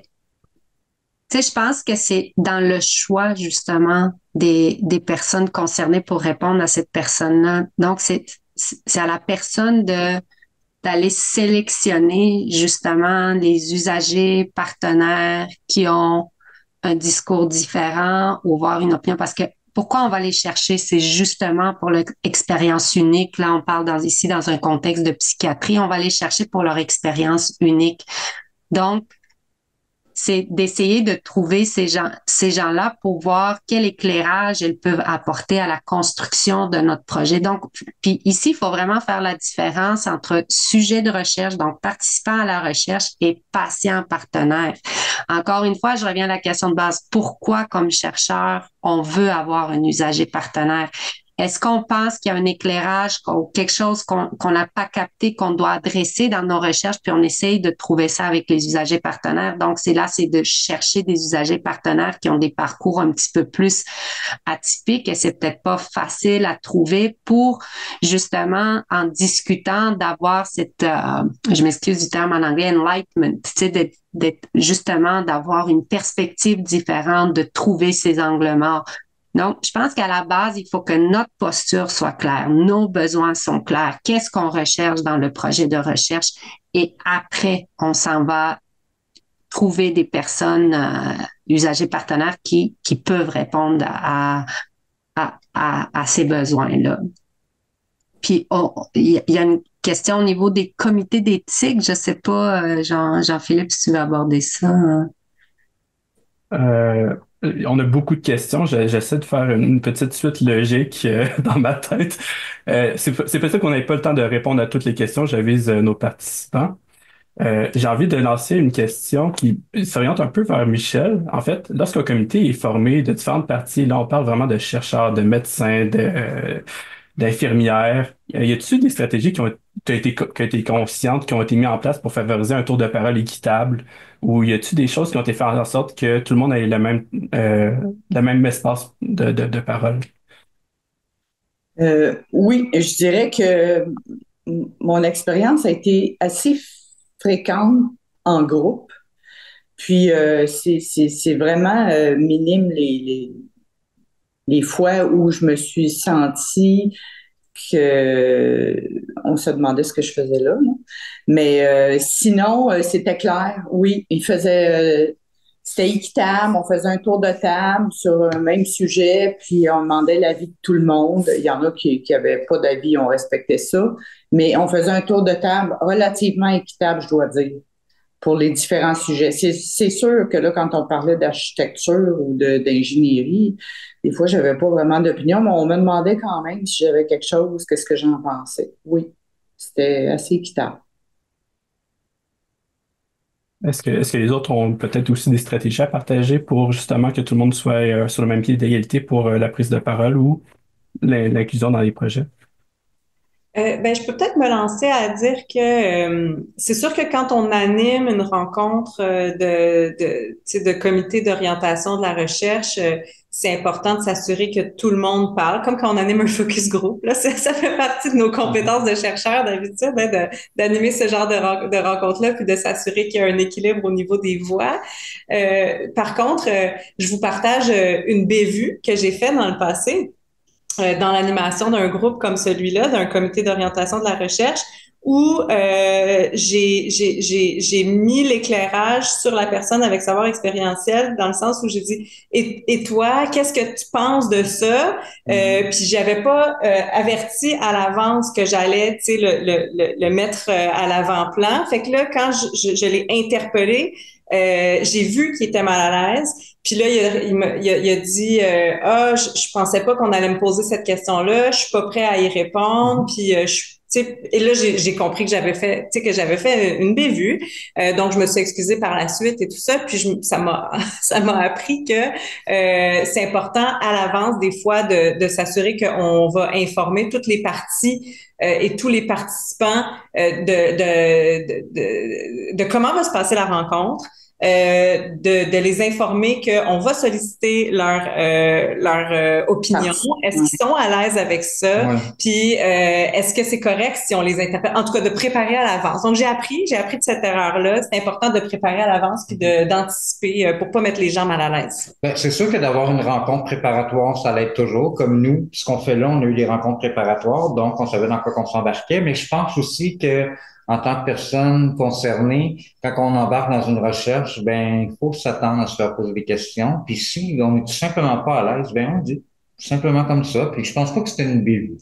tu sais, je pense que c'est dans le choix, justement, des personnes concernées pour répondre à cette personne-là. Donc, c'est à la personne d'aller sélectionner, justement, les usagers partenaires qui ont un discours différent ou avoir une opinion. Parce que pourquoi on va les chercher? C'est justement pour l'expérience unique. Là, on parle ici dans un contexte de psychiatrie. On va les chercher pour leur expérience unique. Donc, c'est d'essayer de trouver ces gens-là pour voir quel éclairage ils peuvent apporter à la construction de notre projet. Donc, puis ici, il faut vraiment faire la différence entre sujet de recherche, donc participant à la recherche, et patient partenaire. Encore une fois, je reviens à la question de base. Pourquoi, comme chercheur, on veut avoir un usager partenaire? est-ce qu'on pense qu'il y a un éclairage ou quelque chose qu'on n'a pas capté, qu'on doit adresser dans nos recherches, puis on essaye de trouver ça avec les usagers partenaires. Donc, c'est de chercher des usagers partenaires qui ont des parcours un petit peu plus atypiques et c'est peut-être pas facile à trouver pour justement, en discutant, d'avoir je m'excuse du terme en anglais, enlightenment, tu sais, justement d'avoir une perspective différente, de trouver ces angles morts. Donc, je pense qu'à la base, il faut que notre posture soit claire, nos besoins sont clairs, qu'est-ce qu'on recherche dans le projet de recherche et après, on s'en va trouver des personnes, usagers partenaires qui peuvent répondre à ces besoins-là. Puis, il y a une question au niveau des comités d'éthique. Je sais pas, Jean-Philippe, si tu veux aborder ça. On a beaucoup de questions. J'essaie de faire une petite suite logique dans ma tête. C'est possible qu'on n'ait pas le temps de répondre à toutes les questions. J'avise nos participants. J'ai envie de lancer une question qui s'oriente un peu vers Michel. En fait, lorsqu'un comité est formé de différentes parties, là, on parle vraiment de chercheurs, de médecins, d'infirmières. Y a-t-il des stratégies qui ont été conscientes, qui ont été mises en place pour favoriser un tour de parole équitable? Ou y a-t-il des choses qui ont été faites en sorte que tout le monde ait le même espace de parole? Oui, je dirais que mon expérience a été assez fréquente en groupe. Puis c'est vraiment minime les fois où je me suis sentie que on se demandait ce que je faisais là. Mais sinon, c'était clair. Oui, c'était équitable. On faisait un tour de table sur un même sujet, puis on demandait l'avis de tout le monde. Il y en a qui avaient pas d'avis, on respectait ça. Mais on faisait un tour de table relativement équitable, je dois dire, pour les différents sujets. C'est sûr que là, quand on parlait d'architecture ou d'ingénierie, des fois, j'avais pas vraiment d'opinion, mais on me demandait quand même si j'avais quelque chose, qu'est-ce que j'en pensais. Oui, c'était assez équitable. Est-ce que les autres ont peut-être aussi des stratégies à partager pour justement que tout le monde soit sur le même pied d'égalité pour la prise de parole ou l'inclusion dans les projets? Je peux peut-être me lancer à dire que c'est sûr que quand on anime une rencontre tu sais, de comité d'orientation de la recherche, c'est important de s'assurer que tout le monde parle, comme quand on anime un focus group. Là, ça fait partie de nos compétences de chercheurs d'habitude, hein, d'animer ce genre de rencontre-là, puis de s'assurer qu'il y a un équilibre au niveau des voix. Par contre, je vous partage une bévue que j'ai faite dans le passé dans l'animation d'un groupe comme celui-là, d'un comité d'orientation de la recherche, où j'ai mis l'éclairage sur la personne avec savoir expérientiel, dans le sens où j'ai dit et toi, qu'est-ce que tu penses de ça? Puis j'avais pas averti à l'avance que j'allais, tu sais, le mettre à l'avant-plan. Fait que là, quand je l'ai interpellé, j'ai vu qu'il était mal à l'aise. Puis là, il a dit je pensais pas qu'on allait me poser cette question-là, je suis pas prêt à y répondre. Puis et là, j'ai compris que j'avais fait une bévue. Donc, je me suis excusée par la suite et tout ça. Puis ça m'a appris que c'est important à l'avance des fois de s'assurer qu'on va informer toutes les parties et tous les participants de comment va se passer la rencontre. De les informer qu'on va solliciter leur opinion. Est-ce qu'ils sont à l'aise avec ça? Ouais. Puis est-ce que c'est correct si on les interpelle? En tout cas, de préparer à l'avance. Donc, j'ai appris de cette erreur-là. C'est important de préparer à l'avance puis d'anticiper pour pas mettre les gens mal à l'aise. Ben, c'est sûr que d'avoir une rencontre préparatoire, ça l'aide toujours. Comme nous, ce qu'on fait là, on a eu des rencontres préparatoires, donc on savait dans quoi qu'on s'embarquait. Mais je pense aussi que en tant que personne concernée, quand on embarque dans une recherche, ben, il faut s'attendre à se faire poser des questions. Puis si on est tout simplement pas à l'aise, ben, on dit tout simplement comme ça. Puis je pense pas que c'était une bévue.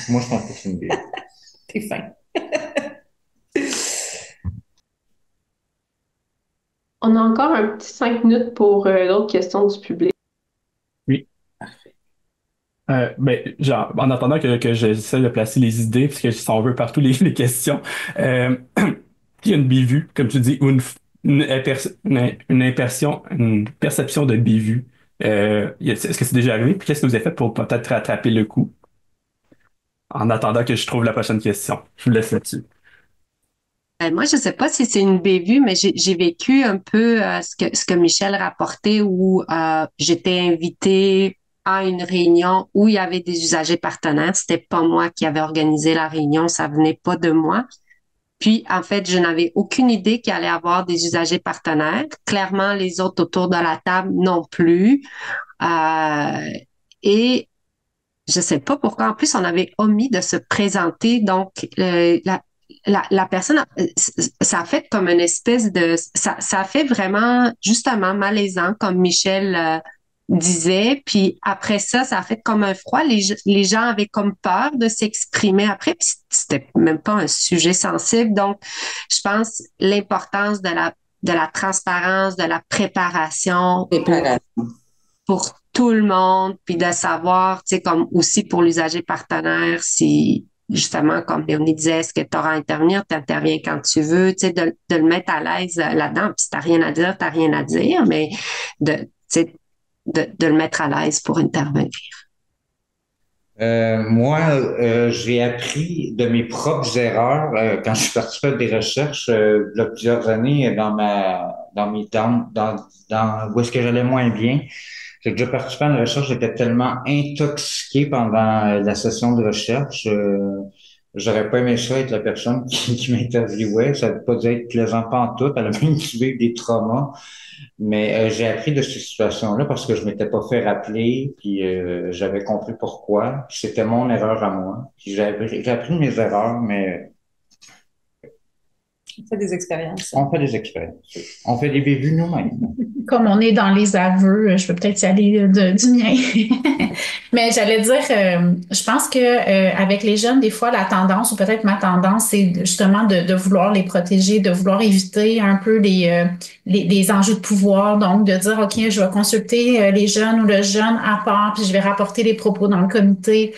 Moi, je pense pas que c'est une bévue. T'es fin. On a encore un petit 5 minutes pour d'autres questions du public. Oui. Genre, en attendant que j'essaie de placer les idées, parce que si on veut partout les questions, il y a une bévue, comme tu dis, ou une perception de bévue. Est-ce que c'est déjà arrivé? Puis qu'est-ce que vous avez fait pour peut-être rattraper le coup? En attendant que je trouve la prochaine question, je vous laisse là-dessus. Moi, je sais pas si c'est une bévue, mais j'ai vécu un peu ce que Michel rapportait où j'étais invitée à une réunion où il y avait des usagers partenaires. C'était pas moi qui avais organisé la réunion, ça venait pas de moi. Puis, en fait, je n'avais aucune idée qu'il allait y avoir des usagers partenaires. Clairement, les autres autour de la table non plus. Et je sais pas pourquoi. En plus, on avait omis de se présenter. Donc, la personne, ça a fait comme une espèce de, ça a fait vraiment justement malaisant, comme Michel disait. Puis après ça, ça a fait comme un froid. Les gens avaient comme peur de s'exprimer après. Puis c'était même pas un sujet sensible. Donc, je pense l'importance de la transparence, de la préparation Préparation. pour tout le monde, puis de savoir, tu sais, comme aussi pour l'usager partenaire, si justement, comme Léonie disait, est-ce que tu auras à intervenir, tu interviens quand tu veux, tu sais, de le mettre à l'aise là-dedans. Puis si t'as rien à dire, t'as rien à dire, mais tu sais, de le mettre à l'aise pour intervenir. Moi, j'ai appris de mes propres erreurs quand je suis parti faire des recherches il y a plusieurs années dans où est-ce que j'allais moins bien. J'ai déjà participé à une recherche, j'étais tellement intoxiqué pendant la session de recherche. J'aurais pas aimé ça être la personne qui m'interviewait. Ça veut pas dire être plaisant pantoute. Elle a même dû vivre des traumas. Mais j'ai appris de ces situations-là parce que je m'étais pas fait rappeler, puis j'avais compris pourquoi. Puis c'était mon erreur à moi. Puis j'ai appris de mes erreurs, mais On fait des expériences. on fait des expériences. On fait des bévues nous-mêmes. Comme on est dans les aveux, je peux peut-être y aller du mien. Mais j'allais dire, je pense que avec les jeunes, des fois, la tendance, ou peut-être ma tendance, c'est justement de vouloir les protéger, de vouloir éviter un peu les enjeux de pouvoir. Donc, de dire, OK, je vais consulter les jeunes ou le jeune à part, puis je vais rapporter les propos dans le comité.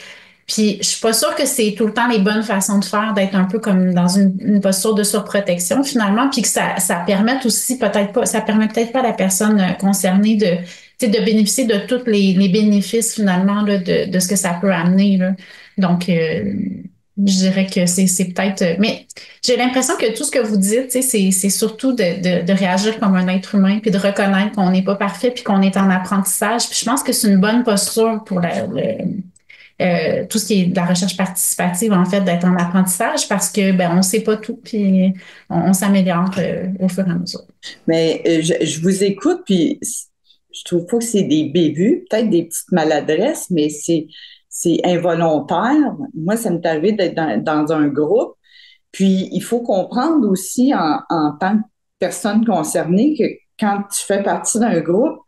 Puis je suis pas sûre que c'est tout le temps les bonnes façons de faire, d'être un peu comme dans une posture de surprotection finalement, puis que ça permette aussi peut-être pas, ça permet peut-être pas à la personne concernée de, tu sais, de bénéficier de tous les bénéfices finalement là, de ce que ça peut amener là. Donc je dirais que c'est peut-être, mais j'ai l'impression que tout ce que vous dites, tu sais, c'est surtout de réagir comme un être humain, puis de reconnaître qu'on n'est pas parfait, puis qu'on est en apprentissage. Puis je pense que c'est une bonne posture pour tout ce qui est de la recherche participative, en fait, d'être en apprentissage parce que ben on sait pas tout, puis on s'améliore au fur et à mesure. Mais je vous écoute, puis je trouve pas que c'est des bévues, peut-être des petites maladresses, mais c'est involontaire. Moi, ça m'est arrivé d'être dans un groupe, puis il faut comprendre aussi en tant que personne concernée que quand tu fais partie d'un groupe,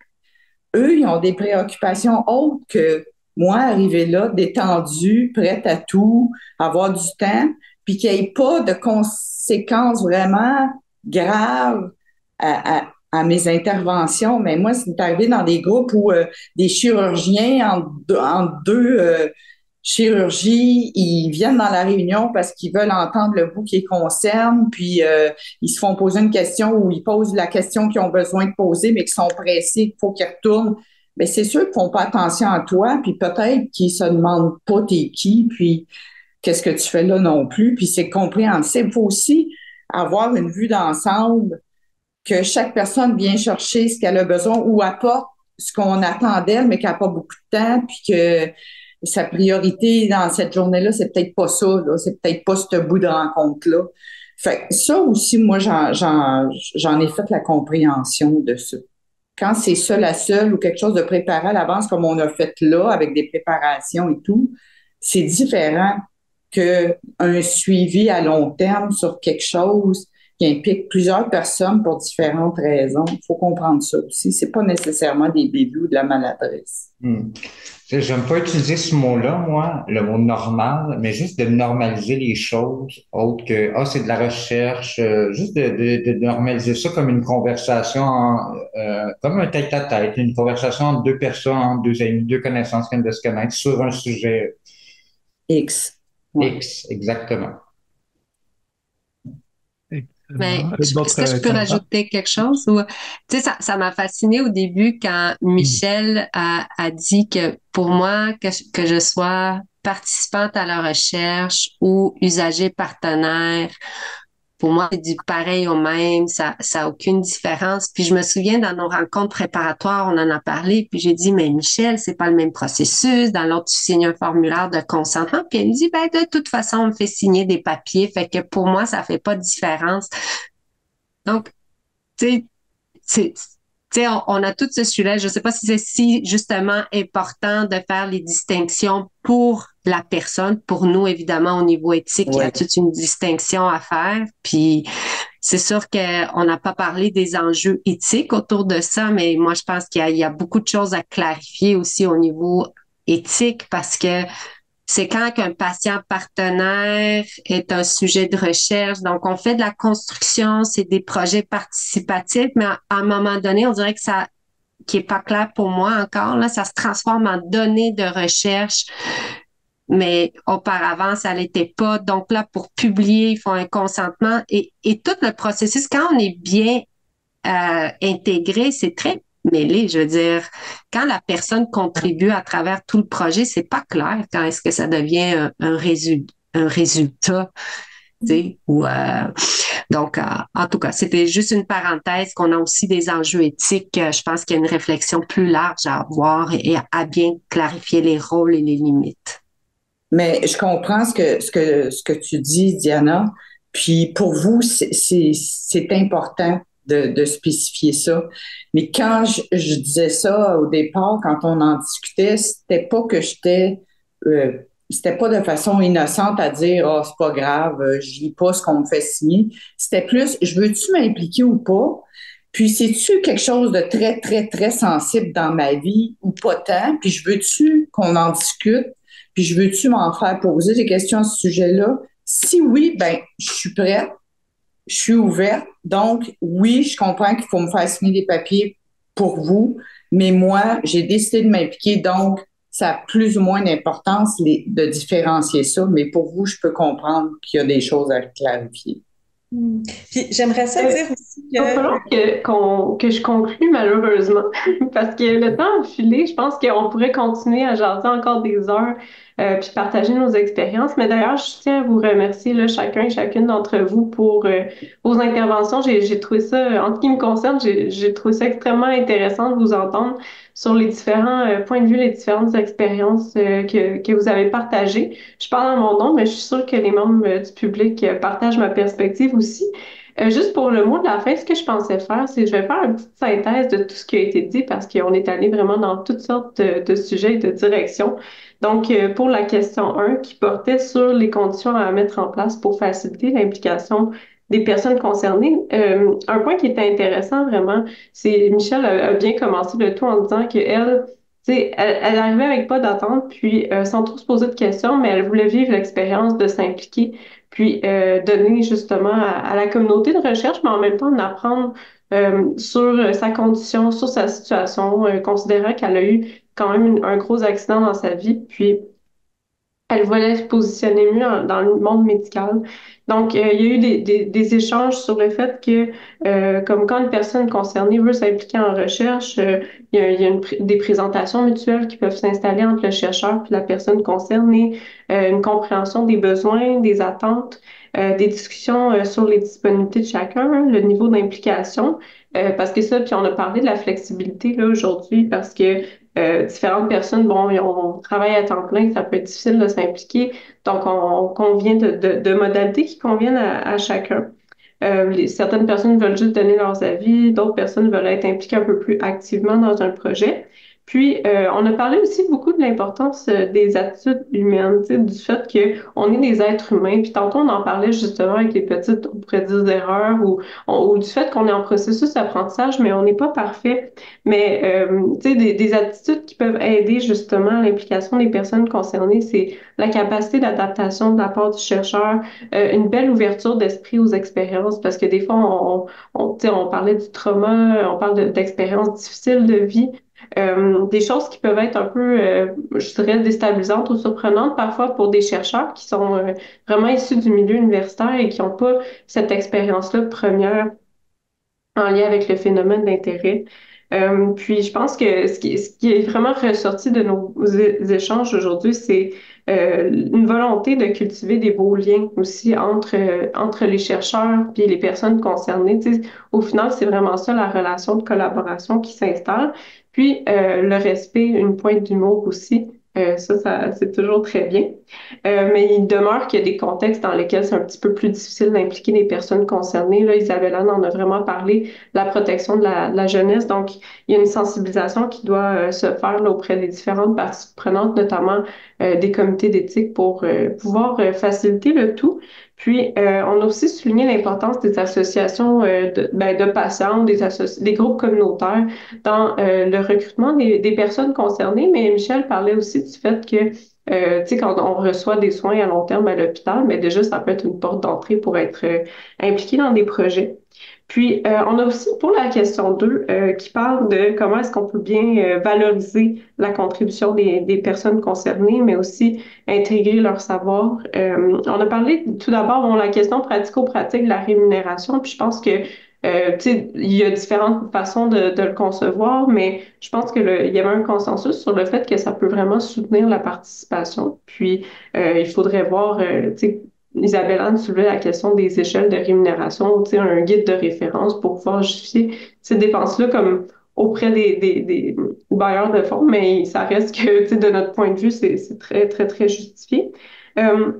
eux, ils ont des préoccupations autres que moi, arriver là, détendue, prête à tout, avoir du temps, puis qu'il n'y ait pas de conséquences vraiment graves à mes interventions. Mais moi, c'est arrivé dans des groupes où des chirurgiens en deux chirurgies, ils viennent dans la réunion parce qu'ils veulent entendre le bout qui les concerne, puis ils se font poser une question ou ils posent la question qu'ils ont besoin de poser, mais qu'ils sont pressés, qu'il faut qu'ils retournent. Mais c'est sûr qu'ils font pas attention à toi, puis peut-être qu'ils se demandent pas t'es qui, puis qu'est-ce que tu fais là non plus, puis c'est compréhensible. Il faut aussi avoir une vue d'ensemble, que chaque personne vient chercher ce qu'elle a besoin ou apporte ce qu'on attend d'elle, mais qu'elle n'a pas beaucoup de temps, puis que sa priorité dans cette journée-là, c'est peut-être pas ça, là, c'est peut-être pas ce bout de rencontre-là. Fait que ça aussi, moi, j'en ai fait la compréhension de ça. Quand c'est seul à seul ou quelque chose de préparé à l'avance, comme on a fait là, avec des préparations et tout, c'est différent qu'un suivi à long terme sur quelque chose qui implique plusieurs personnes pour différentes raisons. Il faut comprendre ça aussi. C'est pas nécessairement des bébés ou de la maladresse. J'aime pas utiliser ce mot-là, moi, le mot normal, mais juste de normaliser les choses, autre que c'est de la recherche, juste de normaliser ça comme une conversation, comme un tête-à-tête, une conversation entre deux personnes, entre deux amis, deux connaissances qui viennent de se connaître sur un sujet X. Ouais. X, exactement. Mais est-ce que je D'autres peux candidats? rajouter quelque chose? Ou, tu sais, ça m'a fasciné au début quand Michel a dit que pour moi, que je sois participante à la recherche ou usager partenaire, pour moi, c'est du pareil au même, ça a aucune différence. Puis je me souviens, dans nos rencontres préparatoires, on en a parlé, puis j'ai dit, mais Michel, c'est pas le même processus. Dans l'autre, tu signes un formulaire de consentement. Puis elle me dit, ben, de toute façon, on me fait signer des papiers. Fait que pour moi, ça fait pas de différence. Donc, tu sais, c'est, tu sais, on a tout ce sujet. Je sais pas si c'est si justement important de faire les distinctions pour la personne. Pour nous, évidemment, au niveau éthique, il y a Oui. toute une distinction à faire. Puis, c'est sûr qu'on n'a pas parlé des enjeux éthiques autour de ça, mais moi, je pense qu'il y a beaucoup de choses à clarifier aussi au niveau éthique parce que c'est quand qu'un patient partenaire est un sujet de recherche. Donc, on fait de la construction, c'est des projets participatifs, mais à un moment donné, on dirait que ça, qui est pas clair pour moi encore, là, ça se transforme en données de recherche, mais auparavant, ça l'était pas. Donc là, pour publier, il faut un consentement et tout le processus, quand on est bien intégré, c'est très mêlé. Je veux dire, quand la personne contribue à travers tout le projet, c'est pas clair quand est-ce que ça devient un résultat. Tu sais, donc, en tout cas, c'était juste une parenthèse qu'on a aussi des enjeux éthiques. Je pense qu'il y a une réflexion plus large à avoir et à bien clarifier les rôles et les limites. Mais je comprends ce que tu dis, Diana. Puis pour vous, c'est important de spécifier ça. Mais quand je disais ça au départ, quand on en discutait, euh, c'était pas de façon innocente à dire, oh, c'est pas grave, je lis pas ce qu'on me fait signer. C'était plus, je veux-tu m'impliquer ou pas? Puis c'est-tu quelque chose de très, très, très sensible dans ma vie ou pas tant? Puis je veux-tu qu'on en discute? Puis je veux-tu m'en faire poser des questions à ce sujet-là? Si oui, ben, je suis prête, je suis ouverte. Donc, oui, je comprends qu'il faut me faire signer des papiers pour vous, mais moi, j'ai décidé de m'impliquer, donc ça a plus ou moins d'importance de différencier ça, mais pour vous, je peux comprendre qu'il y a des choses à clarifier. Puis j'aimerais ça dire aussi Il va falloir que je conclue malheureusement parce que le temps a filé. Je pense qu'on pourrait continuer à jaser encore des heures puis partager nos expériences. Mais d'ailleurs, je tiens à vous remercier là, chacun et chacune d'entre vous pour vos interventions. J'ai trouvé ça, en ce qui me concerne, j'ai trouvé ça extrêmement intéressant de vous entendre sur les différents points de vue, les différentes expériences que vous avez partagées. Je parle en mon nom, mais je suis sûre que les membres du public partagent ma perspective aussi. Juste pour le mot de la fin, ce que je pensais faire, c'est que je vais faire une petite synthèse de tout ce qui a été dit parce qu'on est allé vraiment dans toutes sortes de sujets et de directions. Donc, pour la question 1 qui portait sur les conditions à mettre en place pour faciliter l'implication des personnes concernées, un point qui était intéressant vraiment, c'est Michel a bien commencé le tout en disant qu'elle, tu sais, elle arrivait avec pas d'attente, puis sans trop se poser de questions, mais elle voulait vivre l'expérience de s'impliquer puis donner justement à la communauté de recherche, mais en même temps en apprendre sur sa condition, sur sa situation, considérant qu'elle a eu quand même un gros accident dans sa vie, puis elle voulait se positionner mieux dans le monde médical. Donc, il y a eu des échanges sur le fait que, comme quand une personne concernée veut s'impliquer en recherche, il y a des présentations mutuelles qui peuvent s'installer entre le chercheur et la personne concernée, une compréhension des besoins, des attentes, des discussions sur les disponibilités de chacun, hein, le niveau d'implication, parce que ça, puis on a parlé de la flexibilité là aujourd'hui, parce que différentes personnes, bon, on travaille à temps plein, ça peut être difficile de s'impliquer. Donc, on convient de modalités qui conviennent à chacun. Certaines personnes veulent juste donner leurs avis, d'autres personnes veulent être impliquées un peu plus activement dans un projet. Puis, on a parlé aussi beaucoup de l'importance des attitudes humaines, tu sais, du fait qu'on est des êtres humains. Puis tantôt, on en parlait justement avec les petites, on pourrait dire, erreurs ou du fait qu'on est en processus d'apprentissage, mais on n'est pas parfait. Mais, tu sais, des attitudes qui peuvent aider justement à l'implication des personnes concernées, c'est la capacité d'adaptation de la part du chercheur, une belle ouverture d'esprit aux expériences, parce que des fois, tu sais, on parlait du trauma, on parle d'expériences difficiles de vie. Des choses qui peuvent être un peu, je dirais, déstabilisantes ou surprenantes parfois pour des chercheurs qui sont vraiment issus du milieu universitaire et qui n'ont pas cette expérience-là première en lien avec le phénomène d'intérêt. Puis je pense que ce qui est vraiment ressorti de nos échanges aujourd'hui, c'est une volonté de cultiver des beaux liens aussi entre les chercheurs puis les personnes concernées. Tu sais, au final, c'est vraiment ça la relation de collaboration qui s'installe. Puis le respect, une pointe d'humour aussi. C'est toujours très bien. Mais il demeure qu'il y a des contextes dans lesquels c'est un petit peu plus difficile d'impliquer les personnes concernées. Là, Isabelle Anne en a vraiment parlé, la protection de la jeunesse. Donc, il y a une sensibilisation qui doit se faire là, auprès des différentes parties prenantes, notamment des comités d'éthique pour pouvoir faciliter le tout. Puis, on a aussi souligné l'importance des associations de patients, des groupes communautaires dans le recrutement des personnes concernées. Mais Michel parlait aussi du fait que tu sais, quand on reçoit des soins à long terme à l'hôpital, mais déjà, ça peut être une porte d'entrée pour être impliqué dans des projets. Puis, on a aussi pour la question 2 qui parle de comment est-ce qu'on peut bien valoriser la contribution des personnes concernées, mais aussi intégrer leur savoir. On a parlé tout d'abord, bon, la question pratico-pratique de la rémunération, puis je pense que tu sais, il y a différentes façons de le concevoir, mais je pense que il y avait un consensus sur le fait que ça peut vraiment soutenir la participation. Puis, il faudrait voir, tu sais, Isabelle Anne soulevait la question des échelles de rémunération, tu sais, un guide de référence pour pouvoir justifier ces dépenses-là comme auprès des bailleurs de fonds, mais ça reste que, tu sais, de notre point de vue, c'est très, très, très justifié. Euh,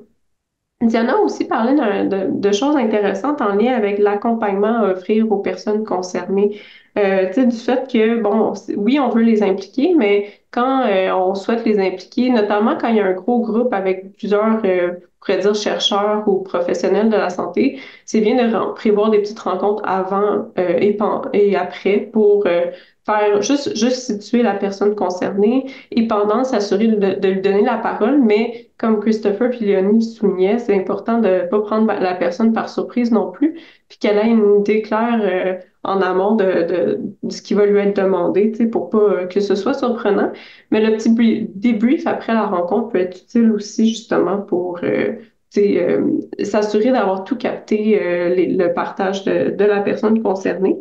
Diana a aussi parlé de choses intéressantes en lien avec l'accompagnement à offrir aux personnes concernées. Tu sais, du fait que, bon, oui, on veut les impliquer, mais quand on souhaite les impliquer, notamment quand il y a un gros groupe avec plusieurs, on pourrait dire, chercheurs ou professionnels de la santé, c'est bien de prévoir des petites rencontres avant et après pour faire juste situer la personne concernée et pendant s'assurer de lui donner la parole, mais comme Christopher puis Léonie soulignaient, c'est important de ne pas prendre la personne par surprise non plus, puis qu'elle ait une idée claire en amont de ce qui va lui être demandé, tu sais, pour pas que ce soit surprenant. Mais le petit débrief après la rencontre peut être utile aussi justement pour tu sais, s'assurer d'avoir tout capté le partage de la personne concernée.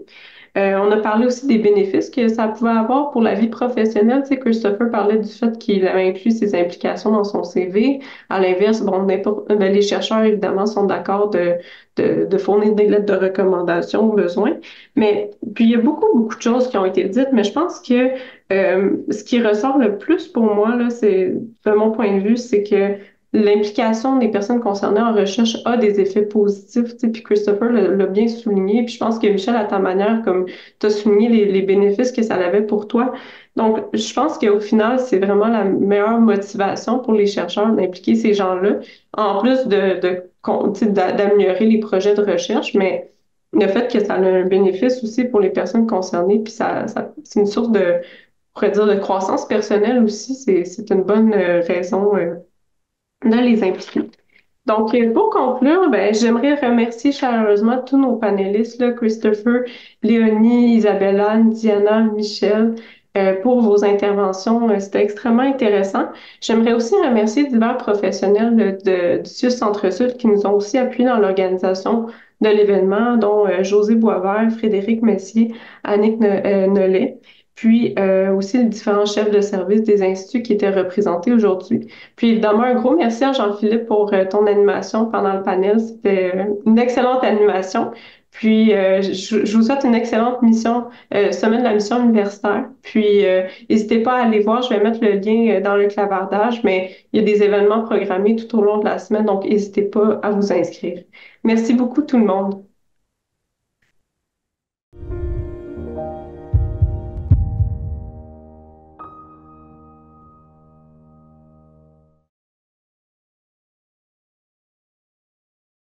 On a parlé aussi des bénéfices que ça pouvait avoir pour la vie professionnelle. Tu sais, Christopher parlait du fait qu'il avait inclus ses implications dans son CV. À l'inverse, bon, les chercheurs, évidemment, sont d'accord de fournir des lettres de recommandation au besoin. Mais puis, il y a beaucoup, beaucoup de choses qui ont été dites, mais je pense que ce qui ressort le plus pour moi, là, c'est, de mon point de vue, c'est que l'implication des personnes concernées en recherche a des effets positifs, tu sais, puis Christopher l'a bien souligné, puis je pense que Michel, à ta manière, comme tu as souligné les bénéfices que ça avait pour toi. Donc, je pense qu'au final, c'est vraiment la meilleure motivation pour les chercheurs d'impliquer ces gens-là, en plus tu sais, d'améliorer les projets de recherche, mais le fait que ça a un bénéfice aussi pour les personnes concernées, puis c'est une source on pourrait dire, de croissance personnelle aussi, c'est une bonne raison de les impliquer. Donc, pour conclure, ben, j'aimerais remercier chaleureusement tous nos panélistes, là, Christopher, Léonie, Isabella, Diana, Michel, pour vos interventions. C'était extrêmement intéressant. J'aimerais aussi remercier divers professionnels du CIUS Centre-Sud qui nous ont aussi appuyés dans l'organisation de l'événement, dont José Boisvert, Frédéric Messier, Annick Nollet, puis aussi les différents chefs de service des instituts qui étaient représentés aujourd'hui. Puis évidemment, un gros merci à Jean-Philippe pour ton animation pendant le panel. C'était une excellente animation. Puis je vous souhaite une excellente mission, semaine de la mission universitaire. Puis n'hésitez pas à aller voir, je vais mettre le lien dans le clavardage, mais il y a des événements programmés tout au long de la semaine, donc n'hésitez pas à vous inscrire. Merci beaucoup tout le monde.